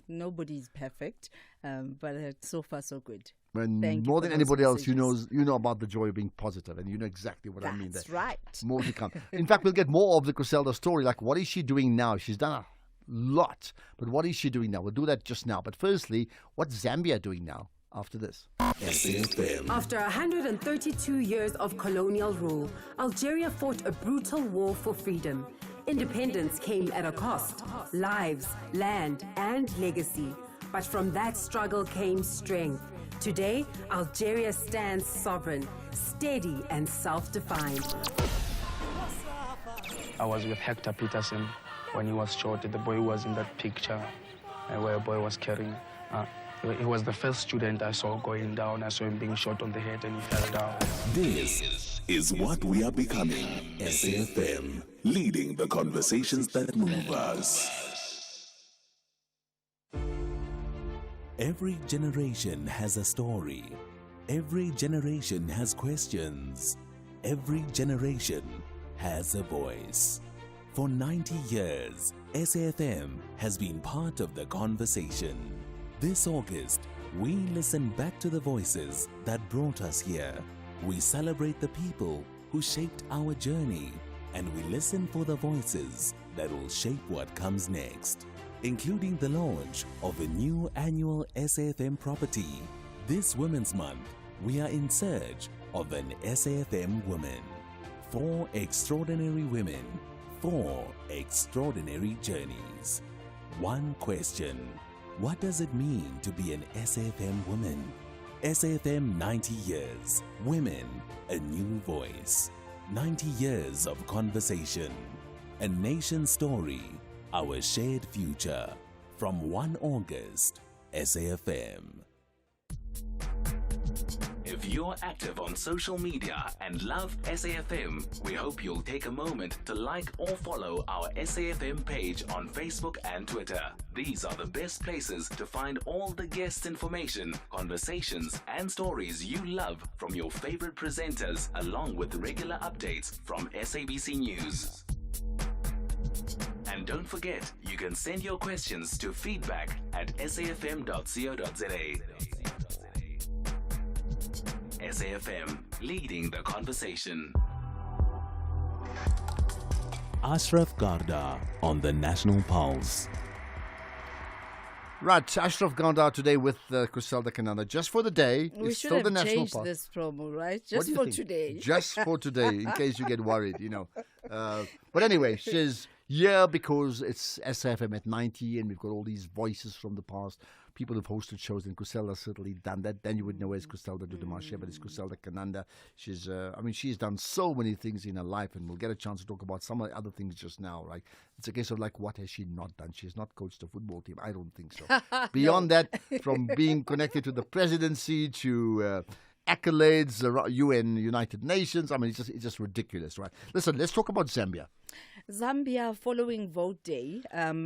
Nobody's perfect, but so far so good. And more than anybody else, you know about the joy of being positive, and you know exactly what I mean there. That's right. More to come. In fact, we'll get more of the Criselda story. Like, what is she doing now? She's done a lot, but what is she doing now? We'll do that just now. But firstly, what's Zambia doing now after this? After 132 years of colonial rule, Algeria fought a brutal war for freedom. Independence came at a cost, lives, land, and legacy. But from that struggle came strength. Today, Algeria stands sovereign, steady, and self-defined. I was with Hector Peterson when he was shot. The boy was in that picture where a boy was carrying. He was the first student I saw going down. I saw him being shot on the head and he fell down. This is what we are becoming. SAFM, leading the conversations that move us. Every generation has a story. Every generation has questions. Every generation has a voice. For 90 years, SAFM has been part of the conversation. This August, we listen back to the voices that brought us here. We celebrate the people who shaped our journey, and we listen for the voices that will shape what comes next, including the launch of a new annual SAFM property. This Women's Month, we are in search of an SAFM woman. 4 extraordinary women, 4 extraordinary journeys. One question: what does it mean to be an SAFM woman? SAFM 90 years. Women, a new voice. 90 years of conversation. A nation story. Our shared future. From 1 August, SAFM. If you're active on social media and love SAFM, we hope you'll take a moment to like or follow our SAFM page on Facebook and Twitter. These are the best places to find all the guest information, conversations, and stories you love from your favorite presenters, along with regular updates from SABC News. And don't forget, you can send your questions to feedback@safm.co.za. SAFM, leading the conversation. Ashraf Garda on the National Pulse. Right, Ashraf Garda today with Criselda Kananda. Just for the day. We it's should still have the National changed Pulse. this promo, right? What Just do you for think? today. Just for today, in case you get worried, you know. But anyway, she's here because it's SFM at 90 and we've got all these voices from the past. People who've hosted shows, and Criselda's certainly done that. Then you would know it's Criselda Dudumashe, but it's Criselda Kananda. She's, she's done so many things in her life, and we'll get a chance to talk about some of the other things just now, right? It's a case of like, what has she not done? She's not coached a football team. I don't think so. Beyond that, from being connected to the presidency to accolades, UN, United Nations, it's just ridiculous, right? Listen, let's talk about Zambia. Zambia, following vote day,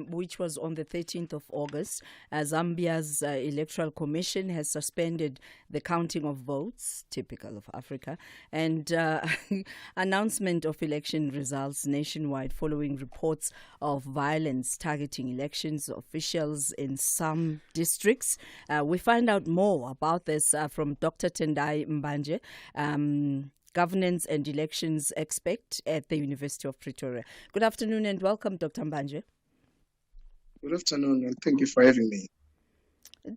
which was on the 13th of August, Zambia's Electoral Commission has suspended the counting of votes, typical of Africa, and announcement of election results nationwide following reports of violence targeting elections officials in some districts. We find out more about this from Dr. Tendai Mbanje, Governance and Elections Expert at the University of Pretoria. Good afternoon and welcome, Dr. Mbanje. Good afternoon and thank you for having me.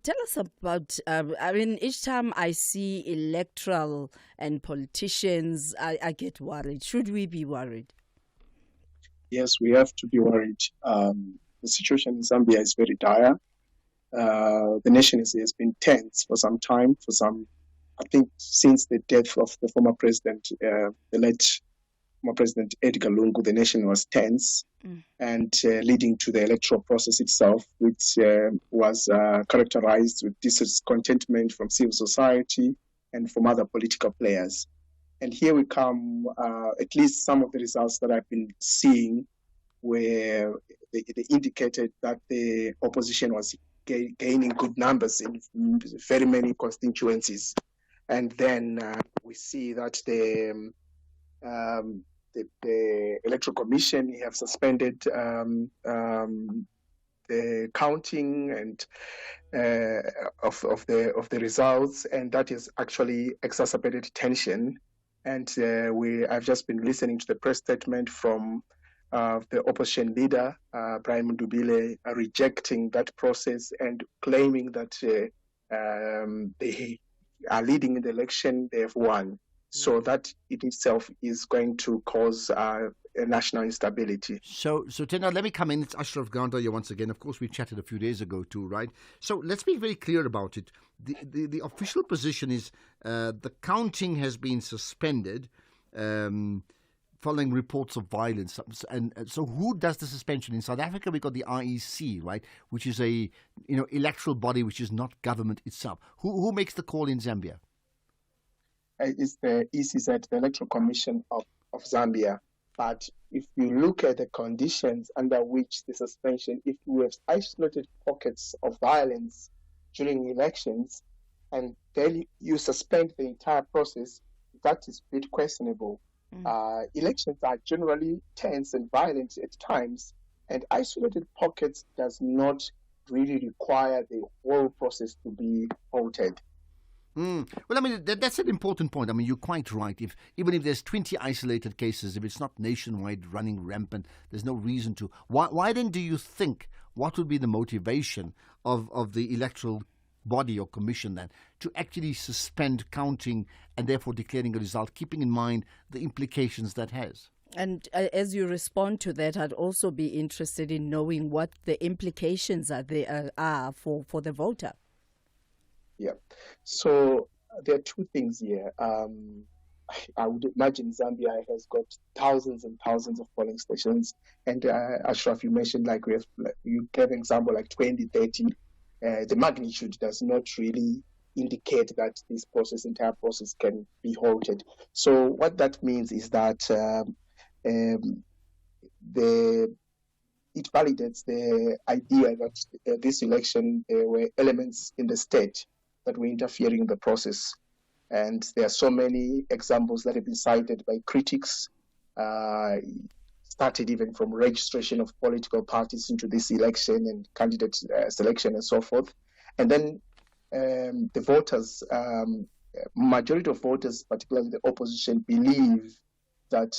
Tell us about, each time I see electoral and politicians, I get worried. Should we be worried? Yes, we have to be worried. The situation in Zambia is very dire. The nation has been tense for some time, I think since the death of the former president, the late former president Edgar Lungu, the nation was tense and leading to the electoral process itself, which was characterized with discontentment from civil society and from other political players. And here we come, at least some of the results that I've been seeing where they indicated that the opposition was gaining good numbers in very many constituencies. And then we see that the Electoral Commission have suspended the counting and of the results, and that has actually exacerbated tension. And I've just been listening to the press statement from the opposition leader, Brian Mundubile, rejecting that process and claiming that they are leading in the election, they have won. So that in itself is going to cause national instability. So Tena, let me come in. It's Ashraf Garda here once again. Of course, we chatted a few days ago too, right? So let's be very clear about it. The official position is the counting has been suspended following reports of violence. And so who does the suspension? In South Africa, we've got the IEC, right, which is a electoral body which is not government itself. Who makes the call in Zambia? It's the ECZ, the Electoral Commission of Zambia. But if you look at the conditions under which the suspension, if we have isolated pockets of violence during elections and then you suspend the entire process, that is a bit questionable. Elections are generally tense and violent at times, and isolated pockets does not really require the whole process to be halted. Well, I mean, that's an important point. I mean, you're quite right. Even if there's 20 isolated cases, if it's not nationwide running rampant, there's no reason to. Why then do you think, what would be the motivation of the electoral body or commission then to actually suspend counting and therefore declaring a result, keeping in mind the implications that has? And as you respond to that, I'd also be interested in knowing what the implications are for the voter. Yeah. So there are two things here. I would imagine Zambia has got thousands and thousands of polling stations. And Ashraf, you mentioned you gave an example like 20, 30. The magnitude does not really indicate that this entire process can be halted. So what that means is that it validates the idea that this election, there were elements in the state that were interfering in the process. And there are so many examples that have been cited by critics, started even from registration of political parties into this election and candidate selection and so forth. And then the voters, majority of voters, particularly the opposition, believe that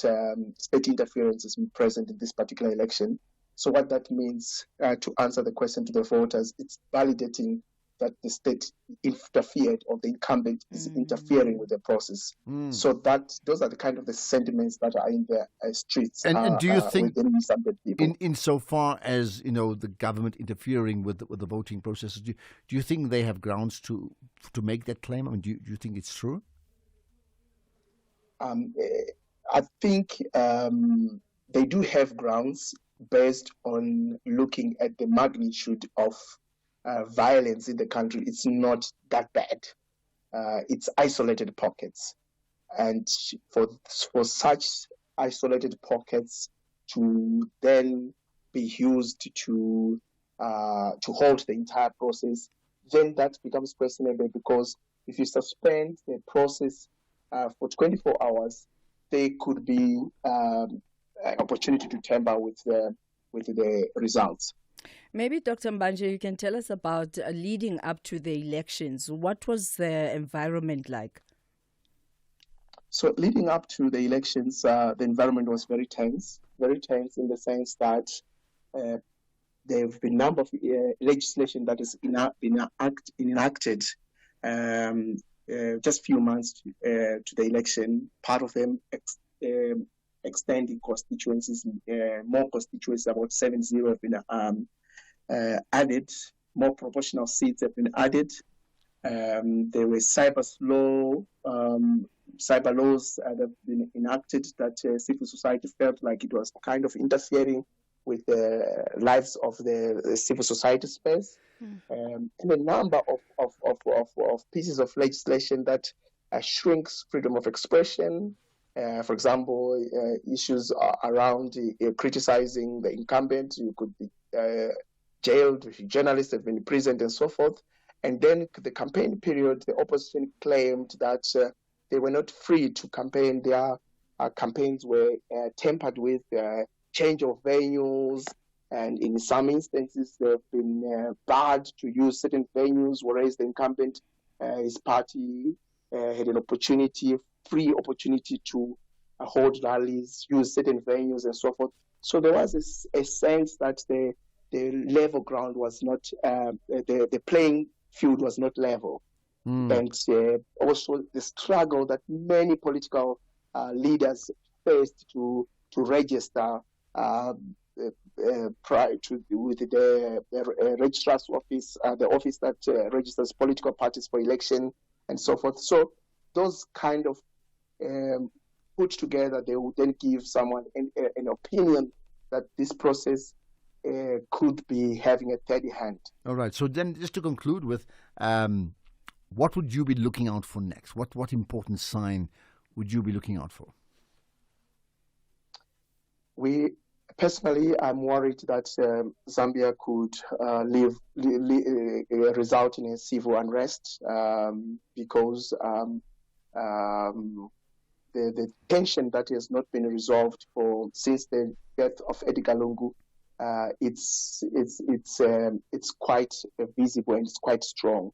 state interference has been present in this particular election. So what that means, to answer the question to the voters, it's validating that the state interfered or the incumbent is interfering with the process. So those are the kind of the sentiments that are in the streets. And do you think, people. insofar as the government interfering with the voting processes, do you think they have grounds to make that claim? I mean, do you think it's true? I think they do have grounds based on looking at the magnitude of violence in the country. It's not that bad. It's isolated pockets, and for such isolated pockets to then be used to halt the entire process, then that becomes questionable, because if you suspend the process for 24 hours, there could be an opportunity to tamper with the results. Maybe, Dr. Mbanje, you can tell us about leading up to the elections. What was the environment like? So leading up to the elections, the environment was very tense in the sense that there have been a number of legislation that has been enacted just few months to the election. Part of them extending constituencies, more constituencies, about 70 have been added, more proportional seats have been added. There were cyber laws that have been enacted that civil society felt like it was kind of interfering with the lives of the civil society space. And a number of pieces of legislation that shrinks freedom of expression. For example, issues around criticizing the incumbent. You could be jailed, journalists have been imprisoned and so forth. And then the campaign period, the opposition claimed that they were not free to campaign. Their campaigns were tampered with, change of venues, and in some instances they've been barred to use certain venues, whereas the incumbent, his party, had an free opportunity to hold rallies, use certain venues and so forth. So there was a sense that the level ground was not, the playing field was not level. And also the struggle that many political leaders faced to to register prior to with the registrar's office, the office that registers political parties for election and so forth. So those kind of put together, they would then give someone an opinion that this process could be having a steady hand. All right. So then, just to conclude with, what would you be looking out for next? What important sign would you be looking out for? Personally, I'm worried that Zambia could result in a civil unrest because the tension that has not been resolved since the death of Edgar Lungu, it's quite visible and it's quite strong.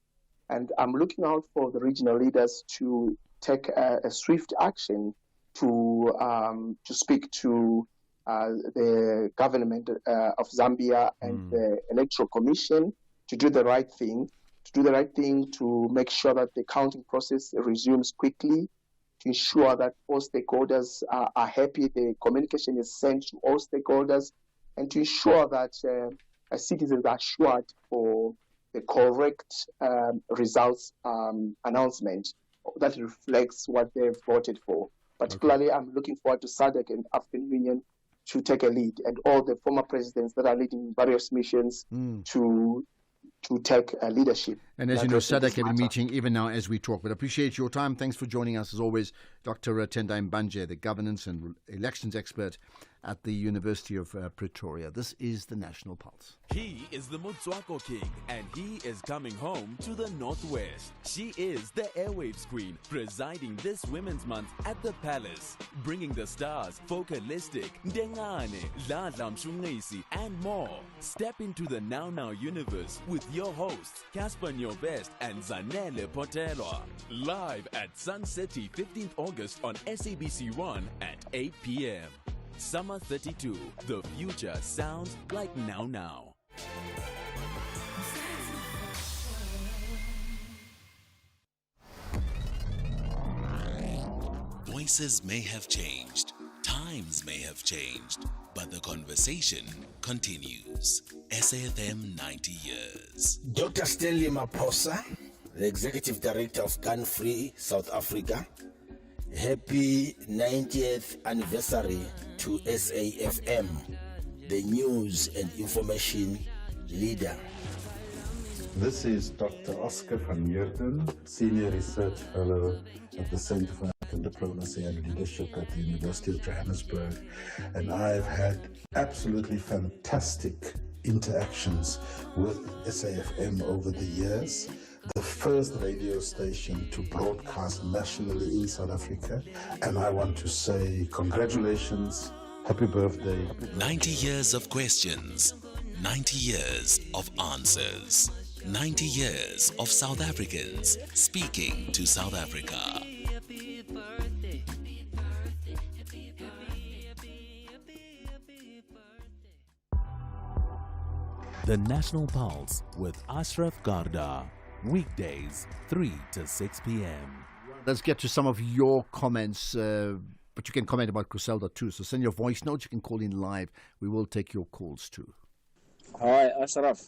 And I'm looking out for the regional leaders to take a swift action to speak to the government of Zambia and the Electoral Commission to do the right thing, to make sure that the counting process resumes quickly, to ensure that all stakeholders are happy, the communication is sent to all stakeholders, and to ensure that citizens are assured for the correct results announcement that reflects what they've voted for. Particularly, I'm looking forward to SADC and African Union to take a lead, and all the former presidents that are leading various missions to take leadership. And as you know, SADC have been meeting even now as we talk. But appreciate your time. Thanks for joining us as always, Dr. Tendai Mbanje, the governance and elections expert at the University of Pretoria. This is the National Pulse. He is the Motswako King, and he is coming home to the Northwest. She is the airwaves queen, presiding this Women's Month at the Palace, bringing the stars, Focalistic, Ndengane, Ladla Mshungisi, and more. Step into the Now Now universe with your hosts, Casper Nyovest and Zanele Potelwa. Live at Sun City, 15th August on SABC1 at 8 p.m. Summer 32, the future sounds like Now Now. Voices may have changed, times may have changed, but the conversation continues. SAFM 90 years. Dr. Stanley Maposa, the Executive Director of Gun Free South Africa. Happy 90th anniversary to SAFM, the news and information leader. This is Dr. Oscar van Heerden, Senior Research Fellow at the Center for African Diplomacy and Leadership at the University of Johannesburg, and I've had absolutely fantastic interactions with SAFM over the years. The first radio station to broadcast nationally in South Africa, and I want to say congratulations, happy birthday. 90 years of questions, 90 years of answers, 90 years of South Africans speaking to South Africa. The National Pulse with Ashraf Garda. Weekdays, 3 to 6 p.m. Let's get to some of your comments, but you can comment about Criselda too. So send your voice notes. You can call in live. We will take your calls too. Hi, Ashraf.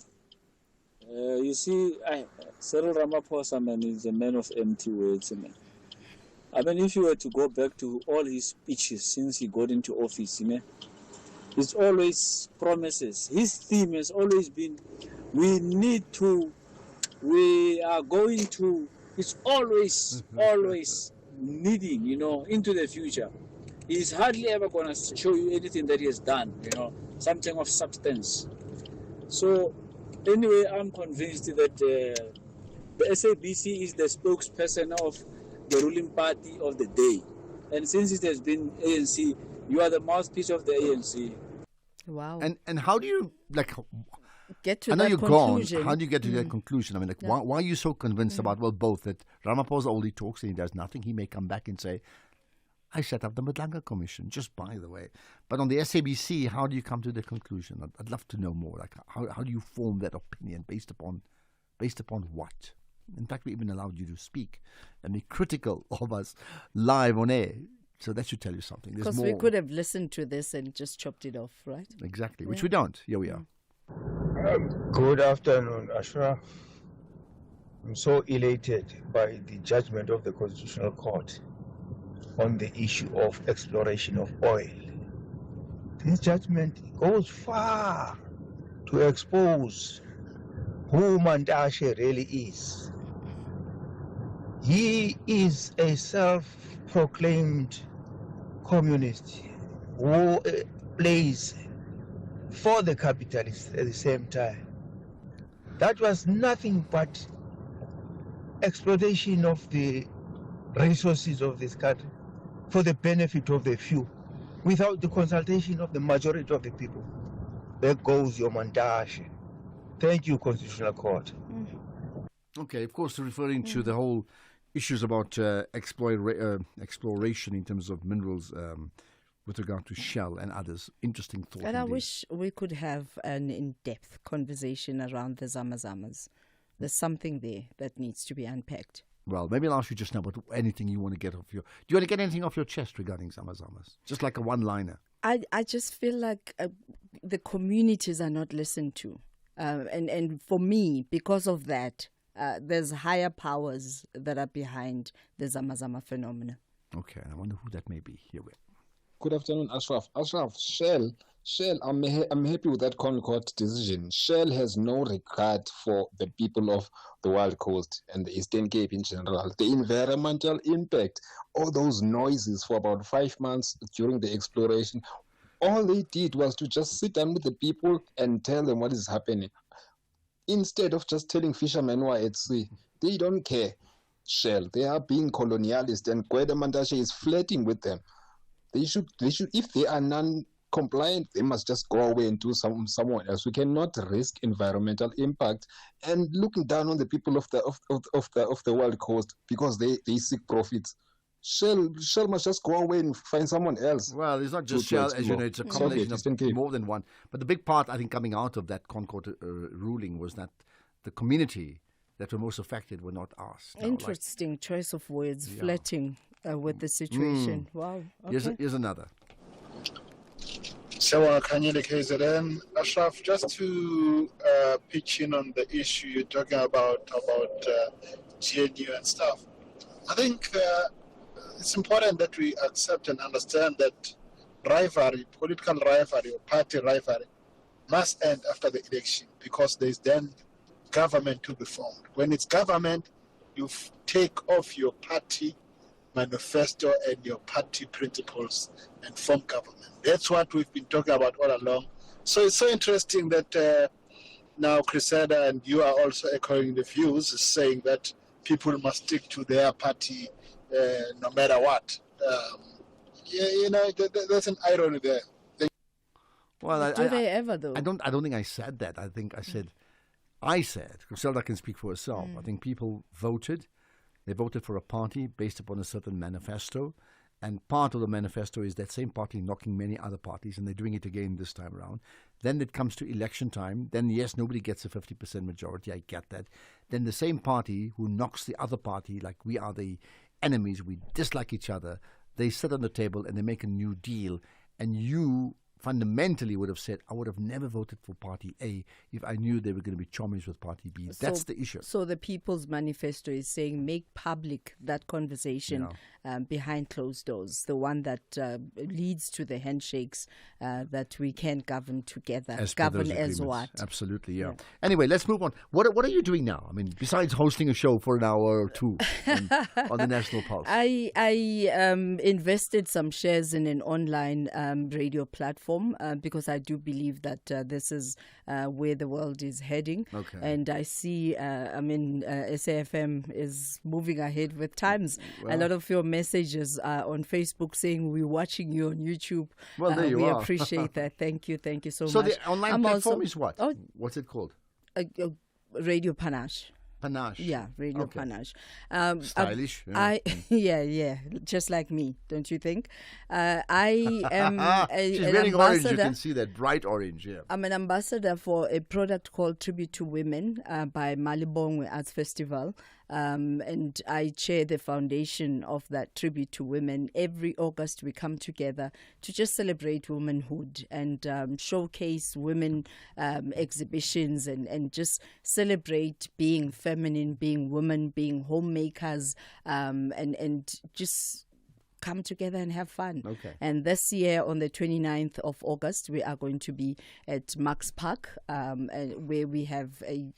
You see, Cyril Ramaphosa, man, is a man of empty words, man. I mean, if you were to go back to all his speeches since he got into office, it's always promises. His theme has always been, we are going to, it's always needing, into the future. He's hardly ever going to show you anything that he has done, something of substance. So, anyway, I'm convinced that the SABC is the spokesperson of the ruling party of the day. And since it has been ANC, you are the mouthpiece of the ANC. Wow. And how do you, get to I know that you're conclusion. gone. How do you get to that conclusion? I mean, why are you so convinced about, both that Ramaphosa only talks and he does nothing? He may come back and say, I set up the Madlanga Commission, just by the way. But on the SABC, how do you come to the conclusion? I'd love to know more. How do you form that opinion based upon what? In fact, we even allowed you to speak and be critical of us live on air. So that should tell you something. There's Because more. we could have listened to this and just chopped it off, right? Exactly, which we don't. Here we are. Good afternoon, Ashraf. I'm so elated by the judgment of the Constitutional Court on the issue of exploration of oil. This judgment goes far to expose who Mandashe really is. He is a self-proclaimed communist who plays for the capitalists at the same time. That was nothing but exploitation of the resources of this country for the benefit of the few, without the consultation of the majority of the people. There goes your Mandashe. Thank you, Constitutional Court. Okay, of course, referring to the whole issues about exploration in terms of minerals with regard to Shell and others. Interesting thought. And I indeed. wish we could have an in-depth conversation around the Zamazamas. There's something there that needs to be unpacked. Well, maybe I'll ask you just now about anything you want to get off your... Do you want to get anything off your chest regarding Zamazamas? Just like a one-liner. I just feel like the communities are not listened to. And for me, because of that, there's higher powers that are behind the Zamazama phenomena. Okay, I wonder who that may be. Here we are. Good afternoon, Ashraf. Ashraf, Shell, I'm happy with that Concord decision. Shell has no regard for the people of the Wild Coast and the Eastern Cape in general. The environmental impact, all those noises for about 5 months during the exploration, all they did was to just sit down with the people and tell them what is happening. Instead of just telling fishermen who are at sea, they don't care. Shell, they are being colonialist, and Gwede Mandashe is flirting with them. They should, if they are non-compliant, they must just go away and do someone else. We cannot risk environmental impact and looking down on the people of the Wild Coast because they seek profits. Shell must just go away and find someone else. Well, it's not just Shell, as you know, it's a combination of more than one. But the big part, I think, coming out of that Concord ruling was that the community that were most affected were not asked. Interesting choice of words, flirting with the situation. Wow. Okay. Here's another. Sewa Kanyele KZN. Ashraf, just to pitch in on the issue you're talking about GNU and stuff, I think it's important that we accept and understand that rivalry, political rivalry or party rivalry must end after the election because there's then government to be formed. When it's government, you take off your party manifesto and your party principles and form government. That's what we've been talking about all along. So it's so interesting that now Criselda and you are also echoing the views, saying that people must stick to their party no matter what. There's an irony there. Well, do they ever though? I don't think I said that. I think I said, Criselda can speak for herself. I think people voted. They voted for a party based upon a certain manifesto. And part of the manifesto is that same party knocking many other parties, and they're doing it again this time around. Then it comes to election time. Then, yes, nobody gets a 50% majority. I get that. Then the same party who knocks the other party, like we are the enemies, we dislike each other, they sit on the table and they make a new deal. And you fundamentally would have said, I would have never voted for Party A if I knew they were going to be chummies with Party B. That's the issue. So the People's Manifesto is saying make public that conversation behind closed doors, the one that leads to the handshakes that we can govern together. Govern as what? Absolutely, yeah. Anyway, let's move on. What are you doing now? I mean, besides hosting a show for an hour or two on the National Pulse. I invested some shares in an online radio platform because I do believe that this is where the world is heading. Okay. And I see, SAFM is moving ahead with times. Well, a lot of your messages on Facebook saying we're watching you on YouTube. Well, there you we are. We appreciate that. Thank you so much. So the online platform is what? What's it called? Radio Panache. Panache. Yeah, Radio Panache. Stylish. Yeah, just like me, don't you think? I am She's an wearing orange, you ambassador. can see that, bright orange, yeah. I'm an ambassador for a product called Tribute to Women by Malibongwe Arts Festival. and I chair the foundation of that tribute to women. Every August we come together to just celebrate womanhood and showcase women exhibitions and just celebrate being feminine, being women, being homemakers, and just come together and have fun. Okay. And this year, on the 29th of August, we are going to be at Max Park, where we have a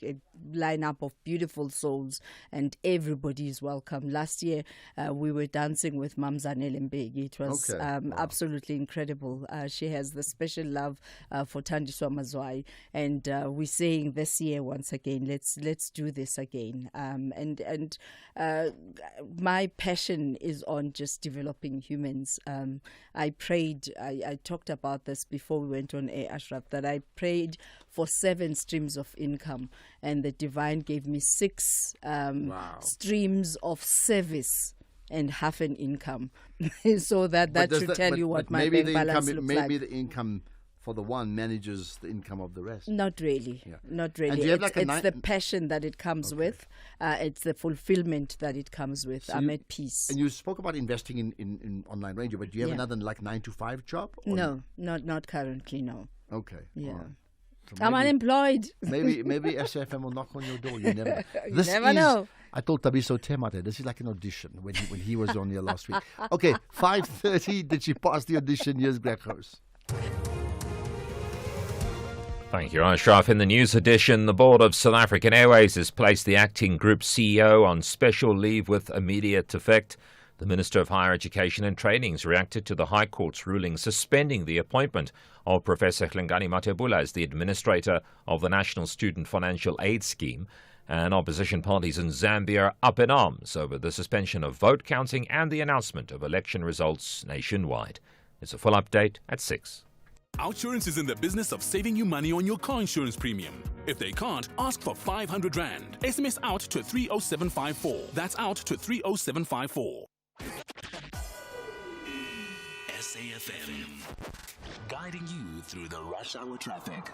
lineup of beautiful souls, and everybody is welcome. Last year, we were dancing with Mamzanele Mbeki. It was absolutely incredible. She has the special love for Thandiswa Mazwai, and we're saying this year once again, let's do this again. And my passion is on just developing humans. I prayed, I talked about this before we went on air, Ashraf, that I prayed for 7 streams of income, and the divine gave me 6 streams of service and half an income. So that should tell you what my bank balance looks like. Maybe the income for the one manages the income of the rest. Not really. Yeah. Not really. And do you have It's the passion that it comes with. It's the fulfillment that it comes with. So I'm at peace. And you spoke about investing in online radio, but do you have another 9-to-5 job? No, not currently, no. Okay. Yeah. Right. So I'm unemployed. Maybe SFM will knock on your door. You never know. You never know. I told Tabiso Temate, this is like an audition when he was on here last week. Okay, 5:30. Did she pass the audition? Here's Greg House. Thank you, Ashraf. In the news edition, the board of South African Airways has placed the acting group CEO on special leave with immediate effect. The Minister of Higher Education and Training has reacted to the High Court's ruling suspending the appointment of Professor Hlengani Matebula as the administrator of the National Student Financial Aid Scheme. And opposition parties in Zambia are up in arms over the suspension of vote counting and the announcement of election results nationwide. It's a full update at 6. Outsurance is in the business of saving you money on your car insurance premium. If they can't, ask for 500 Rand. SMS out to 30754. That's out to 30754. SAFM, guiding you through the rush hour traffic.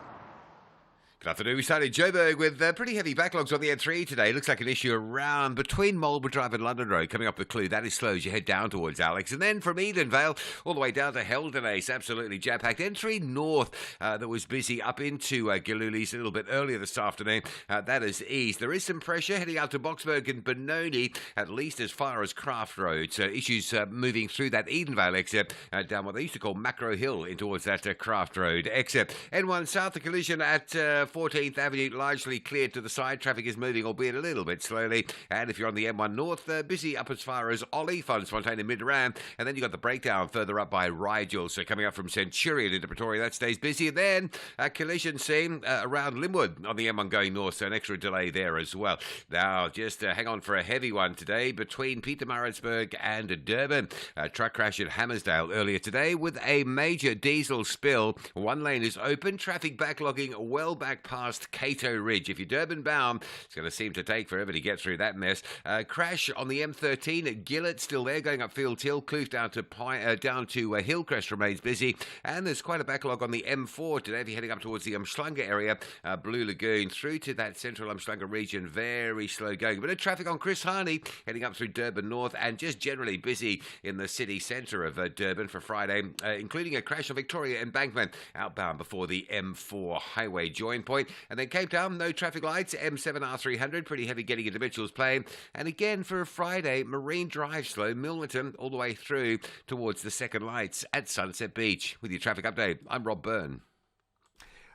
Good afternoon. We started Joburg with pretty heavy backlogs on the M3 today. Looks like an issue around between Marlborough Drive and London Road. Coming up the clue, that is slow as you head down towards Alex. And then from Edenvale all the way down to Heldenace, absolutely jam-packed. M3 North that was busy up into Giluli's a little bit earlier this afternoon. That has eased. There is some pressure heading out to Boksburg and Benoni, at least as far as Craft Road. So issues moving through that Edenvale exit down what they used to call Macro Hill in towards that Craft Road exit. N1 South, the collision at 14th Avenue largely cleared to the side. Traffic is moving, albeit a little bit slowly. And if you're on the M1 North, busy up as far as Ollie, Fontaine and Midrand. And then you've got the breakdown further up by Rigel. So coming up from Centurion into Pretoria, that stays busy. And then a collision scene around Linwood on the M1 going north. So an extra delay there as well. Now, just hang on for a heavy one today between Pietermaritzburg and Durban. A truck crash at Hammersdale earlier today with a major diesel spill. One lane is open. Traffic backlogging well back past Cato Ridge. If you're Durban bound, it's going to seem to take forever to get through that mess. Crash on the M13 at Gillett, still there, going up Fields Hill. Kloof down to Hillcrest remains busy. And there's quite a backlog on the M4 today. If you're heading up towards the Umhlanga area, Blue Lagoon, through to that central Umhlanga region, very slow going. But no traffic on Chris Harney, heading up through Durban North, and just generally busy in the city centre of Durban for Friday, including a crash on Victoria Embankment, outbound before the M4 highway join point. And then Cape Town, no traffic lights, M7R300, pretty heavy getting into Mitchell's Plain. And again, for a Friday, Marine Drive slow, Milnerton, all the way through towards the second lights at Sunset Beach. With your traffic update, I'm Rob Byrne.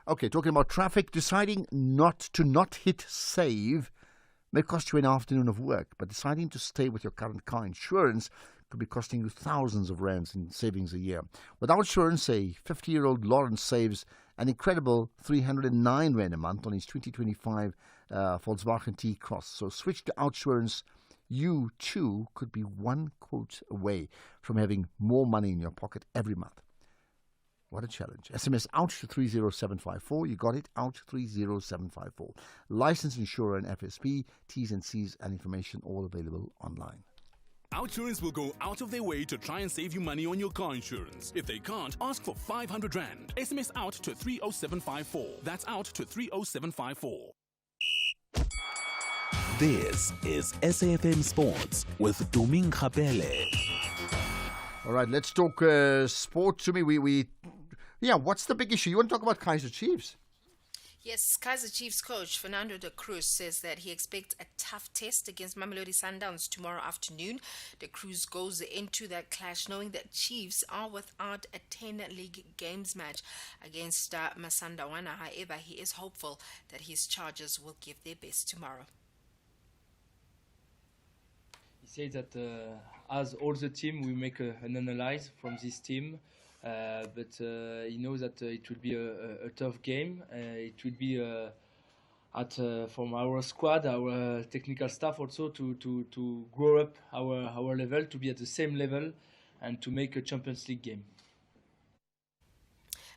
Okay, talking about traffic, deciding not to hit save may cost you an afternoon of work, but deciding to stay with your current car insurance could be costing you thousands of rands in savings a year. With Outsurance, a 50-year-old Lawrence saves an incredible 309 Rand a month on his 2025 Volkswagen T-Cross. So switch to Outsurance. You, too, could be one quote away from having more money in your pocket every month. What a challenge. SMS out to 30754. You got it, out 30754. Licensed insurer and FSP, T's and C's and information all available online. Outsurance will go out of their way to try and save you money on your car insurance. If they can't, ask for 500 Rand. SMS out to 30754. That's out to 30754. This is SAFM Sports with Doming Kapele. All right, let's talk sport to me. Yeah, what's the big issue? You want to talk about Kaizer Chiefs? Yes, Kaizer Chiefs coach Fernando de Cruz says that he expects a tough test against Mamelodi Sundowns tomorrow afternoon. De Cruz goes into that clash knowing that Chiefs are without a 10-league games match against Masandawana. However, he is hopeful that his Chargers will give their best tomorrow. He said that as all the team, we make an analysis from this team. But he knows that it will be a tough game. It will be from our squad, our technical staff also to grow up our level, to be at the same level and to make a Champions League game.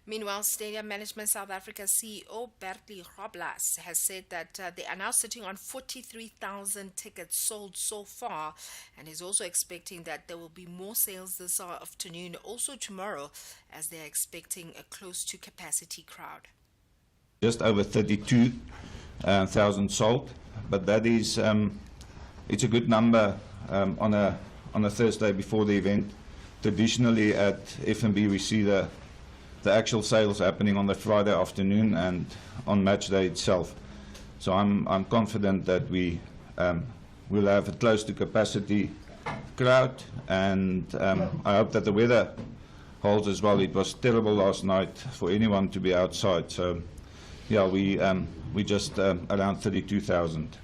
Meanwhile, Stadium Management South Africa CEO Bertie Robles has said that they are now sitting on 43,000 tickets sold so far, and is also expecting that there will be more sales this afternoon, also tomorrow, as they are expecting a close to capacity crowd. Just over 32,000 sold, but that is it's a good number on a Thursday before the event. Traditionally at FNB we see the actual sales happening on the Friday afternoon and on match day itself. So I'm confident that we will have a close to capacity crowd, and I hope that the weather holds as well. It was terrible last night for anyone to be outside. So yeah, we just around 32,000.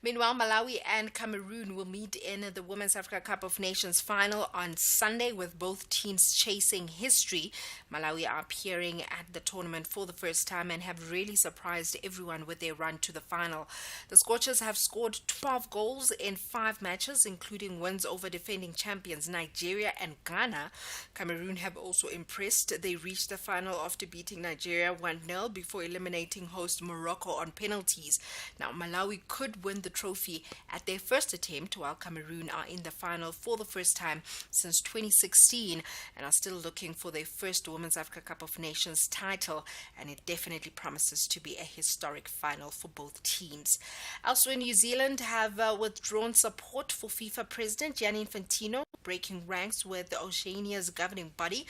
Meanwhile, Malawi and Cameroon will meet in the Women's Africa Cup of Nations final on Sunday, with both teams chasing history. Malawi are appearing at the tournament for the first time and have really surprised everyone with their run to the final. The Scorchers have scored 12 goals in 5 matches, including wins over defending champions Nigeria and Ghana. Cameroon have also impressed. They reached the final after beating Nigeria 1-0 before eliminating host Morocco on penalties. Now, Malawi could win the trophy at their first attempt, while Cameroon are in the final for the first time since 2016 and are still looking for their first Women's Africa Cup of Nations title, and it definitely promises to be a historic final for both teams. Elsewhere, New Zealand have withdrawn support for FIFA President Gianni Infantino, breaking ranks with Oceania's governing body.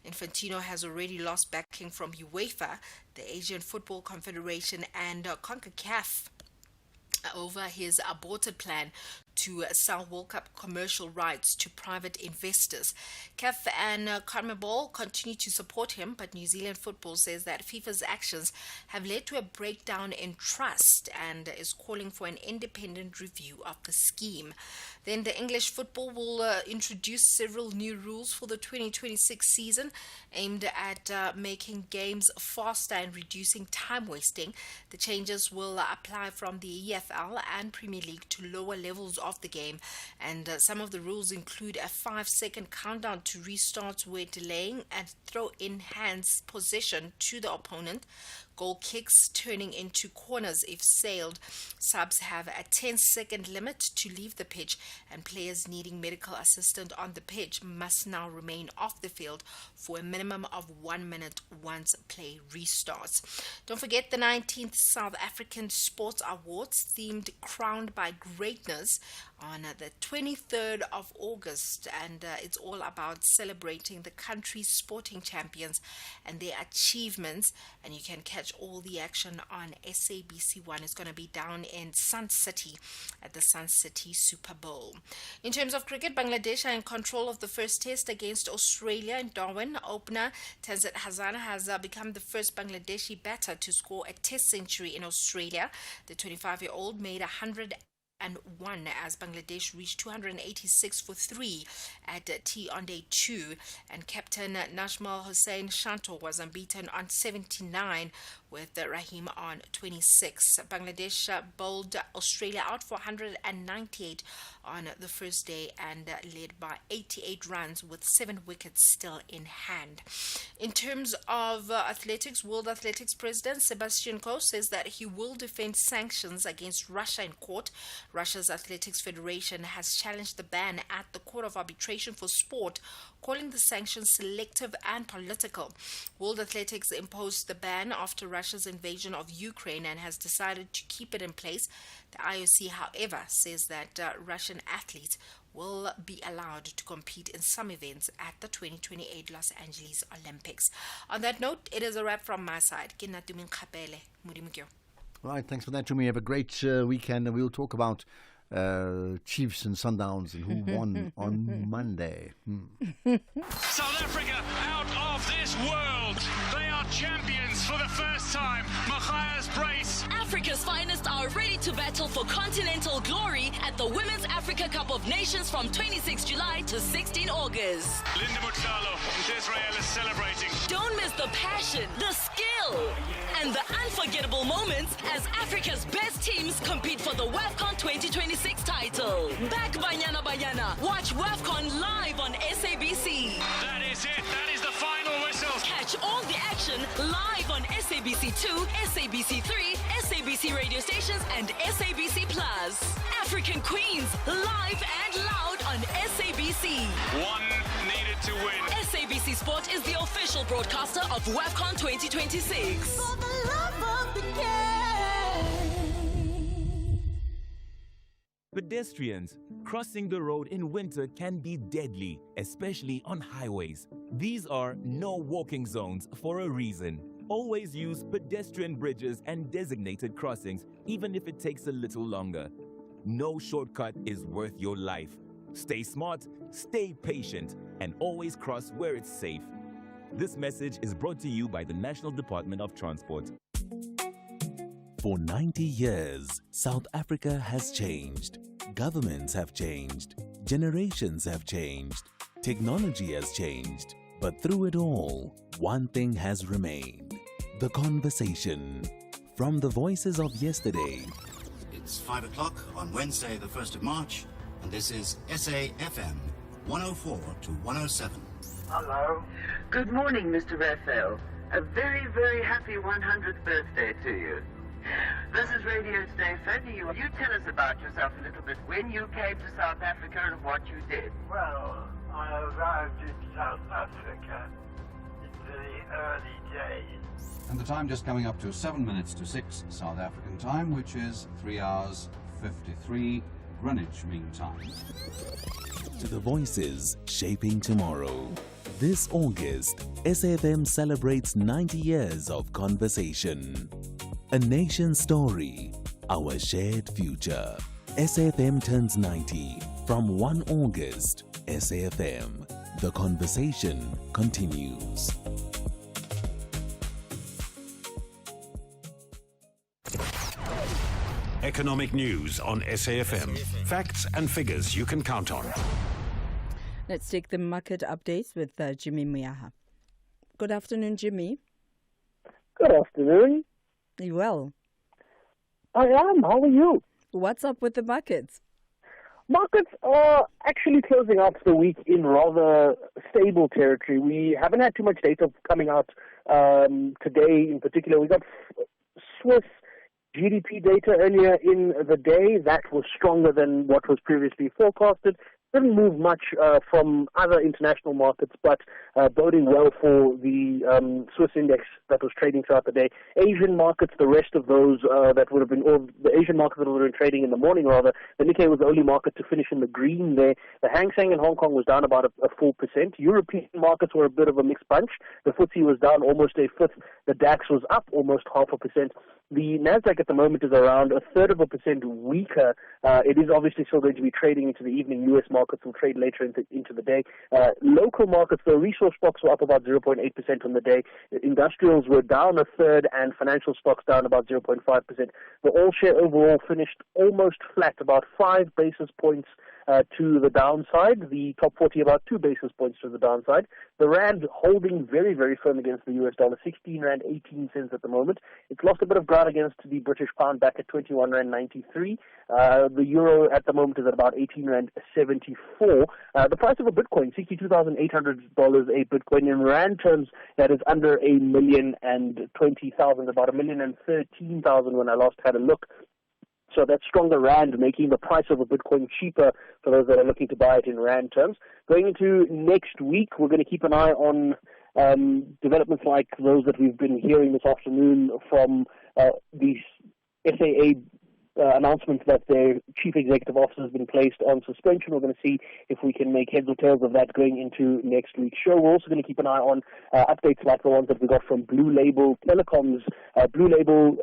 Infantino has already lost backing from UEFA, the Asian Football Confederation, and CONCACAF over his aborted plan to sell World Cup commercial rights to private investors. CAF and CONMEBOL continue to support him, but New Zealand Football says that FIFA's actions have led to a breakdown in trust and is calling for an independent review of the scheme. Then the English football will introduce several new rules for the 2026 season aimed at making games faster and reducing time wasting. The changes will apply from the EFL and Premier League to lower levels of the game, and some of the rules include a 5-second countdown to restarts where delaying and throw in hands possession to the opponent, goal kicks turning into corners if sailed, subs have a 10-second limit to leave the pitch, and players needing medical assistance on the pitch must now remain off the field for a minimum of 1 minute once play restarts. Don't forget the 19th South African Sports Awards, themed Crowned by Greatness, on the 23rd of August, and it's all about celebrating the country's sporting champions and their achievements, and you can catch all the action on SABC1. It's going to be down in Sun City at the Sun City Super Bowl. In terms of cricket, Bangladesh are in control of the first test against Australia in Darwin. Opener Tanzit Hassan has become the first Bangladeshi batter to score a test century in Australia. The 25-year-old made 101 as Bangladesh reached 286 for 3 at tea on day 2, and captain Najmal Hossain Shanto was unbeaten on 79 with Rahim on 26. Bangladesh bowled Australia out for 198 on the first day and led by 88 runs with 7 wickets still in hand. In terms of athletics, World Athletics President Sebastian Coe says that he will defend sanctions against Russia in court. Russia's Athletics Federation has challenged the ban at the Court of Arbitration for Sport, calling the sanctions selective and political. World Athletics imposed the ban after Russia's invasion of Ukraine and has decided to keep it in place. The IOC, however, says that Russian athletes will be allowed to compete in some events at the 2028 Los Angeles Olympics. On that note, it is a wrap from my side. Right, thanks for that, Jimmy. Have a great weekend, and we'll talk about Chiefs and Sundowns and who won on Monday. South Africa out of this world. They are champions for the first time. Machias brace. Africa's finest are ready to battle for continental glory at the Women's Africa Cup of Nations from 26 July to 16 August. Linda Mutsalo and Israel is celebrating. Don't miss the passion, the skill, and the unforgettable moments as Africa's best teams compete for the WAFCON 2026 title. Back Banyana Banyana. Watch WAFCON live on SABC. That is it. That is the final whistle. Catch all the action live on SABC2, SABC3, SABC radio stations, and SABC Plus. African Queens, live and loud on SABC. One needed to win. SABC Sport is the official broadcaster of WAFCON 2026. For the love of the game. Pedestrians crossing the road in winter can be deadly, especially on highways. These are no walking zones for a reason. Always use pedestrian bridges and designated crossings, even if it takes a little longer. No shortcut is worth your life. Stay smart, stay patient, and always cross where it's safe. This message is brought to you by the National Department of Transport. For 90 years, South Africa has changed. Governments have changed. Generations have changed. Technology has changed. But through it all, one thing has remained. The conversation. From the voices of yesterday. It's 5 o'clock on Wednesday, the 1st of March, and this is SAFM 104 to 107. Hello. Good morning, Mr. Raphael. A very, very happy 100th birthday to you. This is Radio Stefan. You tell us about yourself a little bit. When you came to South Africa and what you did. Well, I arrived in South Africa in the early days. And the time just coming up to 7 minutes to 6 South African time, which is 3 hours 53 Greenwich Mean Time. To the voices shaping tomorrow. This August, SAFM celebrates 90 years of conversation. A nation's story, our shared future. SAFM turns 90 from 1 August. SAFM, the conversation continues. Economic news on SAFM. Facts and figures you can count on. Let's take the market updates with Jimmy Muyaha. Good afternoon, Jimmy. Good afternoon. Are you well? I am. How are you? What's up with the markets? Markets are actually closing out the week in rather stable territory. We haven't had too much data coming out today in particular. We got Swiss GDP data earlier in the day. That was stronger than what was previously forecasted. Didn't move much from other international markets, but boding well for the Swiss index that was trading throughout the day. Asian markets, the rest of those that would have been, or the Asian markets that would have been trading in the morning rather, the Nikkei was the only market to finish in the green there. The Hang Seng in Hong Kong was down about a 4%. European markets were a bit of a mixed bunch. The FTSE was down almost a fifth. The DAX was up almost 0.5%. The Nasdaq at the moment is around 1/3% weaker. It is obviously still going to be trading into the evening. U.S. markets will trade later into the day. Local markets, the resource stocks were up about 0.8% on the day. Industrials were down 1/3 and financial stocks down about 0.5%. The all-share overall finished almost flat, about 5 basis points to the downside. The top 40 about 2 basis points to the downside. The rand holding very, very firm against the US dollar, 16 rand 18 cents at the moment. It's lost a bit of ground against the British pound, back at 21 rand 93. The euro at the moment is at about 18 rand 74. The price of a Bitcoin, $62,800 a Bitcoin. In rand terms, that is under 1,020,000, about 1,013,000 when I last had a look. So that stronger rand making the price of a Bitcoin cheaper for those that are looking to buy it in rand terms. Going into next week, we're going to keep an eye on developments like those that we've been hearing this afternoon from the SAA announcement that their chief executive officer has been placed on suspension. We're going to see if we can make heads or tails of that going into next week's show. We're also going to keep an eye on updates like the ones that we got from Blue Label Telecoms. Blue Label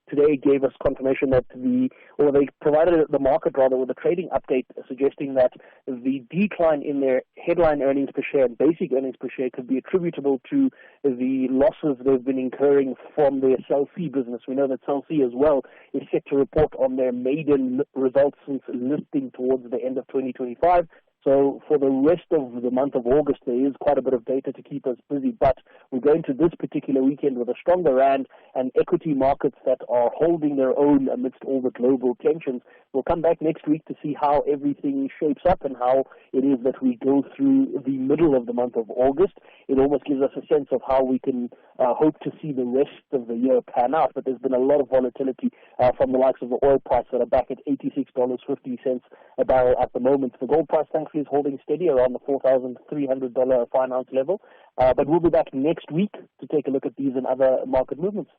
today gave us confirmation that they provided the market rather with a trading update suggesting that the decline in their headline earnings per share and basic earnings per share could be attributable to the losses they've been incurring from their Cell C business. We know that Cell C as well is set to report on their maiden results since listing towards the end of 2025. So for the rest of the month of August, there is quite a bit of data to keep us busy. But we're going to this particular weekend with a stronger rand and equity markets that are holding their own amidst all the global tensions. We'll come back next week to see how everything shapes up and how it is that we go through the middle of the month of August. It almost gives us a sense of how we can hope to see the rest of the year pan out. But there's been a lot of volatility from the likes of the oil price that are back at $86.50 a barrel at the moment. The gold price, thankfully, is holding steady around the $4,300 fine ounce level. But we'll be back next week to take a look at these and other market movements.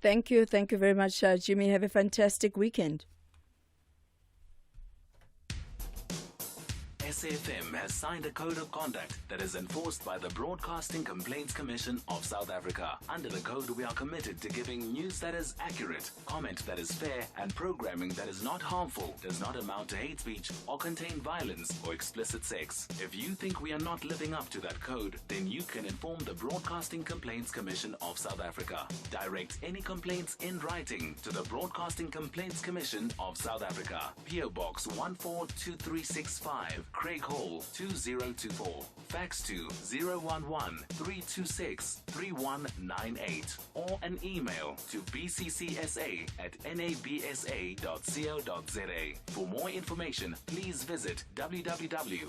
Thank you. Thank you very much, Jimmy. Have a fantastic weekend. SAFM has signed a code of conduct that is enforced by the Broadcasting Complaints Commission of South Africa. Under the code, we are committed to giving news that is accurate, comment that is fair, and programming that is not harmful, does not amount to hate speech, or contain violence or explicit sex. If you think we are not living up to that code, then you can inform the Broadcasting Complaints Commission of South Africa. Direct any complaints in writing to the Broadcasting Complaints Commission of South Africa. PO Box 142365. Craig Hall 2024. Fax to 011-326-3198 or an email to bccsa@nabsa.co.za. For more information, please visit www.bccsa.co.za.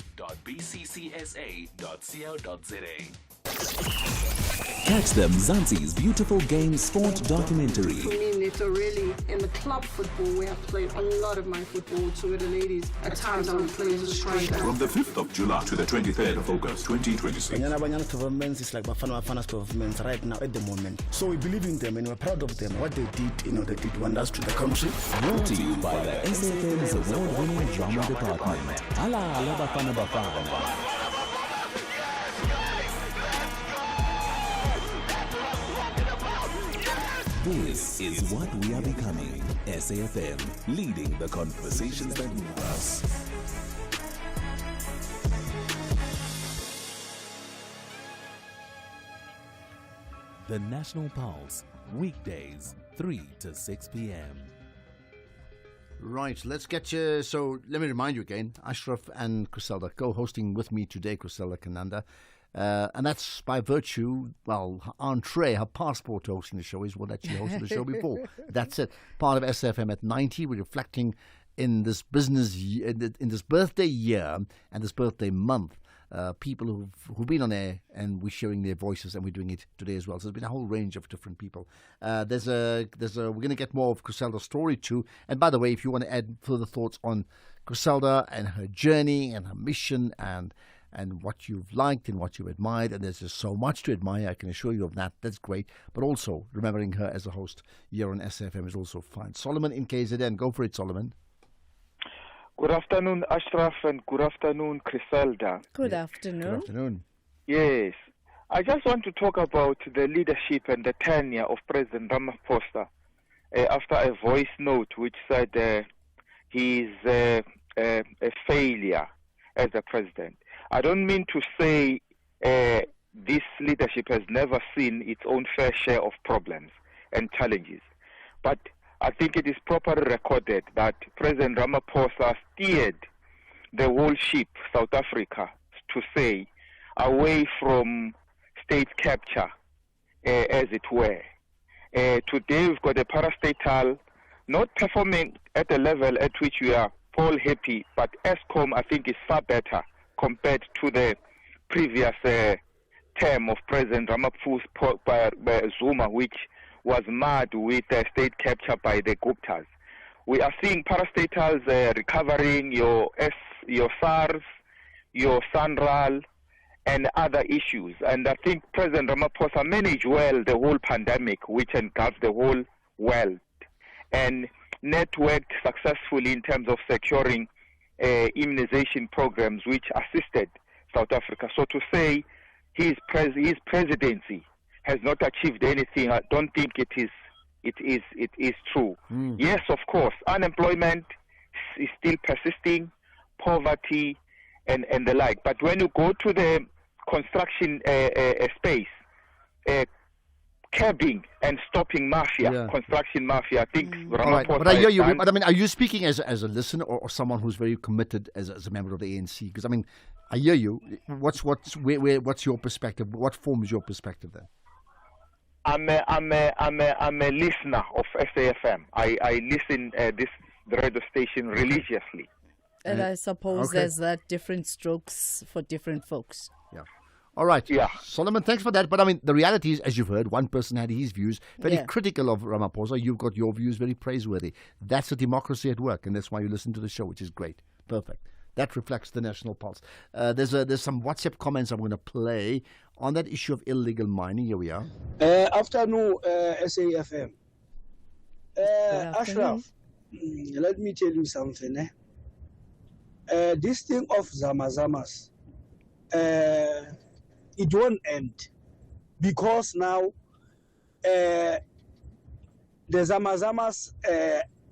Catch them Mzansi's beautiful game sport documentary. For me, Neto, really, in the club football where I've played a lot of my football to with the ladies, at times I would play as a striker. From the 5th of July to the 23rd of August 2026. Banyana governments is like Bafana governments right now at the moment. So we believe in them and we're proud of them. What they did, they did wonders to the country. Brought to you by the SAFM's award-winning drama department. Ala Bafana. This is what we are becoming. SAFM, leading the conversations that move us. The National Pulse, weekdays, 3 to 6 p.m. Right, let's get you. So let me remind you again, Ashraf and Criselda co-hosting with me today, Criselda Kananda. And that's by virtue, well, her entree, her passport to hosting the show is that she hosted the show before. That's it. Part of SFM at 90. We're reflecting in this business, in this birthday year and this birthday month, people who've been on air, and we're sharing their voices, and we're doing it today as well. So there's been a whole range of different people. We're going to get more of Criselda's story too. And by the way, if you want to add further thoughts on Criselda and her journey and her mission and what you've liked and what you've admired, and there's just so much to admire, I can assure you of that. That's great. But also, remembering her as a host here on SFM is also fine. Solomon in KZN. Go for it, Solomon. Good afternoon, Ashraf, and good afternoon, Criselda. Good afternoon. Good afternoon. Yes. I just want to talk about the leadership and the tenure of President Ramaphosa after a voice note which said he's a failure as a president. I don't mean to say this leadership has never seen its own fair share of problems and challenges, but I think it is properly recorded that President Ramaphosa steered the whole ship, South Africa, to say, away from state capture, as it were. Today we've got a parastatal not performing at the level at which we are all happy, but Eskom, I think, is far better compared to the previous term of President Ramaphosa by Zuma, which was marred with state capture by the Guptas. We are seeing parastatals recovering, your SARS, your Sanral, and other issues. And I think President Ramaphosa managed well the whole pandemic, which engulfed the whole world, and networked successfully in terms of securing immunization programs which assisted South Africa. So to say his presidency has not achieved anything, I don't think it is true. Yes, of course, unemployment is still persisting, poverty, and the like. But when you go to the construction space, curbing and stopping mafia, construction mafia, I think Ramaphosa. All right, but I hear you. But I mean, are you speaking as a listener or someone who's very committed as a member of the ANC? Because I mean, I hear you. What's your perspective? What form is your perspective then? I'm a listener of SAFM. I listen the radio station religiously. And I suppose there's different strokes for different folks. Yeah. All right. Yeah. Solomon, thanks for that. But I mean, the reality is, as you've heard, one person had his views very critical of Ramaphosa. You've got your views very praiseworthy. That's a democracy at work, and that's why you listen to the show, which is great. Perfect. That reflects the national pulse. There's some WhatsApp comments I'm going to play on that issue of illegal mining. Here we are. Afternoon, SAFM. Ashraf, let me tell you something. This thing of Zamazamas, it won't end, because now the Zamazamas,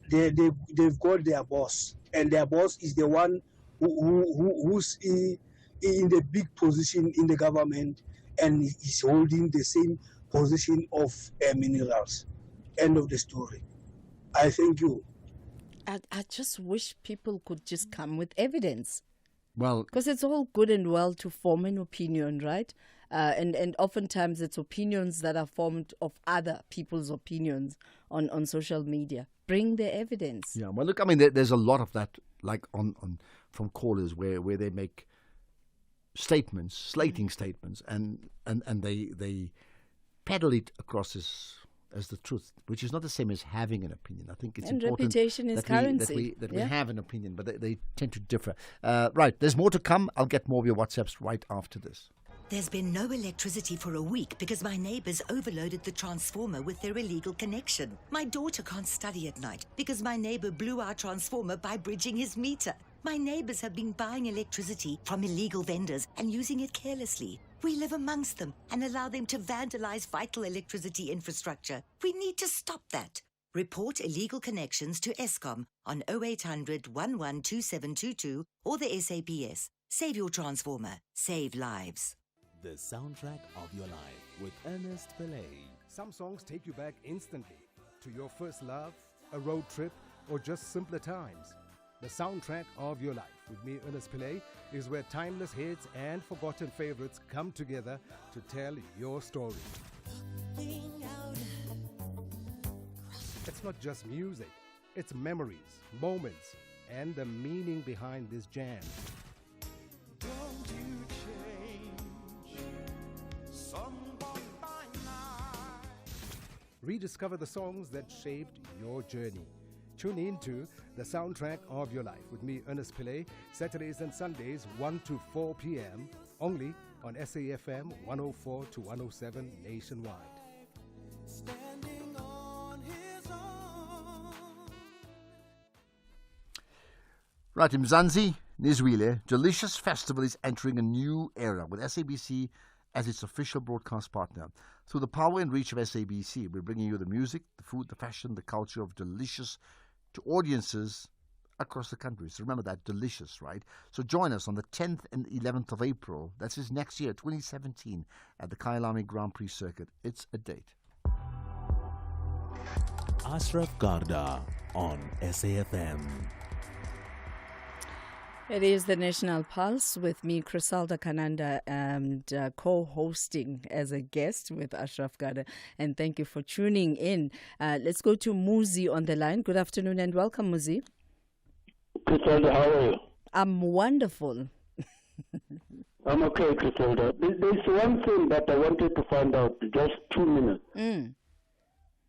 they've got their boss, and their boss is the one who's in the big position in the government, and is holding the same position of minerals. End of the story. I thank you. I just wish people could just come with evidence. Well, because it's all good and well to form an opinion, right? And oftentimes it's opinions that are formed of other people's opinions on social media. Bring the evidence. Yeah, well, look, I mean, there's a lot of that, like on from callers where they make statements, slating statements, and they peddle it across as the truth, which is not the same as having an opinion. I think it's important. And reputation is currency. We have an opinion, but they tend to differ. Right, there's more to come. I'll get more of your WhatsApps right after this. There's been no electricity for a week because my neighbours overloaded the transformer with their illegal connection. My daughter can't study at night because my neighbour blew our transformer by bridging his meter. My neighbours have been buying electricity from illegal vendors and using it carelessly. We live amongst them and allow them to vandalise vital electricity infrastructure. We need to stop that. Report illegal connections to Eskom on 0800 112722 or the SAPS. Save your transformer. Save lives. The soundtrack of your life with Ernest Pillay. Some songs take you back instantly to your first love, a road trip, or just simpler times. The soundtrack of your life with me, Ernest Pillay, is where timeless hits and forgotten favorites come together to tell your story. It's not just music, it's memories, moments, and the meaning behind this jam. Don't you change someone by night. Rediscover the songs that shaped your journey. Tune in to The Soundtrack of Your Life with me, Ernest Pillay, Saturdays and Sundays, 1 to 4 p.m., only on SAFM 104 to 107 nationwide. Standing on his own. Right, Mzansi, Nizwile, Delicious Festival is entering a new era with SABC as its official broadcast partner. Through the power and reach of SABC, we're bringing you the music, the food, the fashion, the culture of Delicious to audiences across the country. So remember that, Delicious, right? So join us on the 10th and 11th of April. That's his next year, 2017, at the Kyalami Grand Prix Circuit. It's a date. Ashraf Garda on SAFM. It is the National Pulse with me, Criselda Kananda, and co-hosting as a guest with Ashraf Garda. And thank you for tuning in. Let's go to Muzi on the line. Good afternoon and welcome, Muzi. Criselda, how are you? I'm wonderful. I'm okay, Criselda. There's one thing that I wanted to find out, just 2 minutes.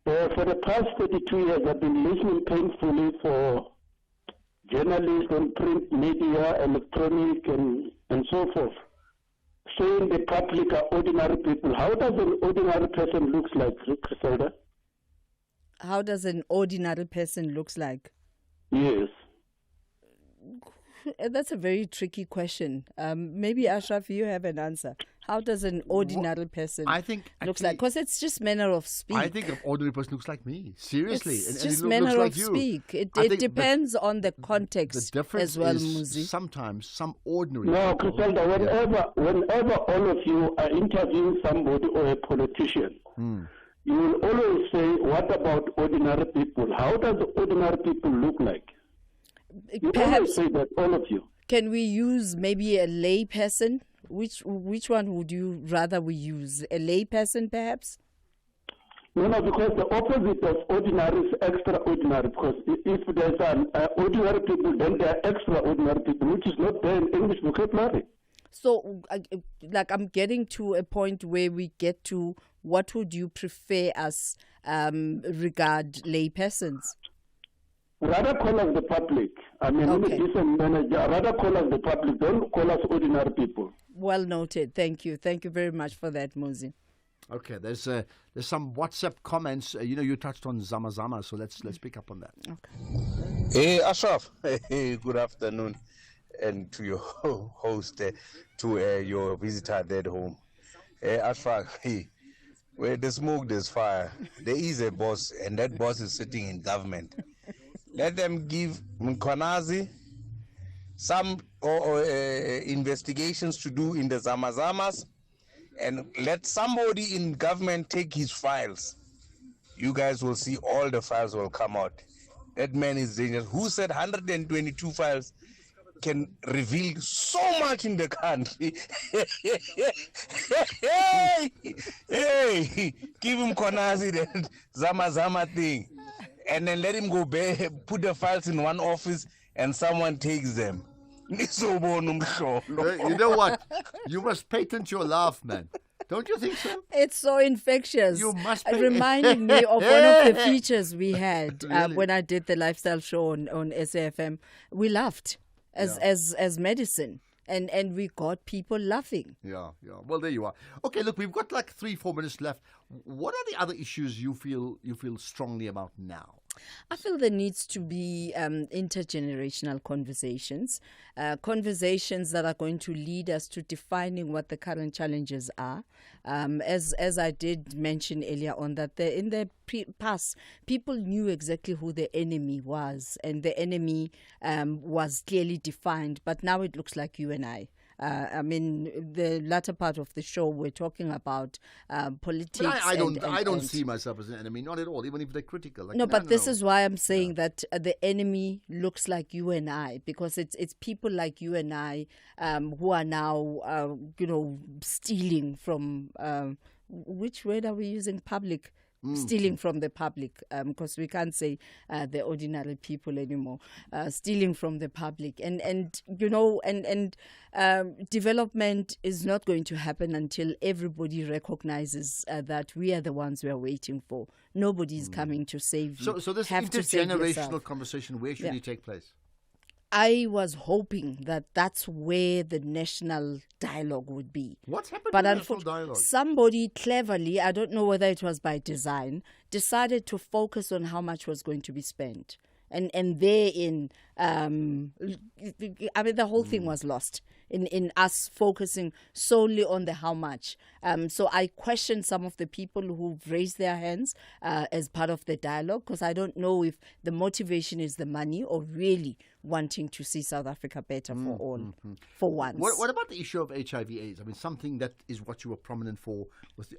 For the past 32 years, I've been listening painfully for journalists on print media, electronic, and so forth, saying the public are ordinary people. How does an ordinary person look like, Criselda? How does an ordinary person looks like? Yes. That's a very tricky question. Maybe Ashraf, you have an answer. How does an ordinary person looks like? Because it's just manner of speak. I think an ordinary person looks like me. Seriously. It's and just he manner looks of like you. speak. It depends on the context The difference as well, is Muzi. sometimes some ordinary No, people- Criselda, whenever all of you are interviewing somebody or a politician, you will always say, what about ordinary people? How does ordinary people look like? You always say that, all of you. Can we use maybe a lay person? Which one would you rather we use? A lay person, perhaps? No, because the opposite of ordinary is extraordinary. Because if there's an ordinary people, then there are extraordinary people, which is not there in English vocabulary. So, I'm getting to a point where we get to what would you prefer us regard lay persons? Rather call us the public. I mean, in a decent manner, rather call us the public. Don't call us ordinary people. Well noted. Thank you. Thank you very much for that, Muzi. Okay, there's some WhatsApp comments. You touched on Zama Zama, so let's pick up on that. Okay. Hey, Ashraf. Hey, good afternoon, and to your host, to your visitor there at home. Hey, Ashraf. Hey, where there's smoke, there's fire. There is a boss, and that boss is sitting in government. Let them give Mkwanazi some investigations to do in the Zamazamas, and let somebody in government take his files. You guys will see all the files will come out. That man is dangerous. Who said 122 files can reveal so much in the country? hey, give him Kwanazi the Zama thing. And then let him go put the files in one office and someone takes them. You know what? You must patent your laugh, man. Don't you think so? It's so infectious. You must It reminded me of one of the features we had Really? when I did the lifestyle show on SAFM. We laughed as medicine. And we got people laughing. Yeah. Well, there you are. Okay, look, we've got like 3-4 minutes left. What are the other issues you feel strongly about now? I feel there needs to be intergenerational conversations that are going to lead us to defining what the current challenges are. As I did mention earlier on, that in the past, people knew exactly who the enemy was, and the enemy was clearly defined. But now it looks like you and I. The latter part of the show, we're talking about politics. But I don't see myself as an enemy, not at all, even if they're critical. Like, no, but this is why I'm saying that the enemy looks like you and I, because it's people like you and I who are now, stealing from, which word are we using? Public. Stealing from the public, because we can't say the ordinary people anymore. Stealing from the public, and development is not going to happen until everybody recognizes that we are the ones we are waiting for. Nobody is coming to save you. So this Have to save intergenerational yourself. conversation, where should it take place? I was hoping that that's where the national dialogue would be. What's happened But to the national dialogue? somebody cleverly, I don't know whether it was by design, decided to focus on how much was going to be spent. And therein, the whole thing was lost in us focusing solely on the how much. So I question some of the people who've raised their hands as part of the dialogue, because I don't know if the motivation is the money or really wanting to see South Africa better for all, for once. What about the issue of HIV/AIDS? I mean, something that is what you were prominent for,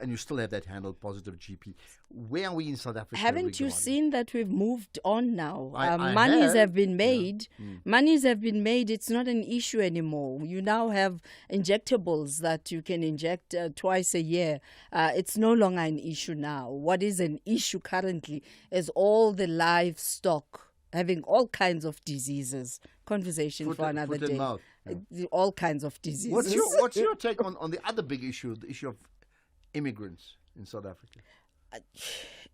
and you still have that handle, positive GP. Where are we in South Africa? Haven't you seen that we've moved on now? I Monies have. have been made. Monies have been made. It's not an issue anymore. You now have injectables that you can inject twice a year. It's no longer an issue now. What is an issue currently is all the livestock having all kinds of diseases. Conversation for another day. Mouth. All kinds of diseases. What's your take on the other big issue, the issue of immigrants in South Africa?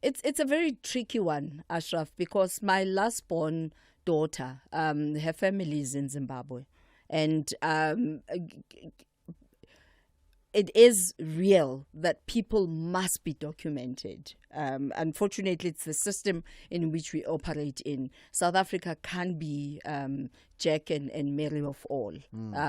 It's a very tricky one, Ashraf, because my last born daughter, her family is in Zimbabwe, and it is real that people must be documented. Unfortunately, it's the system in which we operate in. South Africa can be Jack and Mary of all.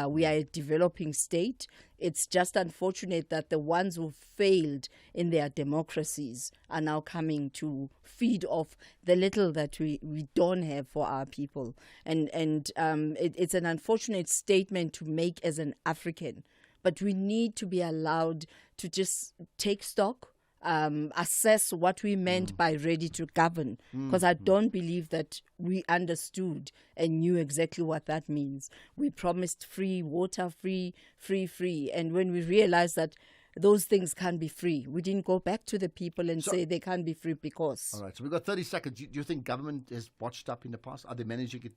We are a developing state. It's just unfortunate that the ones who failed in their democracies are now coming to feed off the little that we don't have for our people. And it's an unfortunate statement to make as an African. But we need to be allowed to just take stock, assess what we meant by ready to govern. Because I don't believe that we understood and knew exactly what that means. We promised free water, free. And when we realized that those things can't be free, we didn't go back to the people and say they can't be free because. All right, so we've got 30 seconds. Do you think government has botched up in the past? Are they managing it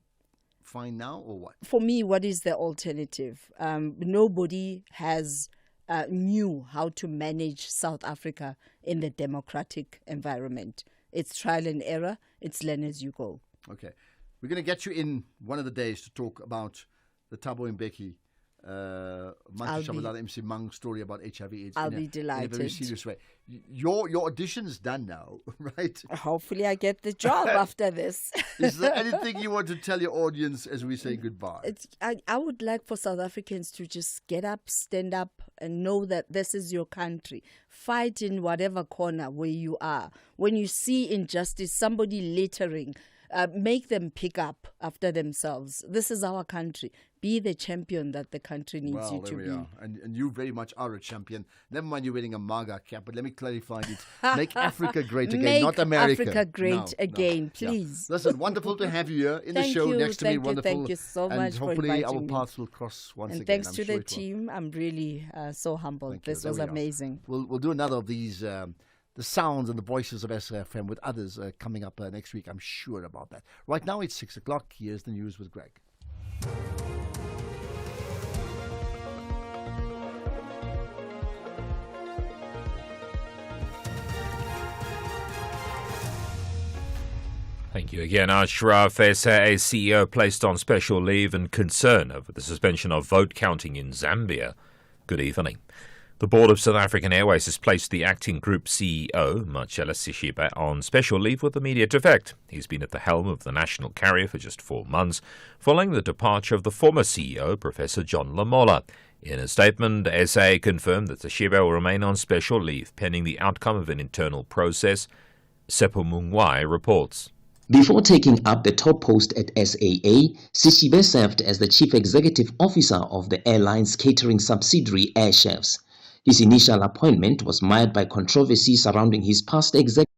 fine now or what? For me, what is the alternative? Nobody has knew how to manage South Africa in the democratic environment. It's trial and error. It's learn as you go. Okay. We're going to get you in one of the days to talk about the Thabo Mbeki, Manchu Shabalala MC Mang story about HIV/AIDS. I'll be delighted. In a very serious way. Your audition is done now, right? Hopefully I get the job after this. Is there anything you want to tell your audience as we say goodbye? I would like for South Africans to just get up, stand up, and know that this is your country. Fight in whatever corner where you are. When you see injustice, somebody littering, make them pick up after themselves. This is our country. Be the champion that the country needs you to be. Are. And you very much are a champion. Never mind you're wearing a MAGA cap, but let me clarify it. Make Africa great again, not America. Make Africa great again, please. Yeah. Listen, wonderful to have you here in the show next to me. Wonderful. Thank you so much for inviting me. And hopefully our paths will cross once again. And thanks to the team. I'm really so humbled. This was amazing. We'll do another of these... the sounds and the voices of SFM with others coming up next week. I'm sure about that. Right now it's 6 o'clock. Here's the news with Greg. Thank you again, Ashraf. SAA CEO placed on special leave and concern over the suspension of vote counting in Zambia. Good evening. The board of South African Airways has placed the acting group CEO, Marcella Sishiba, on special leave with immediate effect. He's been at the helm of the national carrier for just 4 months, following the departure of the former CEO, Professor John Lamola. In a statement, SA confirmed that Sishiba will remain on special leave pending the outcome of an internal process. Seppo Mungwai reports. Before taking up the top post at SAA, Sishiba served as the chief executive officer of the airline's catering subsidiary Air Chefs. His initial appointment was mired by controversy surrounding his past executive